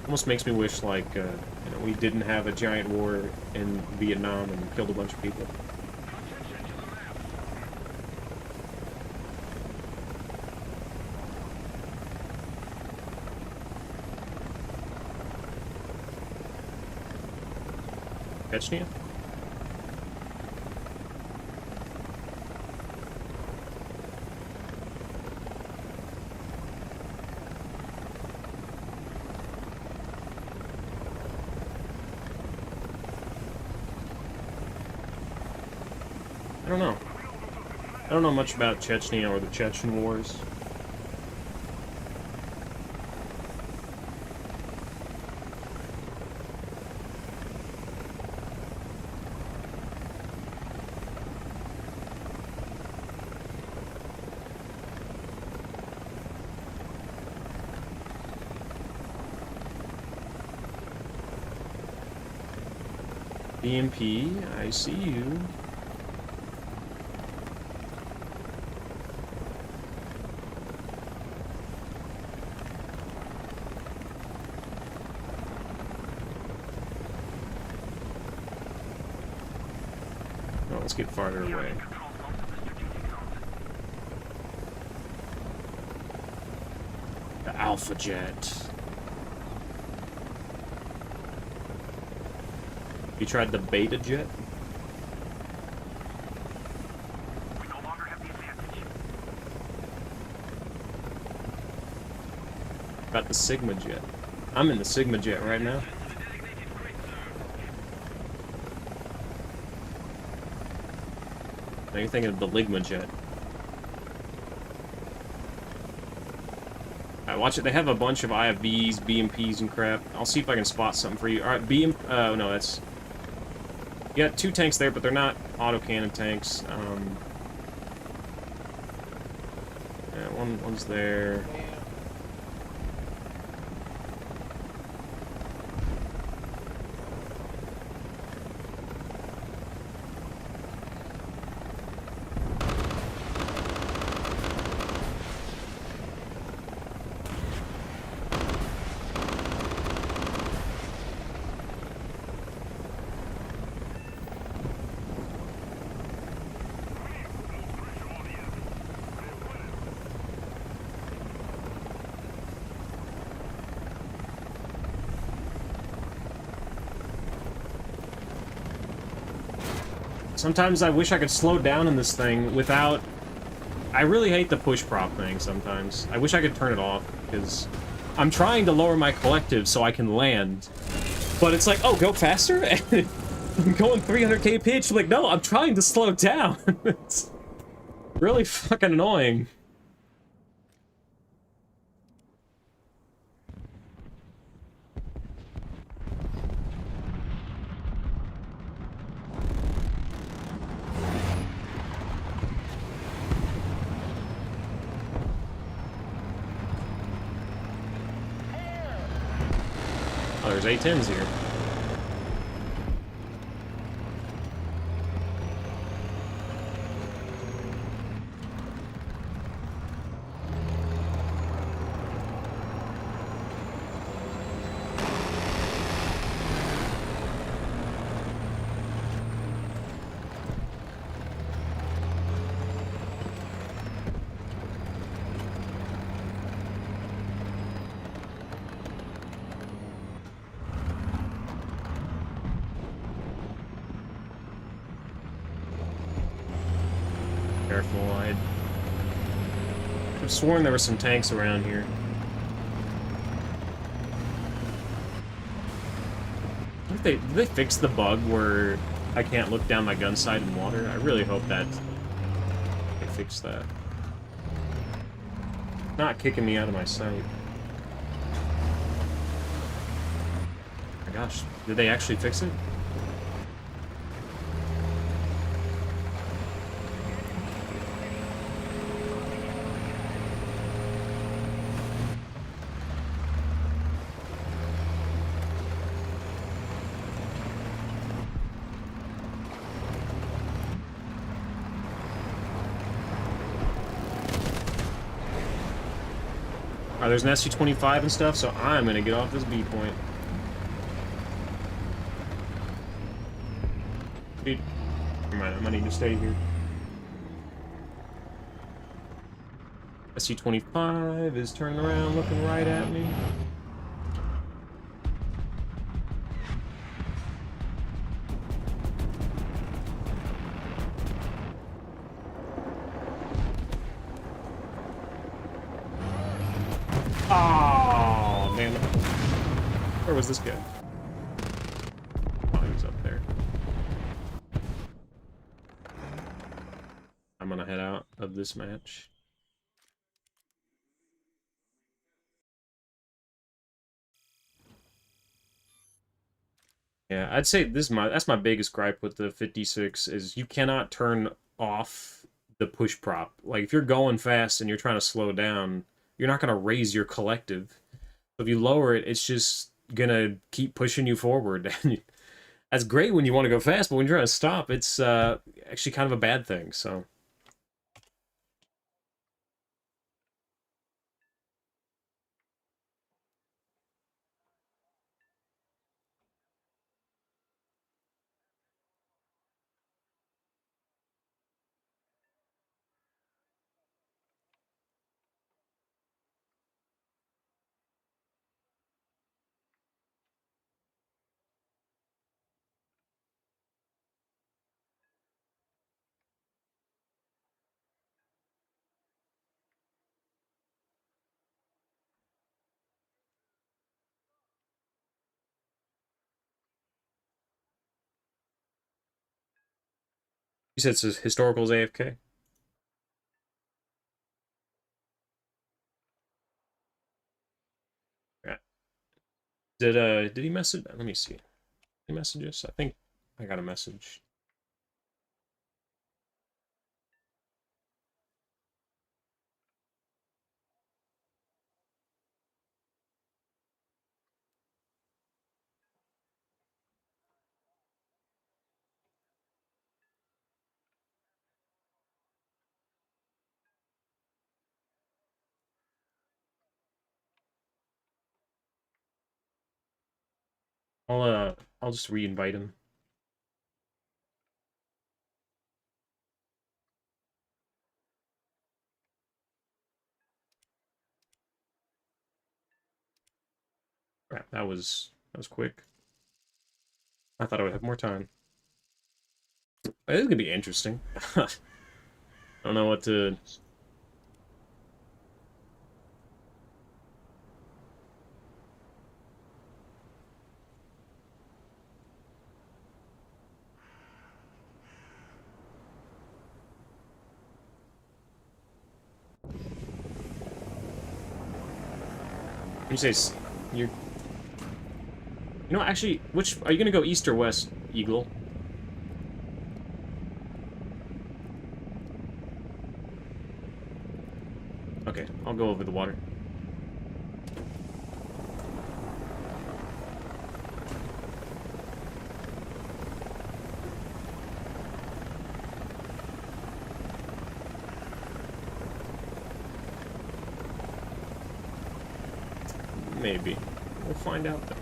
Almost makes me wish, like, you know, we didn't have a giant war in Vietnam and killed a bunch of people. Chechnya? I don't know. I don't know much about Chechnya or the Chechen Wars. BMP, I see you. Oh, let's get farther away. The Alpha Jet. You tried the Beta Jet? We no longer have the advantage. Got the Sigma Jet. I'm in the Sigma Jet right now. Now you're thinking of the Ligma Jet. Alright, watch it. They have a bunch of IFVs, BMPs, and crap. I'll see if I can spot something for you. Alright, oh no, that's... You got two tanks there, but they're not autocannon tanks. Yeah, one's there. Sometimes I wish I could slow down in this thing without... I really hate the push prop thing sometimes. I wish I could turn it off, because I'm trying to lower my collective so I can land. But it's like, oh, go faster? I'm going 300 kph. I'm like, no, I'm trying to slow down. It's really fucking annoying. Oh, there's A10s here. Careful, I've sworn there were some tanks around here. Did they fix the bug where I can't look down my gun sight in water? I really hope that they fix that. Not kicking me out of my sight. Oh my gosh, did they actually fix it? There's an SU-25 and stuff, so I'm gonna get off this B point. Dude, never mind, I'm gonna need to stay here. SU-25 is turning around, looking right at me. Oh, damn it. Where was this guy? Oh, he was up there. I'm gonna head out of this match. Yeah, I'd say that's my biggest gripe with the 56 is you cannot turn off the push prop. Like if you're going fast and you're trying to slow down, you're not going to raise your collective. If you lower it, it's just going to keep pushing you forward. That's great when you want to go fast, but when you're trying to stop, it's actually kind of a bad thing, so... You said it's historical's AFK? Yeah. Did he message? Let me see. Did he message us? I think I got a message. I'll just re-invite him. Right, that was quick. I thought I would have more time. This is gonna be interesting. I don't know what to... You say you're... You know, actually, which... Are you gonna go east or west, Eagle? Okay, I'll go over the water. Maybe. We'll find out, though.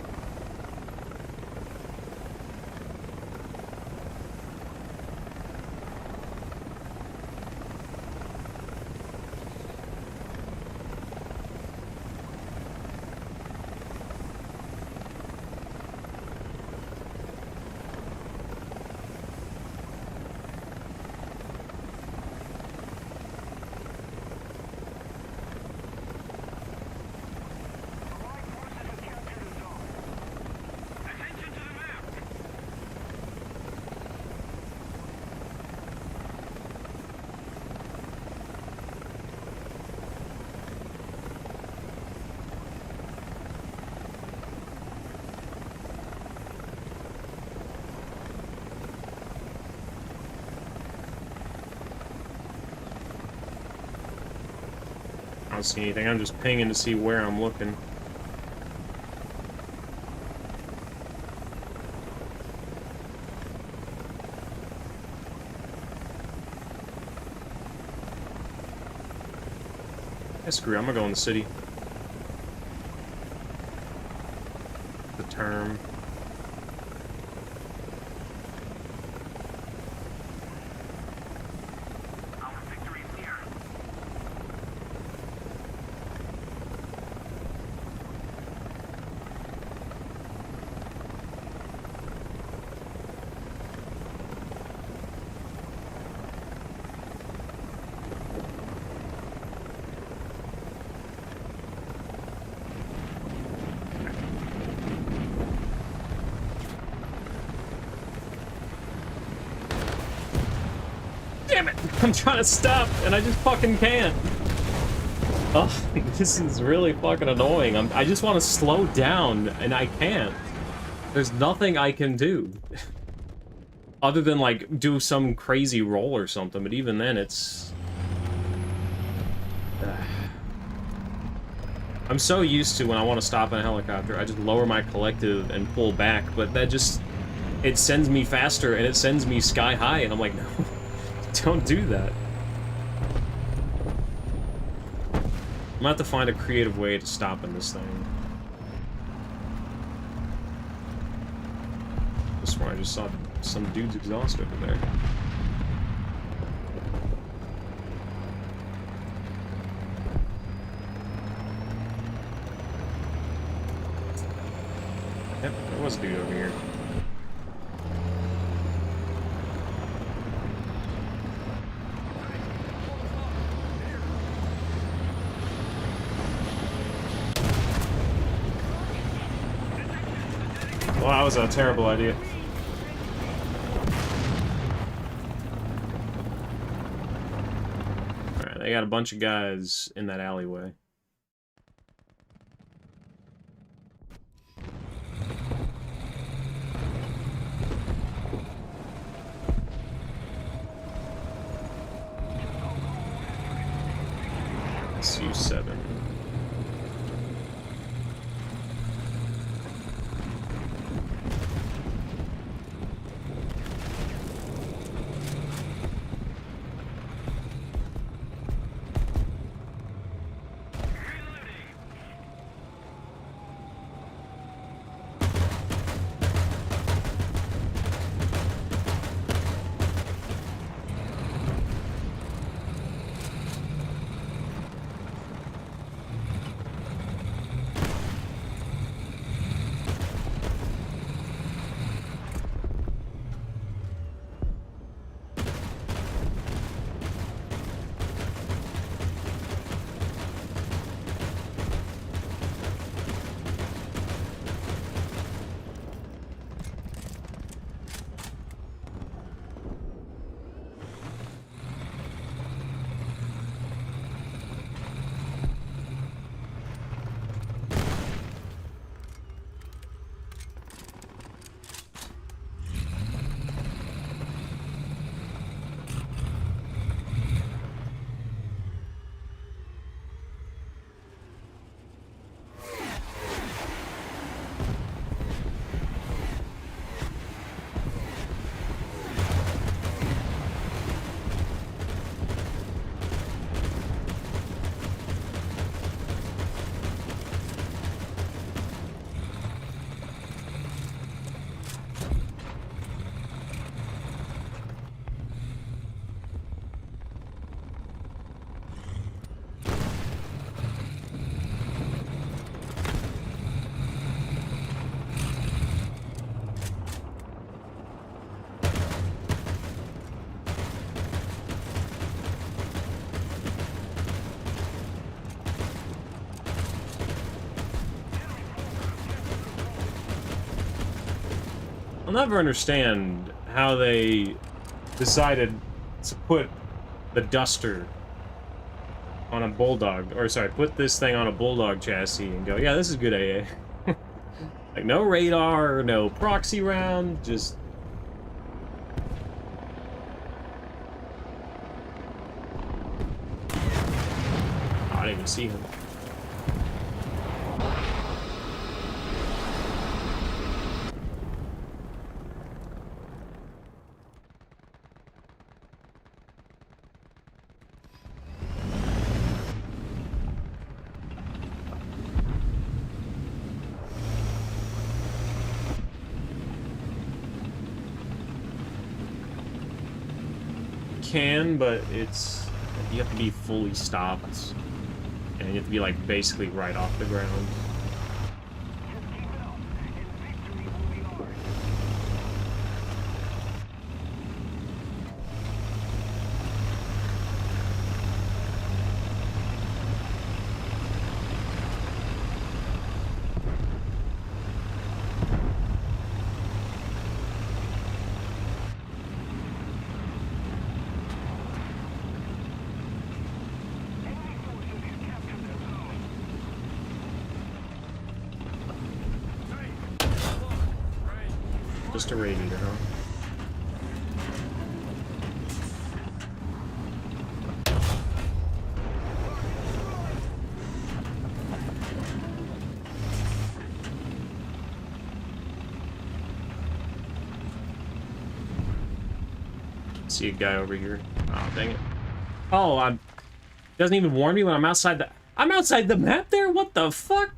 I don't see anything. I'm just pinging to see where I'm looking. Yeah, screw it. I'm gonna go in the city. The term. Damn it! I'm trying to stop, and I just fucking can't. Oh, this is really fucking annoying. I just want to slow down, and I can't. There's nothing I can do. Other than, like, do some crazy roll or something, but even then, it's... I'm so used to when I want to stop in a helicopter, I just lower my collective and pull back, but that just... It sends me faster, and it sends me sky high, and I'm like, no. Don't do that. I'm gonna have to find a creative way to stop in this thing. I swear I just saw some dude's exhaust over there. Yep, there was a dude over here. Well, that was a terrible idea. Alright, they got a bunch of guys in that alleyway. ASUS 7. I'll never understand how they decided to put the Duster on a Bulldog, or sorry, put this thing on a Bulldog chassis and go, yeah, this is good AA. Like, no radar, no proxy round, just... Oh, I didn't even see him. Can, but it's... You have to be fully stopped. And you have to be, like, basically right off the ground. Just a radiator, huh? See a guy over here. Oh, dang it. Oh, doesn't even warn me when I'm outside the... I'm outside the map there? What the fuck?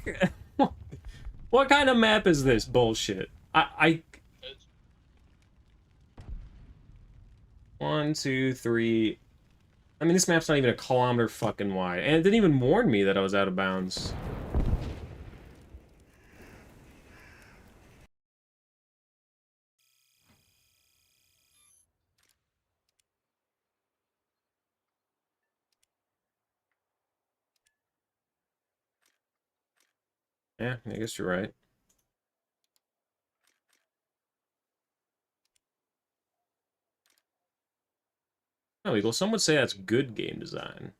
What kind of map is this bullshit? I... 1, 2, 3... I mean, this map's not even a kilometer fucking wide. And it didn't even warn me that I was out of bounds. Yeah, I guess you're right. Oh, well, some would say that's good game design.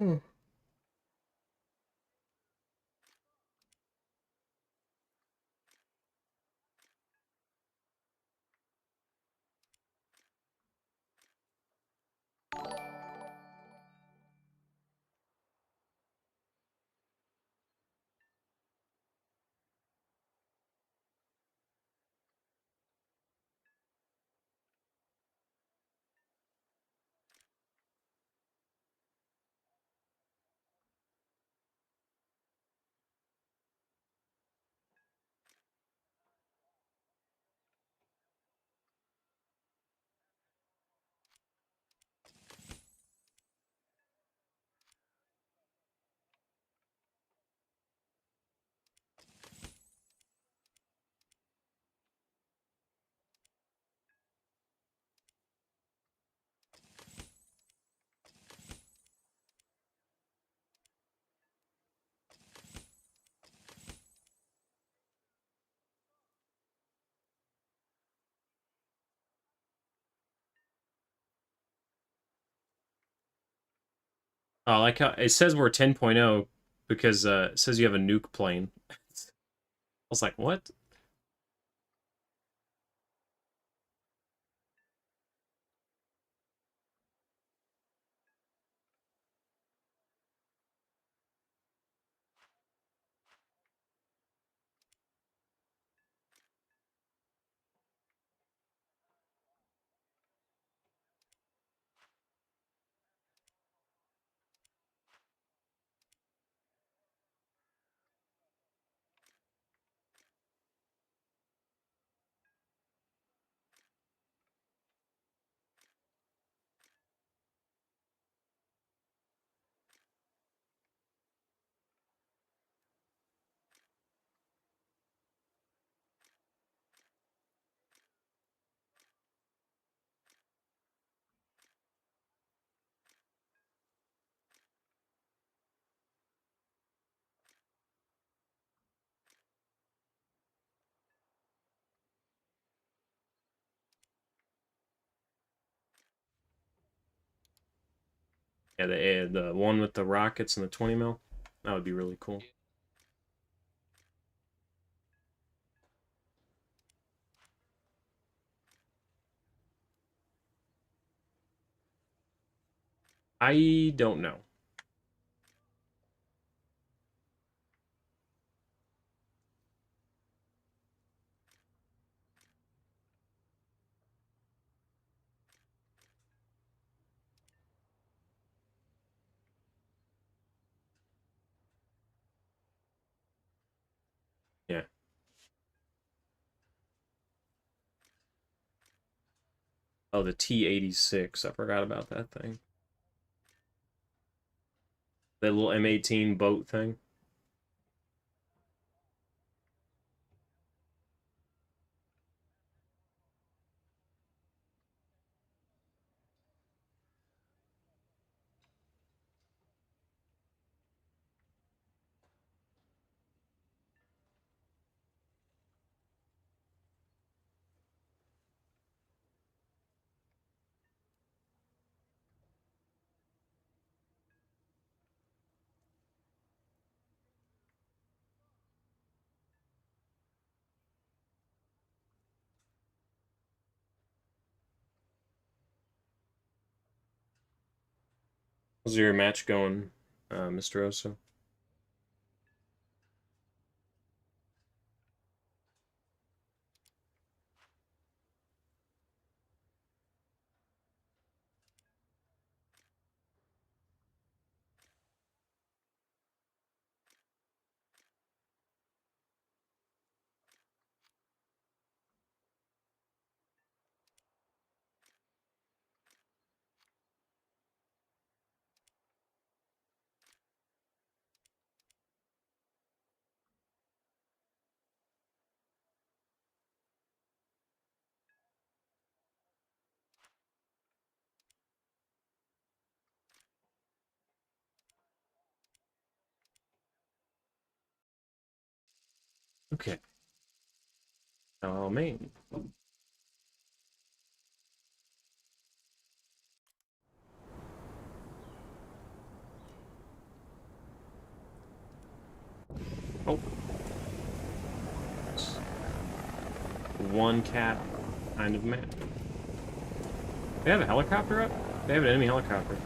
Hmm. Oh, I like how it says we're 10.0 because it says you have a nuke plane. I was like, what? Yeah, the one with the rockets and the 20 mil. That would be really cool. I don't know. Yeah. Oh, the T-86. I forgot about that thing. That little M18 boat thing. How's your match going, Mr. Oso? Okay. Oh, man. Oh. One cat kind of map. They have a helicopter up? They have an enemy helicopter.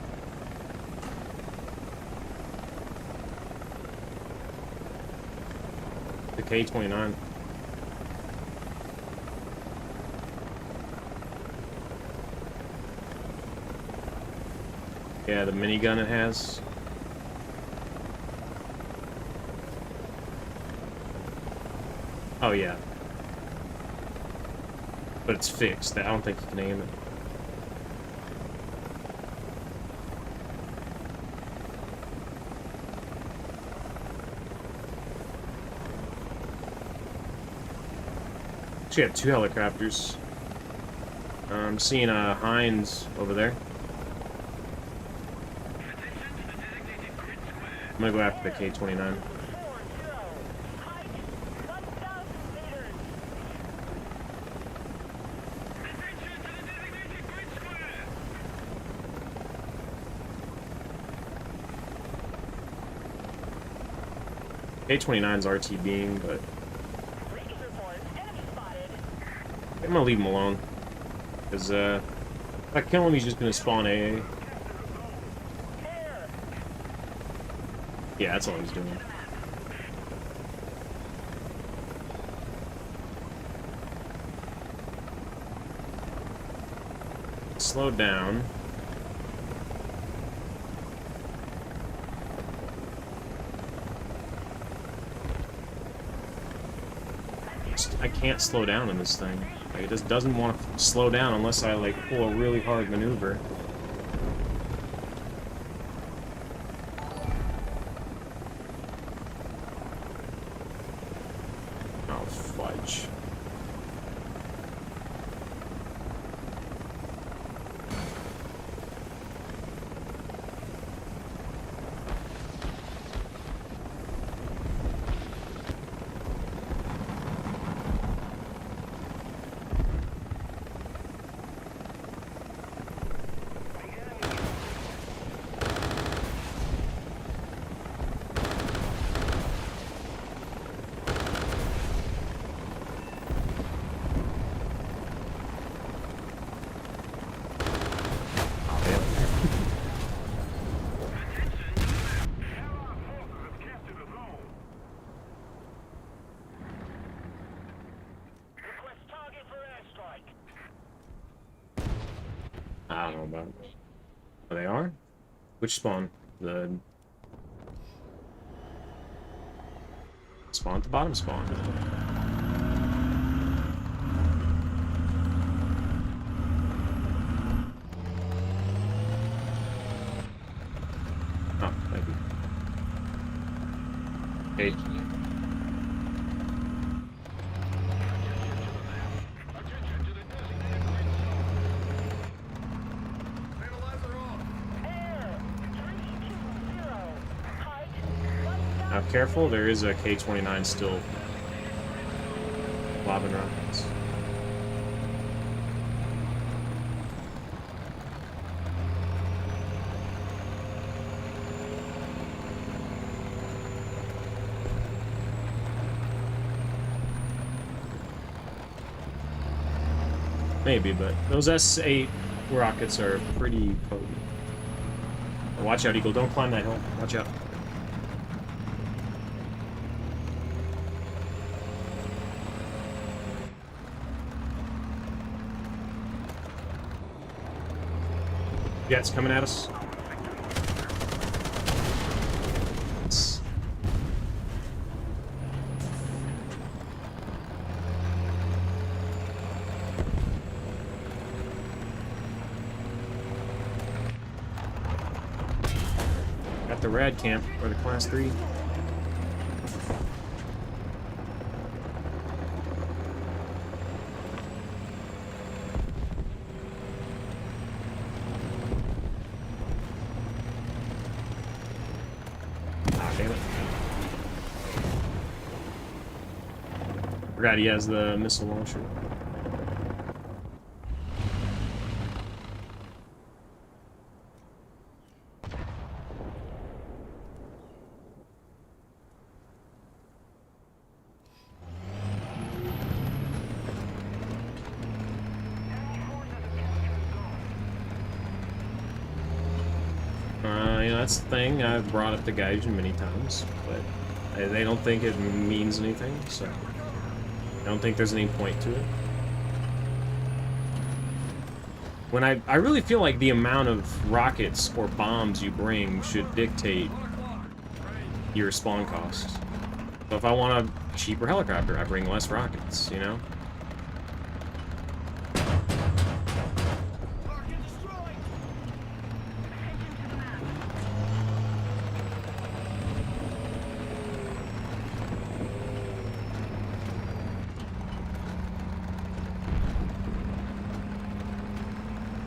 The K-29. Yeah, the minigun it has. Oh, yeah. But it's fixed. I don't think you can aim it. Actually, I have two helicopters. I'm seeing a Heinz over there. I'm gonna go after the K-29. K-29's RTBing, but I'm gonna leave him alone. Because, if I kill him, he's just gonna spawn AA. Yeah, that's all he's doing. Slow down. I can't slow down in this thing. Like, it just doesn't want to slow down unless I, like, pull a really hard maneuver. Oh, fudge. I don't know about it. Oh, they are? Which spawn? The spawn at the bottom spawn. Oh, thank you. Okay. Analyzer off. Air 320. Height Now 1,000 careful, there is a K-29 still lobbing rockets. Maybe, but those S8 rockets are pretty potent. Watch out, Eagle. Don't climb that hill. Watch out. Jets coming at us. Got the rad camp, or the class 3. Ah, damn it. Forgot he has the missile launcher. You know, that's the thing. I've brought up the Gaijin many times, but they don't think it means anything, so I don't think there's any point to it. When I really feel like the amount of rockets or bombs you bring should dictate your spawn costs. So if I want a cheaper helicopter, I bring less rockets, you know? Target destroyed.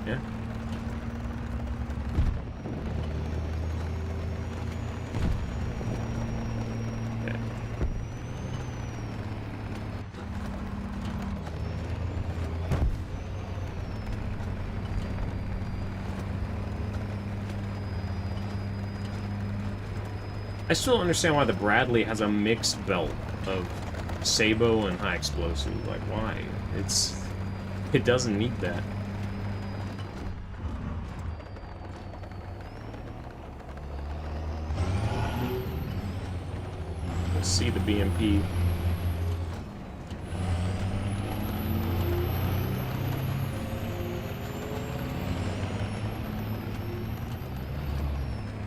Yeah. Yeah. I still don't understand why the Bradley has a mixed belt of Sabo and high explosive. Like, why? It doesn't need that. Let's see the BMP.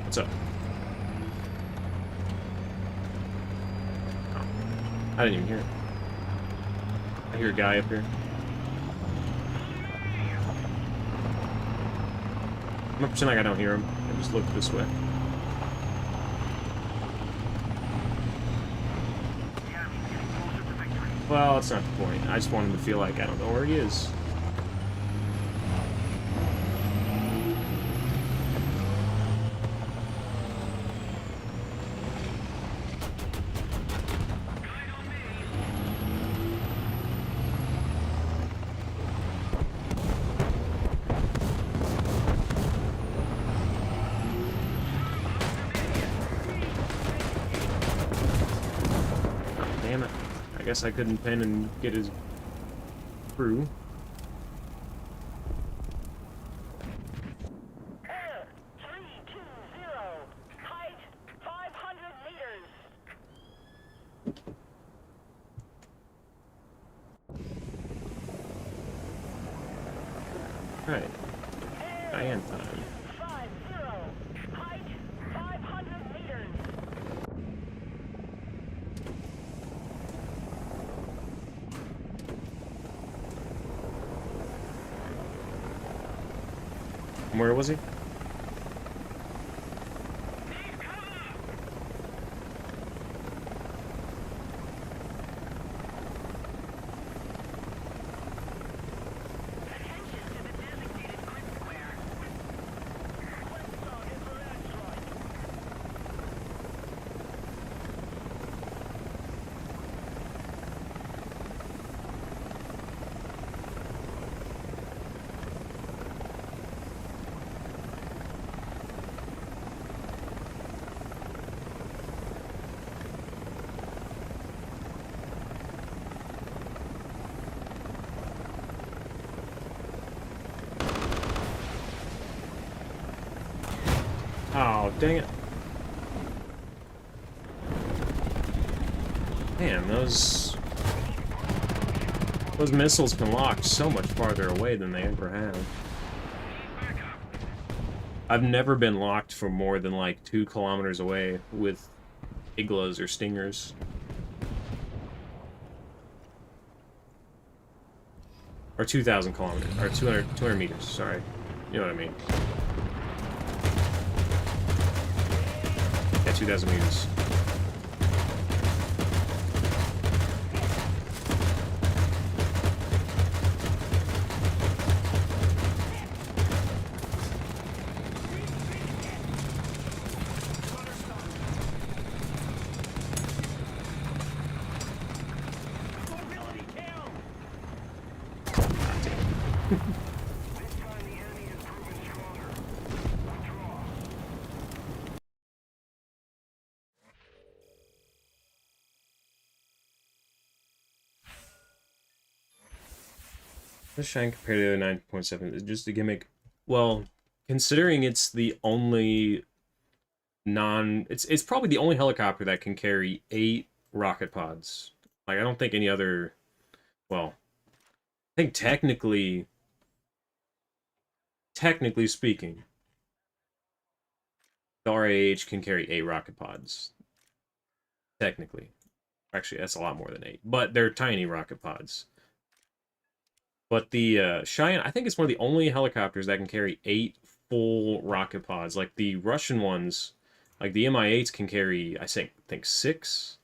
What's up? Oh, I didn't even hear it. I hear a guy up here. I'm gonna pretend like I don't hear him. I just look this way. Well, that's not the point. I just want him to feel like I don't know where he is. Damn it. I guess I couldn't pin and get his crew. Air 320. Height 500 meters. Right. Air Cheyenne time. 50. Height 500 meters. Where was he? Attention to the designated grid square. Oh, dang it. Man, those missiles can lock so much farther away than they ever have. I've never been locked for more than like 2 kilometers away with Iglas or Stingers. Or 2,000 kilometers, or 200 meters, sorry. You know what I mean. Yeah, 2,000 meters. Mobility kill! This time the enemy is proving stronger. Withdraw. The shine compared to the 9.7 is just a gimmick. Well, considering it's the only it's probably the only helicopter that can carry 8 rocket pods. Like, I don't think any other, well, I think technically speaking, the RAH can carry 8 rocket pods. Technically. Actually, that's a lot more than 8. But they're tiny rocket pods. But the Cheyenne, I think it's one of the only helicopters that can carry 8 full rocket pods. Like, the Russian ones, like the Mi-8s can carry, I think 6?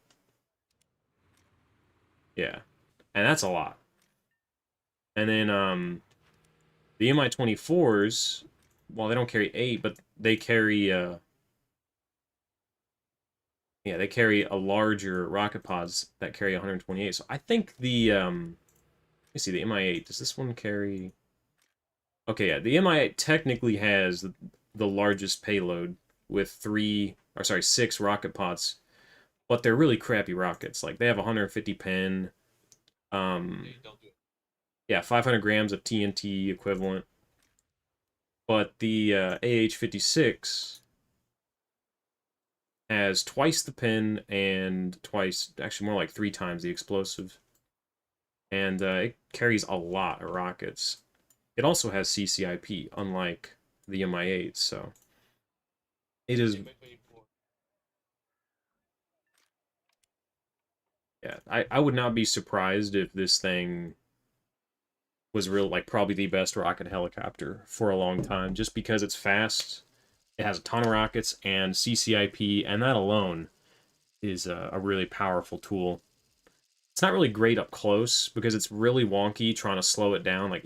Yeah. And that's a lot. And then, the Mi-24s, well, they don't carry 8, but they carry, yeah, they carry a larger rocket pods that carry 128. So I think the, let me see, the Mi-8, does this one carry... Okay, yeah, the Mi-8 technically has the largest payload with 6 rocket pods, but they're really crappy rockets. Like, they have 150 pin, yeah, 500 grams of TNT equivalent. But the AH-56 has twice the pin and actually more like 3 times the explosive. And it carries a lot of rockets. It also has CCIP, unlike the Mi-8, so it is... Yeah, I would not be surprised if this thing was probably the best rocket helicopter for a long time, just because it's fast, it has a ton of rockets, and CCIP, and that alone is a really powerful tool. It's not really great up close, because it's really wonky trying to slow it down. Like,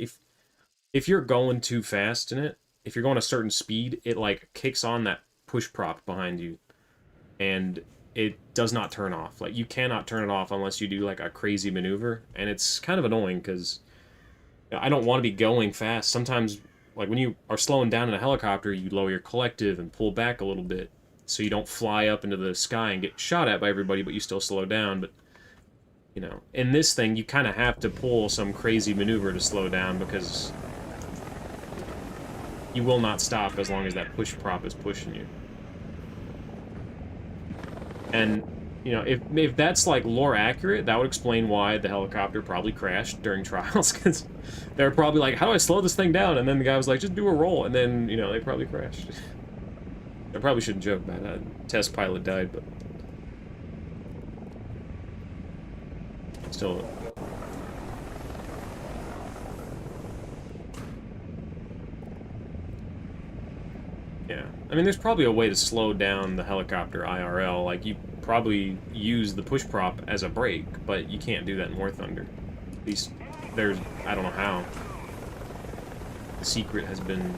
if you're going too fast in it, if you're going a certain speed, it, like, kicks on that push prop behind you, and it does not turn off. Like, you cannot turn it off unless you do, like, a crazy maneuver, and it's kind of annoying, because I don't want to be going fast. Sometimes, like, when you are slowing down in a helicopter, you lower your collective and pull back a little bit, so you don't fly up into the sky and get shot at by everybody, but you still slow down. But, you know, in this thing, you kind of have to pull some crazy maneuver to slow down, because you will not stop as long as that push prop is pushing you. And, you know, if that's like lore accurate, that would explain why the helicopter probably crashed during trials, because they're probably like, how do I slow this thing down? And then the guy was like, just do a roll, and then, you know, they probably crashed. I probably shouldn't joke about that. Test pilot died, but still. Yeah, I mean, there's probably a way to slow down the helicopter IRL. Like, you probably use the push prop as a brake, but you can't do that in War Thunder. At least there's, I don't know how. The secret has been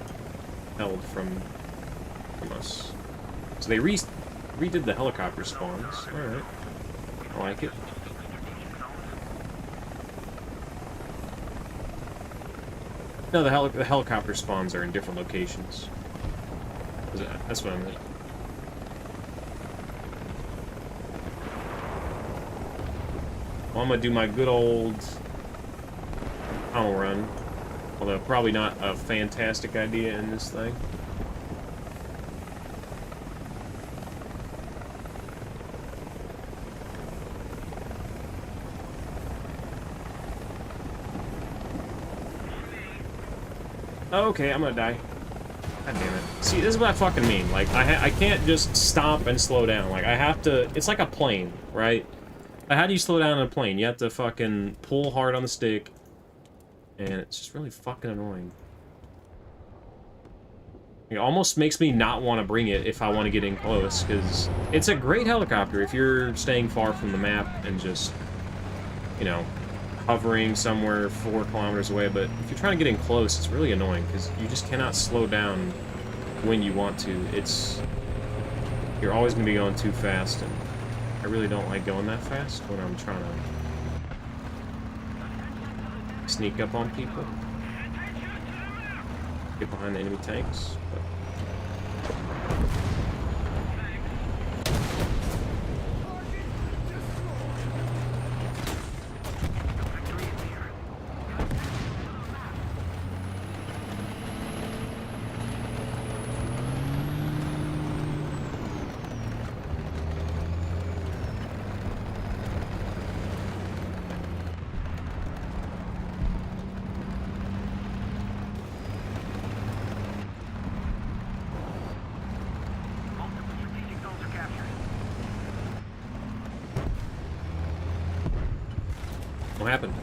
held from us. So they redid the helicopter spawns. Alright. I like it. No, the helicopter spawns are in different locations. That's what I meant. Well, I'm gonna do my good old tunnel run. Although probably not a fantastic idea in this thing. Oh, okay, I'm gonna die. God damn it. See, this is what I fucking mean. Like, I can't just stop and slow down. Like, I have to... It's like a plane, right? How do you slow down in a plane? You have to fucking pull hard on the stick. And it's just really fucking annoying. It almost makes me not want to bring it if I want to get in close, because it's a great helicopter if you're staying far from the map and just, you know, hovering somewhere 4 kilometers away. But if you're trying to get in close, it's really annoying, because you just cannot slow down when you want to. You're always going to be going too fast, and I really don't like going that fast when I'm trying to sneak up on people. Get behind the enemy tanks. But what happened?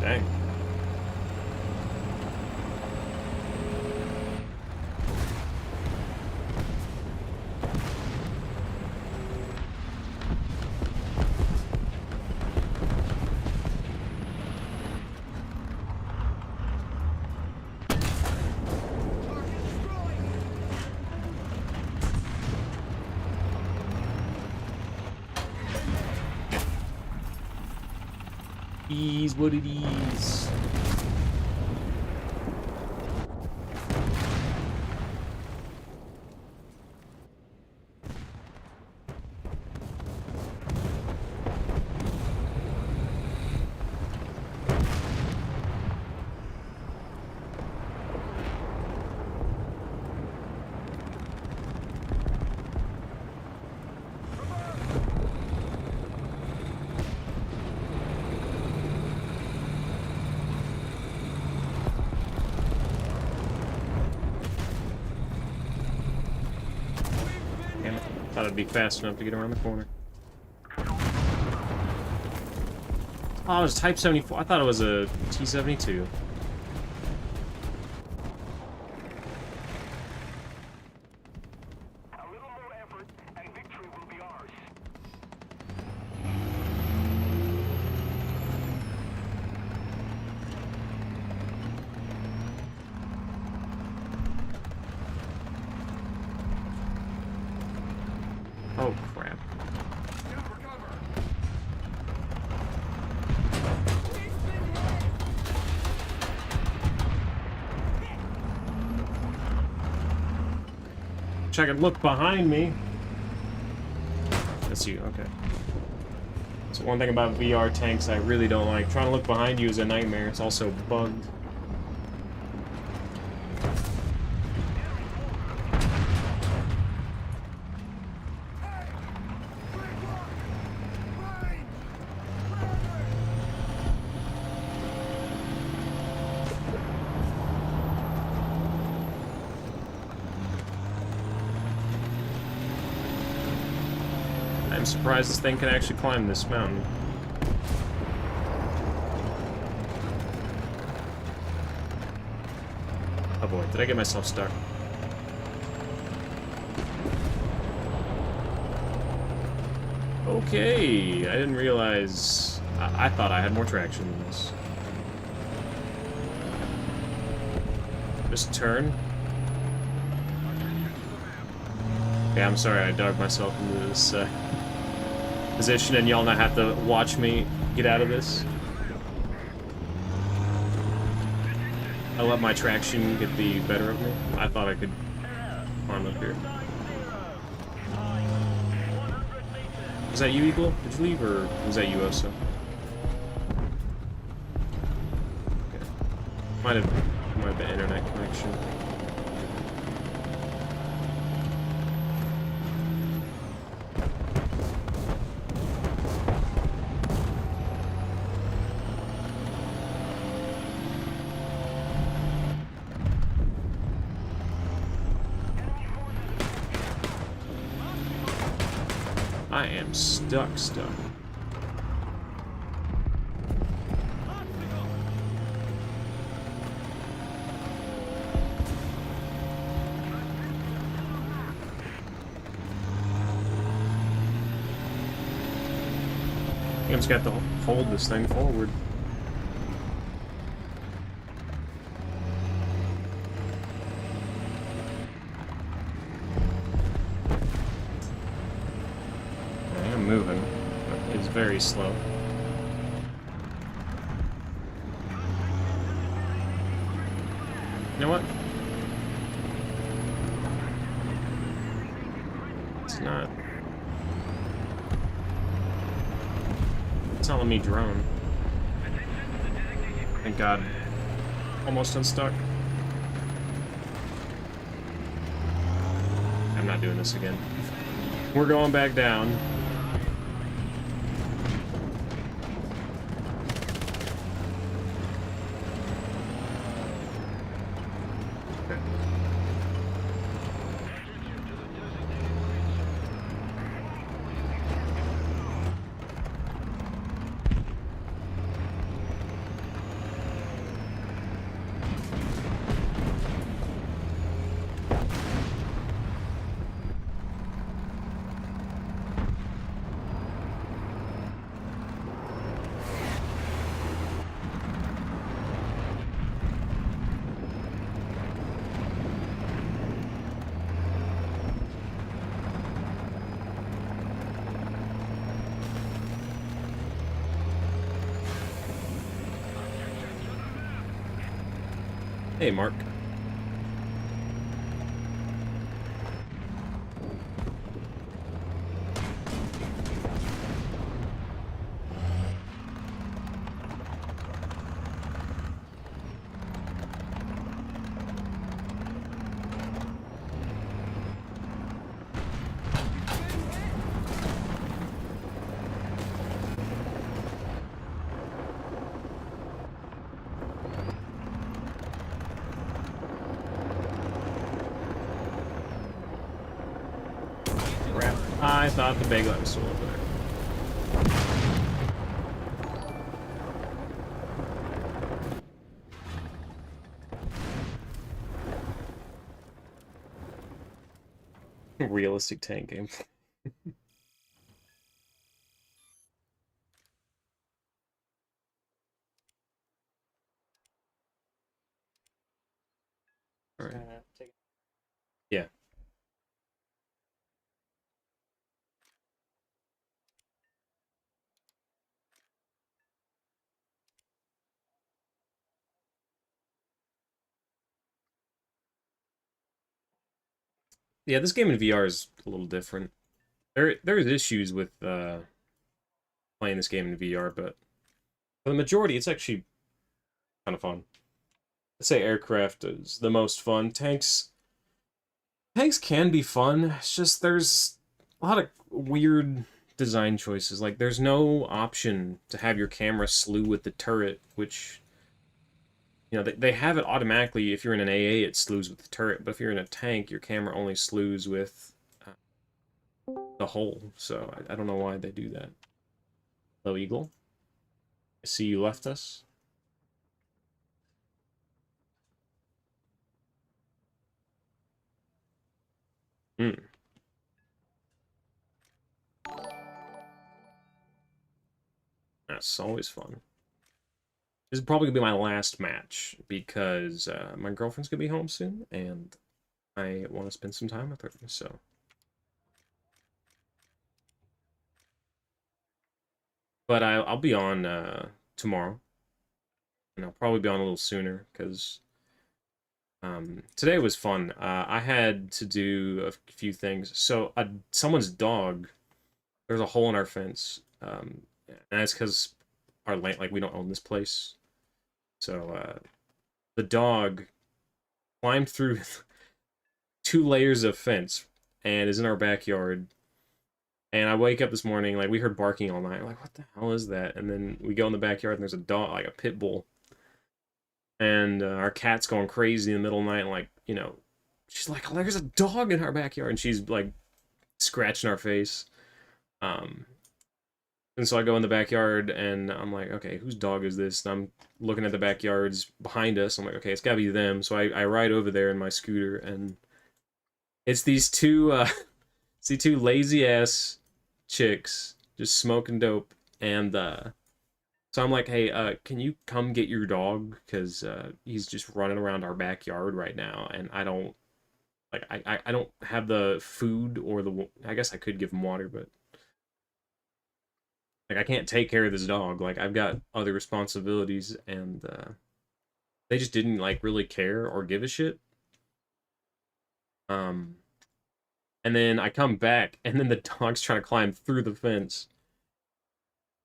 Dang. Is what it is. Thought it'd be fast enough to get around the corner. Oh, it was Type 74. I thought it was a T-72. A little more effort, and victory will be ours. Oh, crap. Scout recover. Wish I could look behind me. That's you, okay. So one thing about VR tanks I really don't like. Trying to look behind you is a nightmare. It's also bugged. I'm surprised this thing can actually climb this mountain. Oh boy, did I get myself stuck? Okay, I didn't realize... I thought I had more traction than this. Just turn. Yeah, I'm sorry I dug myself into this position and y'all now have to watch me get out of this. I let my traction get the better of me. I thought I could climb up here. Was that you, Eagle? Did you leave, or was that you, Osa? Okay. Might have been internet connection. I am stuck. I'm just got to hold this thing forward. I am moving, but it's very slow. You know what? It's not letting me drone. Thank God. Almost unstuck. I'm not doing this again. We're going back down. Okay. Hey, Mark. I thought the big light was still over there. Realistic tank game. All right. Yeah. Yeah, this game in VR is a little different. There's issues with playing this game in VR, but for the majority, it's actually kind of fun. I'd say aircraft is the most fun. Tanks can be fun. It's just there's a lot of weird design choices. Like there's no option to have your camera slew with the turret, which you know they have it automatically. If you're in an AA, it slews with the turret, but if you're in a tank, your camera only slews with the the hole, so I don't know why they do that. Hello, Eagle. I see you left us. Hmm. That's always fun. This is probably gonna be my last match because my girlfriend's gonna be home soon, and I want to spend some time with her. So, but I'll be on tomorrow, and I'll probably be on a little sooner because today was fun. I had to do a few things. So, someone's dog. There's a hole in our fence, and that's because our land, like we don't own this place. So the dog climbed through 2 layers of fence and is in our backyard. And I wake up this morning, like we heard barking all night. Like, what the hell is that? And then we go in the backyard and there's a dog, like a pit bull. And our cat's going crazy in the middle of the night. And like, you know, she's like, oh, there's a dog in our backyard. And she's like scratching our face. And so I go in the backyard and I'm like, okay, whose dog is this? And I'm looking at the backyards behind us. I'm like, okay, it's gotta be them. So I ride over there in my scooter and it's these two, see, two lazy ass chicks just smoking dope. And so I'm like, hey, can you come get your dog? Because he's just running around our backyard right now. And I don't, like, I don't have the food or the, I guess I could give him water, but like, I can't take care of this dog. Like, I've got other responsibilities, and they just didn't, like, really care or give a shit. And then I come back, and then the dog's trying to climb through the fence.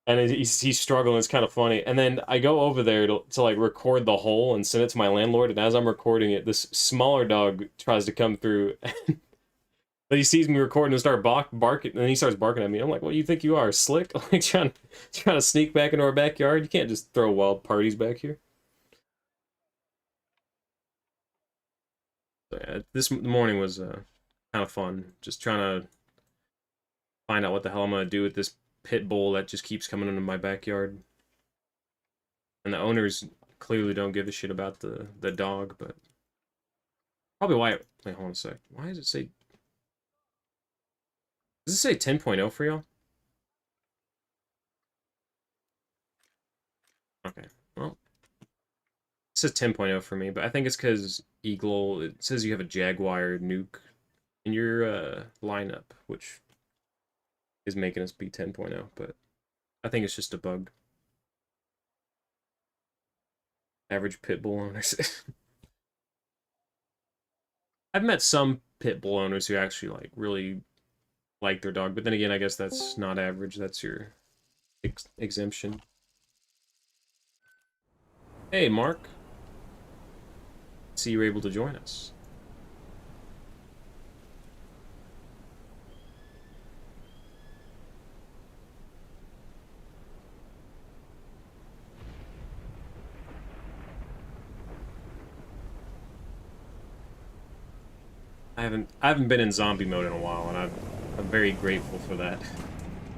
And he's struggling, it's kind of funny. And then I go over there to like, record the hole and send it to my landlord, and as I'm recording it, this smaller dog tries to come through, but he sees me recording and start barking, and then he starts barking at me. I'm like, "What do you think you are, slick? Like trying to sneak back into our backyard? You can't just throw wild parties back here." So, yeah, this morning was kind of fun, just trying to find out what the hell I'm gonna do with this pit bull that just keeps coming into my backyard. And the owners clearly don't give a shit about the dog, but probably why. Wait, hold on a sec. Why does it say? Does it say 10.0 for y'all? Okay, well, it says 10.0 for me, but I think it's because Eagle, it says you have a Jaguar nuke in your lineup, which is making us be 10.0, but I think it's just a bug. Average pit bull owners. I've met some pit bull owners who actually like really like their dog, but then again, I guess that's not average. That's your exemption. Hey, Mark. See, you're able to join us. I haven't been in zombie mode in a while, and I'm very grateful for that.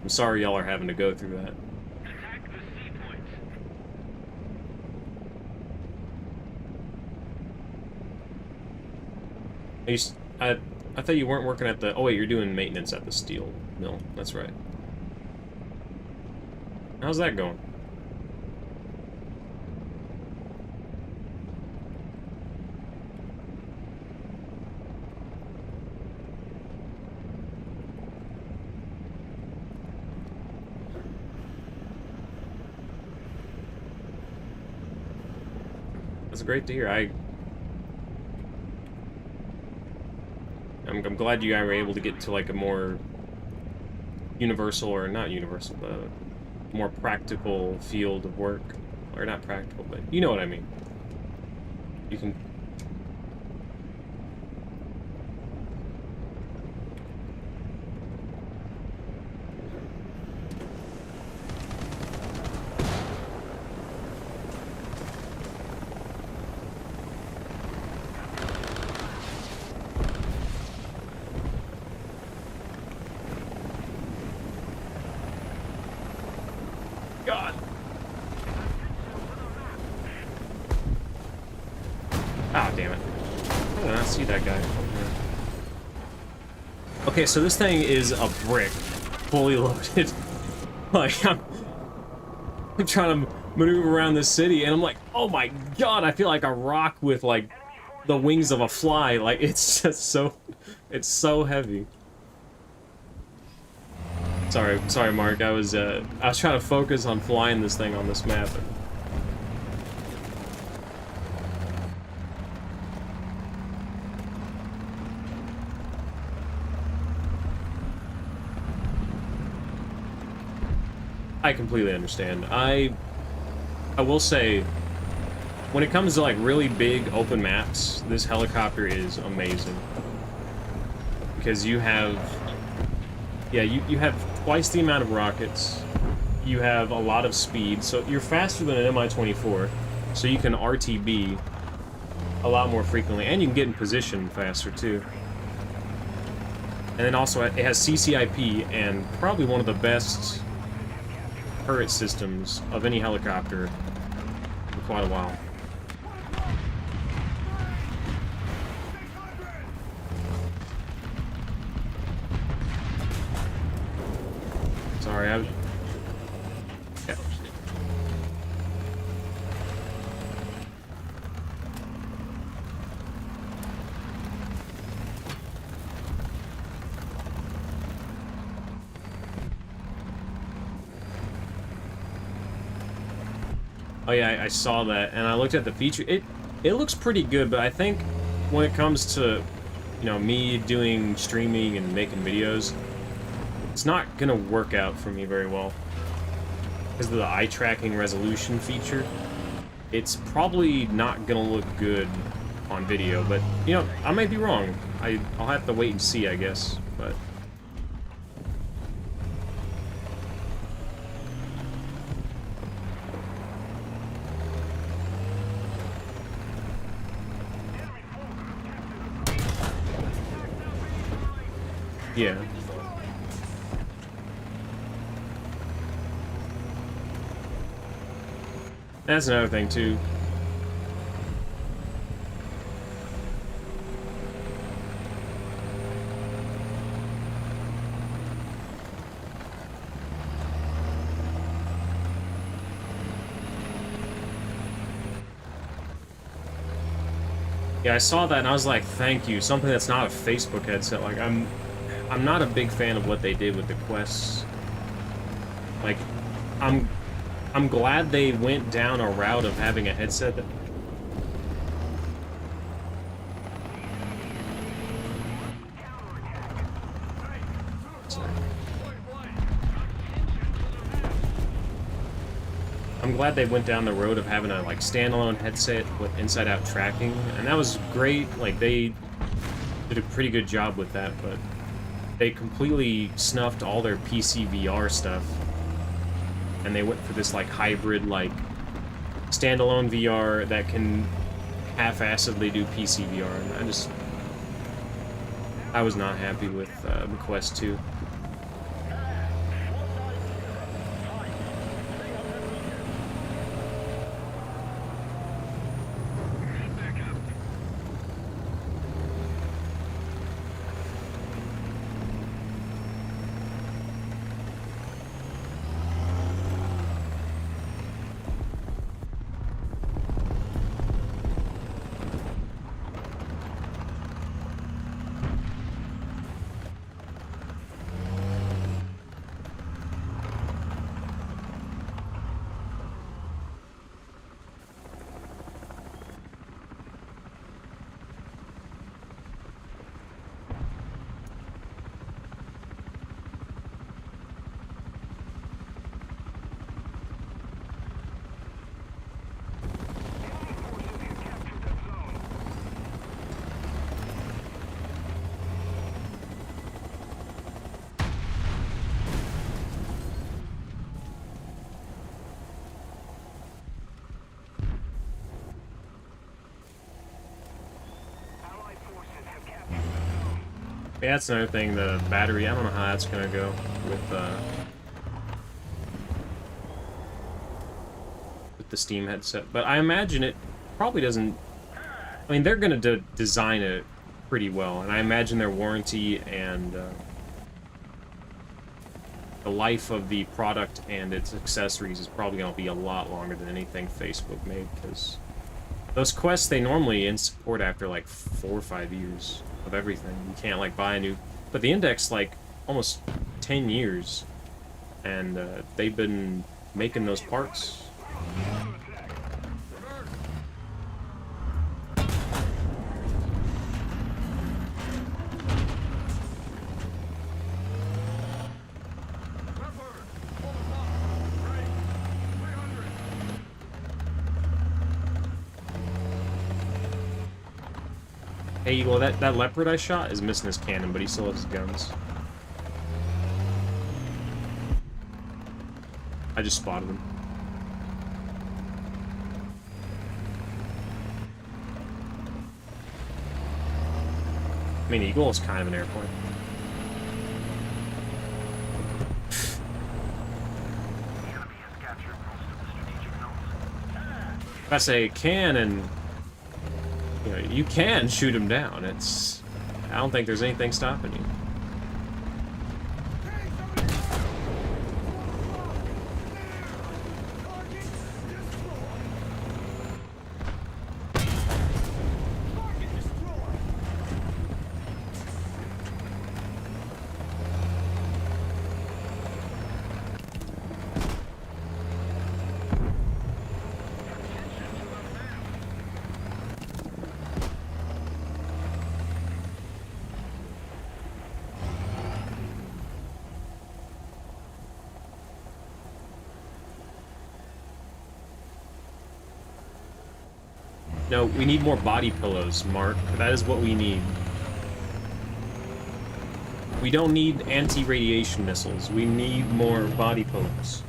I'm sorry y'all are having to go through that. Attack the C points. I thought you weren't working at the... Oh wait, you're doing maintenance at the steel mill. That's right. How's that going? That's great to hear. I'm glad you guys were able to get to like a more universal, or not universal, but more practical field of work. Or not practical, but you know what I mean. You can... see that guy. Okay, so this thing is a brick, fully loaded. Like, I'm trying to maneuver around this city, and I'm like, oh my god, I feel like a rock with, like, the wings of a fly. Like, it's just so... It's so heavy. Sorry, Mark. I was trying to focus on flying this thing on this map. I completely understand. I will say, when it comes to like really big open maps, this helicopter is amazing. Because you have, yeah, you have twice the amount of rockets, you have a lot of speed, so you're faster than an Mi-24, so you can RTB a lot more frequently, and you can get in position faster too. And then also it has CCIP, and probably one of the best turret systems of any helicopter for quite a while. Sorry, I was... Yeah. Oh yeah, I saw that, and I looked at the feature. It looks pretty good, but I think when it comes to, you know, me doing streaming and making videos, it's not gonna work out for me very well. Because of the eye tracking resolution feature, it's probably not gonna look good on video, but, you know, I might be wrong. I'll have to wait and see, I guess, but... Yeah. That's another thing, too. Yeah, I saw that and I was like, thank you. Something that's not a Facebook headset. Like, I'm not a big fan of what they did with the Quests. Like, I'm glad they went down a route of having a headset that... I'm glad they went down the road of having a, like, standalone headset with inside-out tracking, and that was great. Like, they did a pretty good job with that, but they completely snuffed all their PC VR stuff. And they went for this, like, hybrid, like, standalone VR that can half-assedly do PC VR, and I was not happy with the Quest 2. Yeah, that's another thing, the battery, I don't know how that's gonna go with the Steam headset, but I imagine it probably doesn't... I mean, they're gonna design it pretty well, and I imagine their warranty and the life of the product and its accessories is probably going to be a lot longer than anything Facebook made, because those quests, they normally end support after like 4 or 5 years of everything. You can't like buy a new, but the Index like almost 10 years, and they've been making those parts. Hey, well, that leopard I shot is missing his cannon, but he still has his guns. I just spotted him. I mean, Eagle is kind of an airplane. If I say cannon, you know, you can shoot him down. It's, I don't think there's anything stopping you. No, we need more body pillows, Mark. That is what we need. We don't need anti-radiation missiles. We need more body pillows.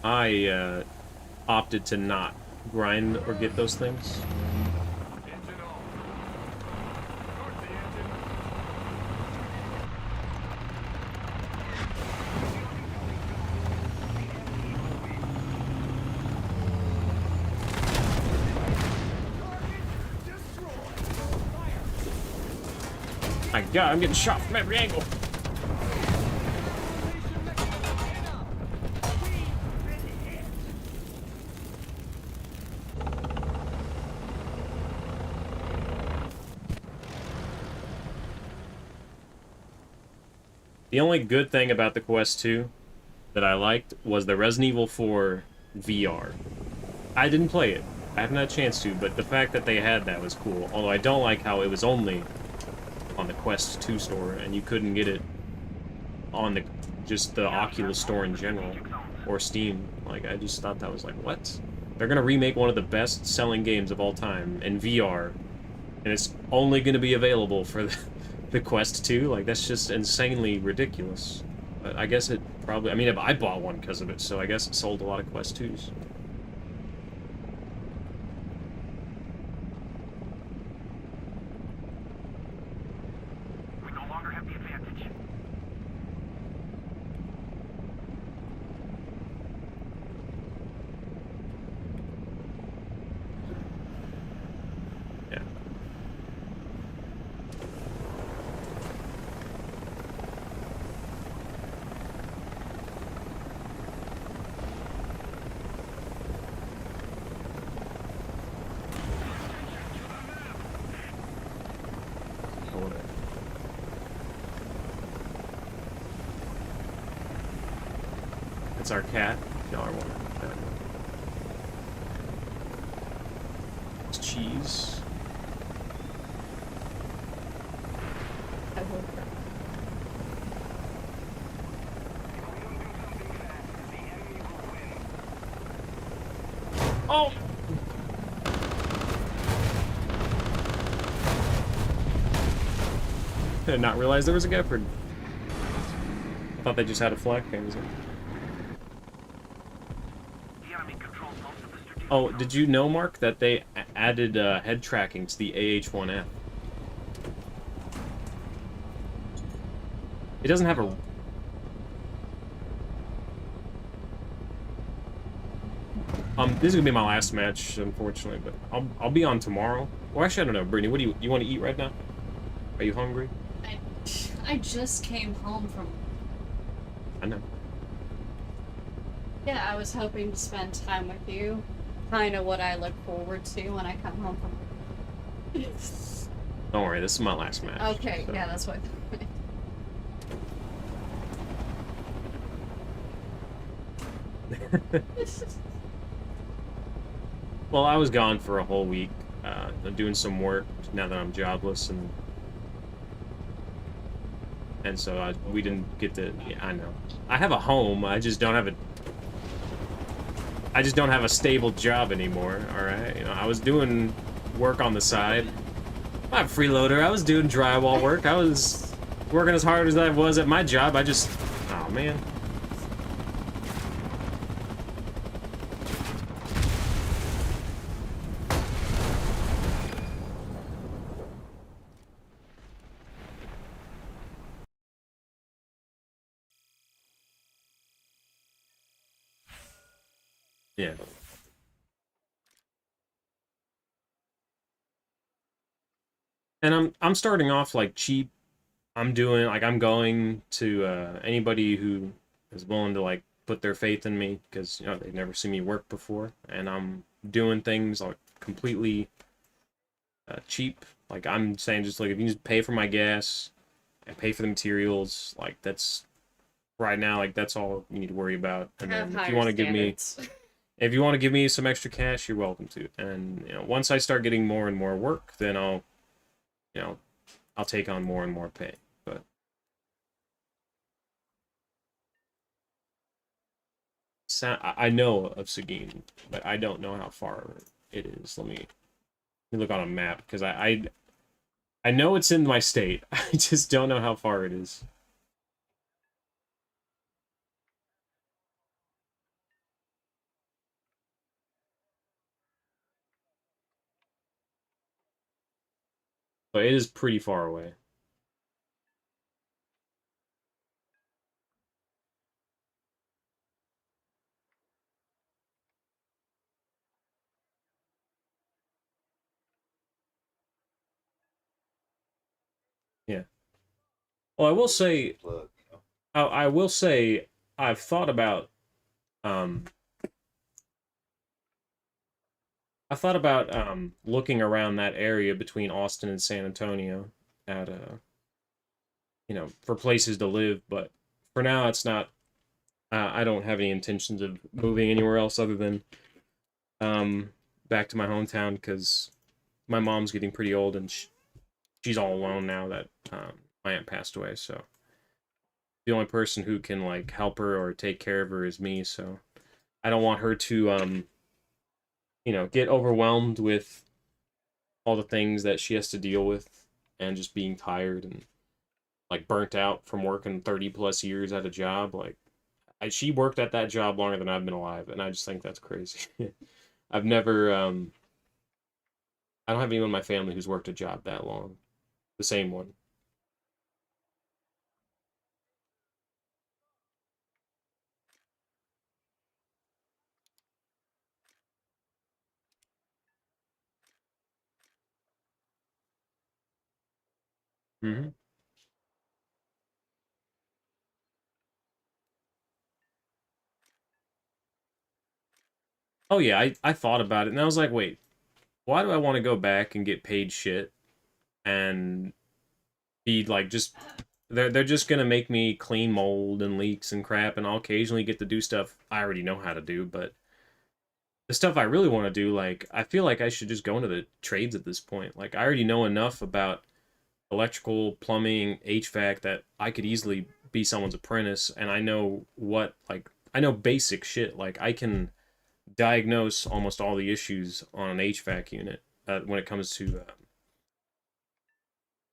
I opted to not grind or get those things. Engine on. Start the engine. My God, I'm getting shot from every angle. The only good thing about the Quest 2 that I liked was the Resident Evil 4 VR. I didn't play it. I haven't had a chance to, but the fact that they had that was cool. Although I don't like how it was only on the Quest 2 store, and you couldn't get it on the just the Oculus store in general, or Steam. Like, I just thought that was like, what? They're gonna remake one of the best-selling games of all time in VR, and it's only gonna be available for the Quest 2? Like, that's just insanely ridiculous. But I guess it probably... I mean, I bought one because of it, so I guess it sold a lot of Quest 2s. We no longer have the advantage. Yeah. It's our cat. No, I won't. It's cheese. I hope so. Oh! I did not realize there was a Gepard. I thought they just had a flak cam. The enemy controls most of the strategic Oh, did you know, Mark, that they added head tracking to the AH-1F? It doesn't have a... this is gonna be my last match, unfortunately, but I'll be on tomorrow. Well, actually, I don't know, Brittany. What do you want to eat right now? Are you hungry? I just came home from. I know. Yeah, I was hoping to spend time with you. Kind of what I look forward to when I come home from. Don't worry, this is my last match. Okay, so. yeah, that's what. Well, I was gone for a whole week, doing some work now that I'm jobless, and so we didn't get to. Yeah, I know. I have a home. I just don't have a stable job anymore. All right, you know, I was doing work on the side. I'm a freeloader. I was doing drywall work. I was working as hard as I was at my job. Oh man. Yeah. And I'm starting off like cheap. I'm going to anybody who is willing to like put their faith in me, because you know they've never seen me work before, and I'm doing things like completely cheap. Like I'm saying, just like if you just pay for my gas and pay for the materials, like that's right now, like that's all you need to worry about. And then if you want to give me if you want to give me some extra cash, you're welcome to. And you know, once I start getting more and more work, then I'll take on more and more pay. But I know of Seguin, but I don't know how far it is. Let me look on a map, because I know it's in my state. I just don't know how far it is. But it is pretty far away. Yeah. Well, I will say I've thought about um looking around that area between Austin and San Antonio at for places to live, but for now it's not. I don't have any intentions of moving anywhere else other than back to my hometown, because my mom's getting pretty old, and she's all alone now that my aunt passed away. So the only person who can like help her or take care of her is me. So I don't want her to get overwhelmed with all the things that she has to deal with, and just being tired and like burnt out from working 30 plus years at a job. Like she worked at that job longer than I've been alive, and I just think that's crazy. I've never I don't have anyone in my family who's worked a job that long. The same one. Hmm. Oh yeah, I thought about it, and I was like, wait, why do I want to go back and get paid shit and be like just they're just gonna make me clean mold and leaks and crap, and I'll occasionally get to do stuff I already know how to do, but the stuff I really want to do, like I feel like I should just go into the trades at this point. Like I already know enough about electrical, plumbing, HVAC that I could easily be someone's apprentice, and I know basic shit. Like I can diagnose almost all the issues on an HVAC unit when it comes to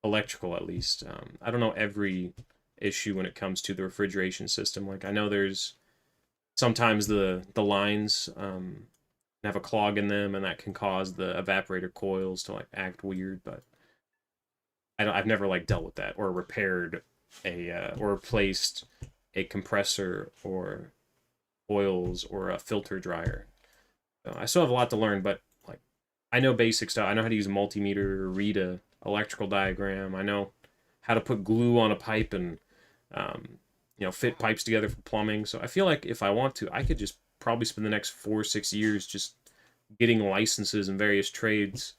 electrical, at least. I don't know every issue when it comes to the refrigeration system. Like I know there's sometimes the lines have a clog in them, and that can cause the evaporator coils to like act weird. But I've never like dealt with that or repaired a or replaced a compressor or oils or a filter dryer. So I still have a lot to learn, but like I know basic stuff. I know how to use a multimeter, read a electrical diagram. I know how to put glue on a pipe and fit pipes together for plumbing. So I feel like if I want to, I could just probably spend the next 4 or 6 years just getting licenses in various trades,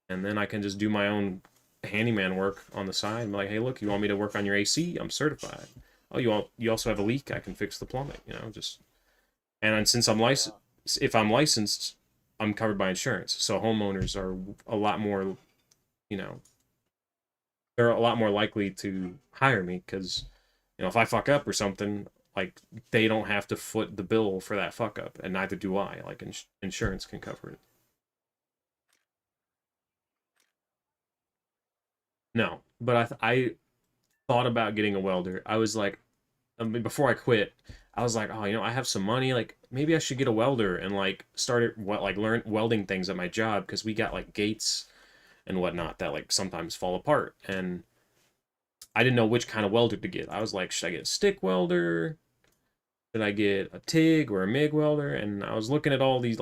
and then I can just do my own handyman work on the side. I'm like, hey, look, you want me to work on your AC? I'm certified. Oh, you also have a leak? I can fix the plumbing. Just and since I'm licensed, if I'm licensed, I'm covered by insurance. So homeowners are a lot more, they're a lot more likely to hire me because, if I fuck up or something, like they don't have to foot the bill for that fuck up, and neither do I. Like insurance can cover it. No, but I thought about getting a welder. I was like, before I quit, I was like, oh, I have some money. Like maybe I should get a welder and like learn welding things at my job because we got like gates and whatnot that like sometimes fall apart, and I didn't know which kind of welder to get. I was like, should I get a stick welder? Should I get a TIG or a MIG welder? And I was looking at all these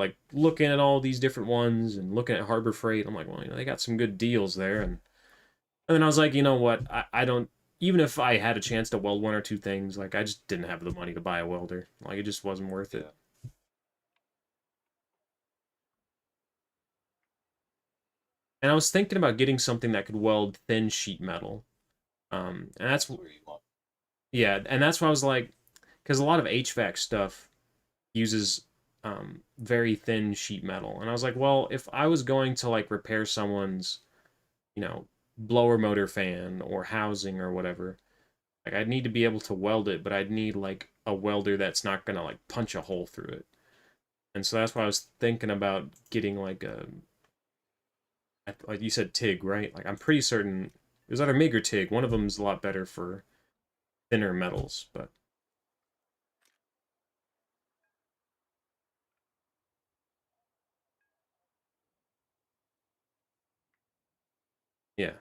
different ones and looking at Harbor Freight. I'm like, well, they got some good deals there. And then I was like, you know what? I don't, even if I had a chance to weld one or two things, like I just didn't have the money to buy a welder. Like it just wasn't worth it. And I was thinking about getting something that could weld thin sheet metal. And that's yeah, and that's why I was like, because a lot of HVAC stuff uses very thin sheet metal, and I was like, well, if I was going to like repair someone's, blower motor fan or housing or whatever, like I'd need to be able to weld it, but I'd need like a welder that's not gonna like punch a hole through it. And so that's why I was thinking about getting like like you said, TIG, right? Like I'm pretty certain it was either MIG or TIG. One of them's a lot better for thinner metals, but yeah.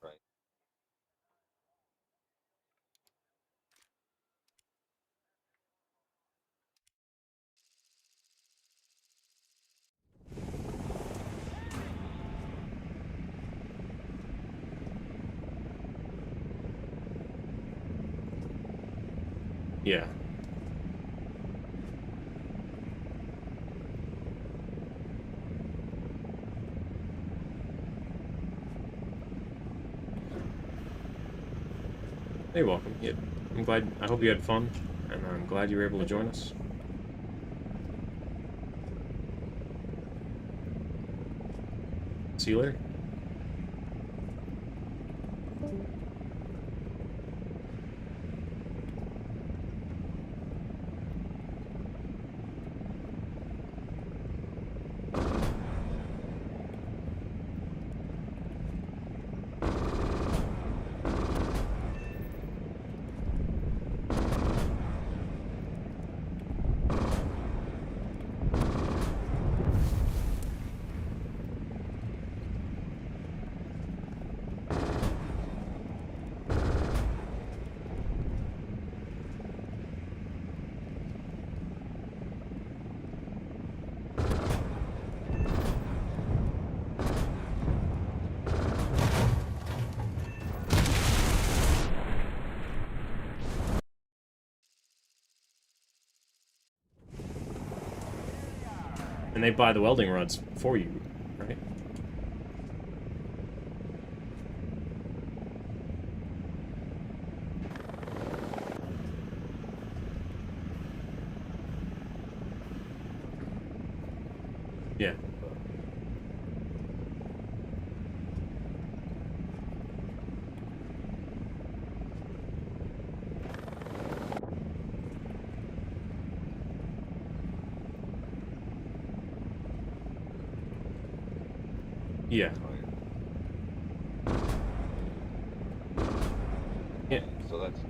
Right. Yeah. Hey, welcome. Yeah, I hope you had fun, and I'm glad you were able to join us. See you later. And they buy the welding rods for you, right? Yeah. Yeah. Oh, Yeah. So that's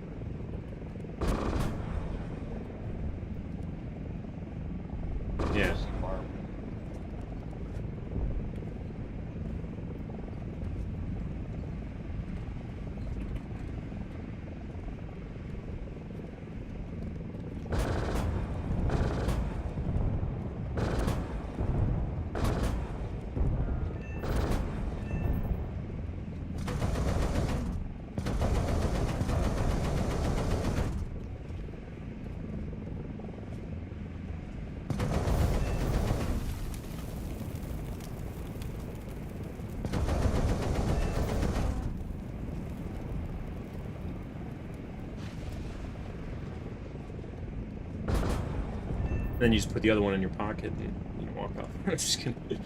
Then you just put the other one in your pocket and you walk off. I'm just kidding.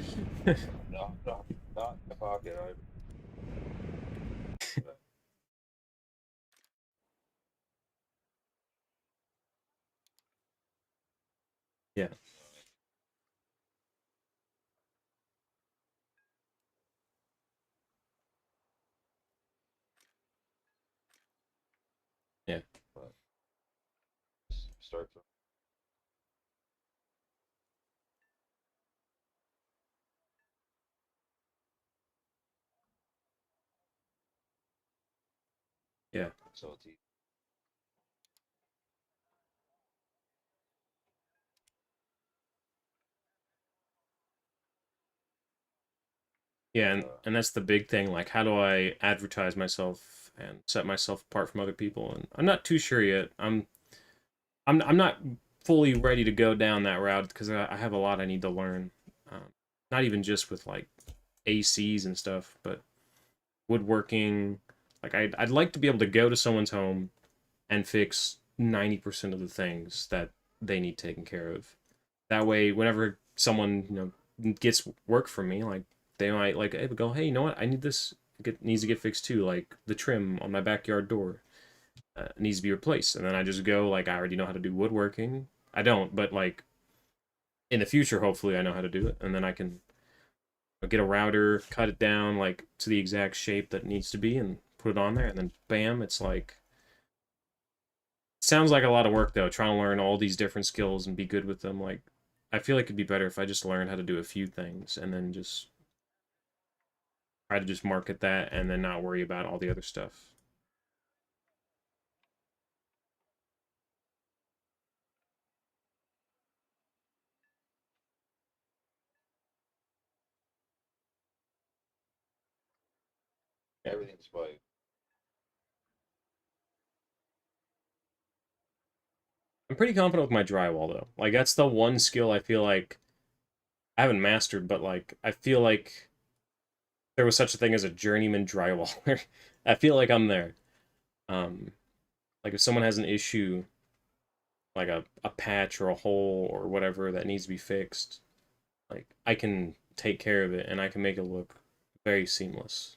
No, not in the pocket. Yeah. Yeah. But start from. Yeah. So it's easy. Yeah, and that's the big thing. Like, how do I advertise myself and set myself apart from other people? And I'm not too sure yet. I'm not fully ready to go down that route because I have a lot I need to learn. Not even just with like ACs and stuff, but woodworking. Like, I'd like to be able to go to someone's home and fix 90% of the things that they need taken care of. That way, whenever someone gets work from me, like they might like go, hey, you know what? I need this. Needs to get fixed too. Like the trim on my backyard door needs to be replaced, and then I just go like I already know how to do woodworking. I don't, but like in the future, hopefully, I know how to do it, and then I can get a router, cut it down like to the exact shape that it needs to be, and put it on there, and then bam, it's like. Sounds like a lot of work though, trying to learn all these different skills and be good with them. Like, I feel like it'd be better if I just learned how to do a few things and then just try to just market that and then not worry about all the other stuff. Everything's by. I'm pretty confident with my drywall though. Like that's the one skill I feel like I haven't mastered, but like I feel like there was such a thing as a journeyman drywaller. I feel like I'm there. Um, like if someone has an issue, like a patch or a hole or whatever that needs to be fixed, like I can take care of it and I can make it look very seamless.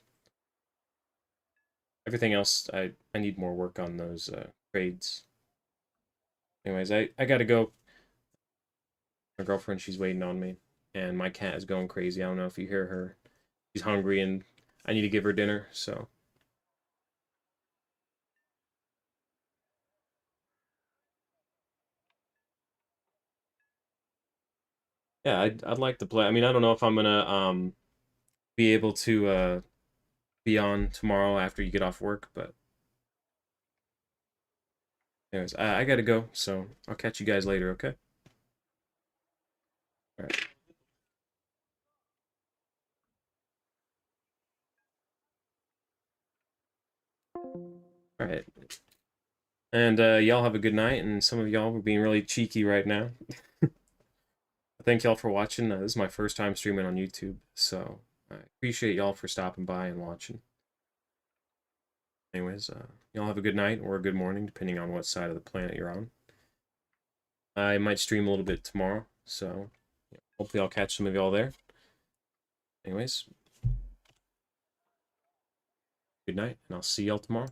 Everything else, I need more work on those trades. Anyways, I gotta go. My girlfriend, she's waiting on me, and my cat is going crazy. I don't know if you hear her. She's hungry, and I need to give her dinner. So yeah, I'd like to play. I mean, I don't know if I'm gonna be able to be on tomorrow after you get off work, but anyways, I gotta go. So I'll catch you guys later. Okay. All right. All right. And y'all have a good night. And some of y'all were being really cheeky right now. Thank y'all for watching. This is my first time streaming on YouTube, so I appreciate y'all for stopping by and watching. Anyways, y'all have a good night or a good morning, depending on what side of the planet you're on. I might stream a little bit tomorrow, so yeah, hopefully I'll catch some of y'all there. Anyways, good night, and I'll see y'all tomorrow.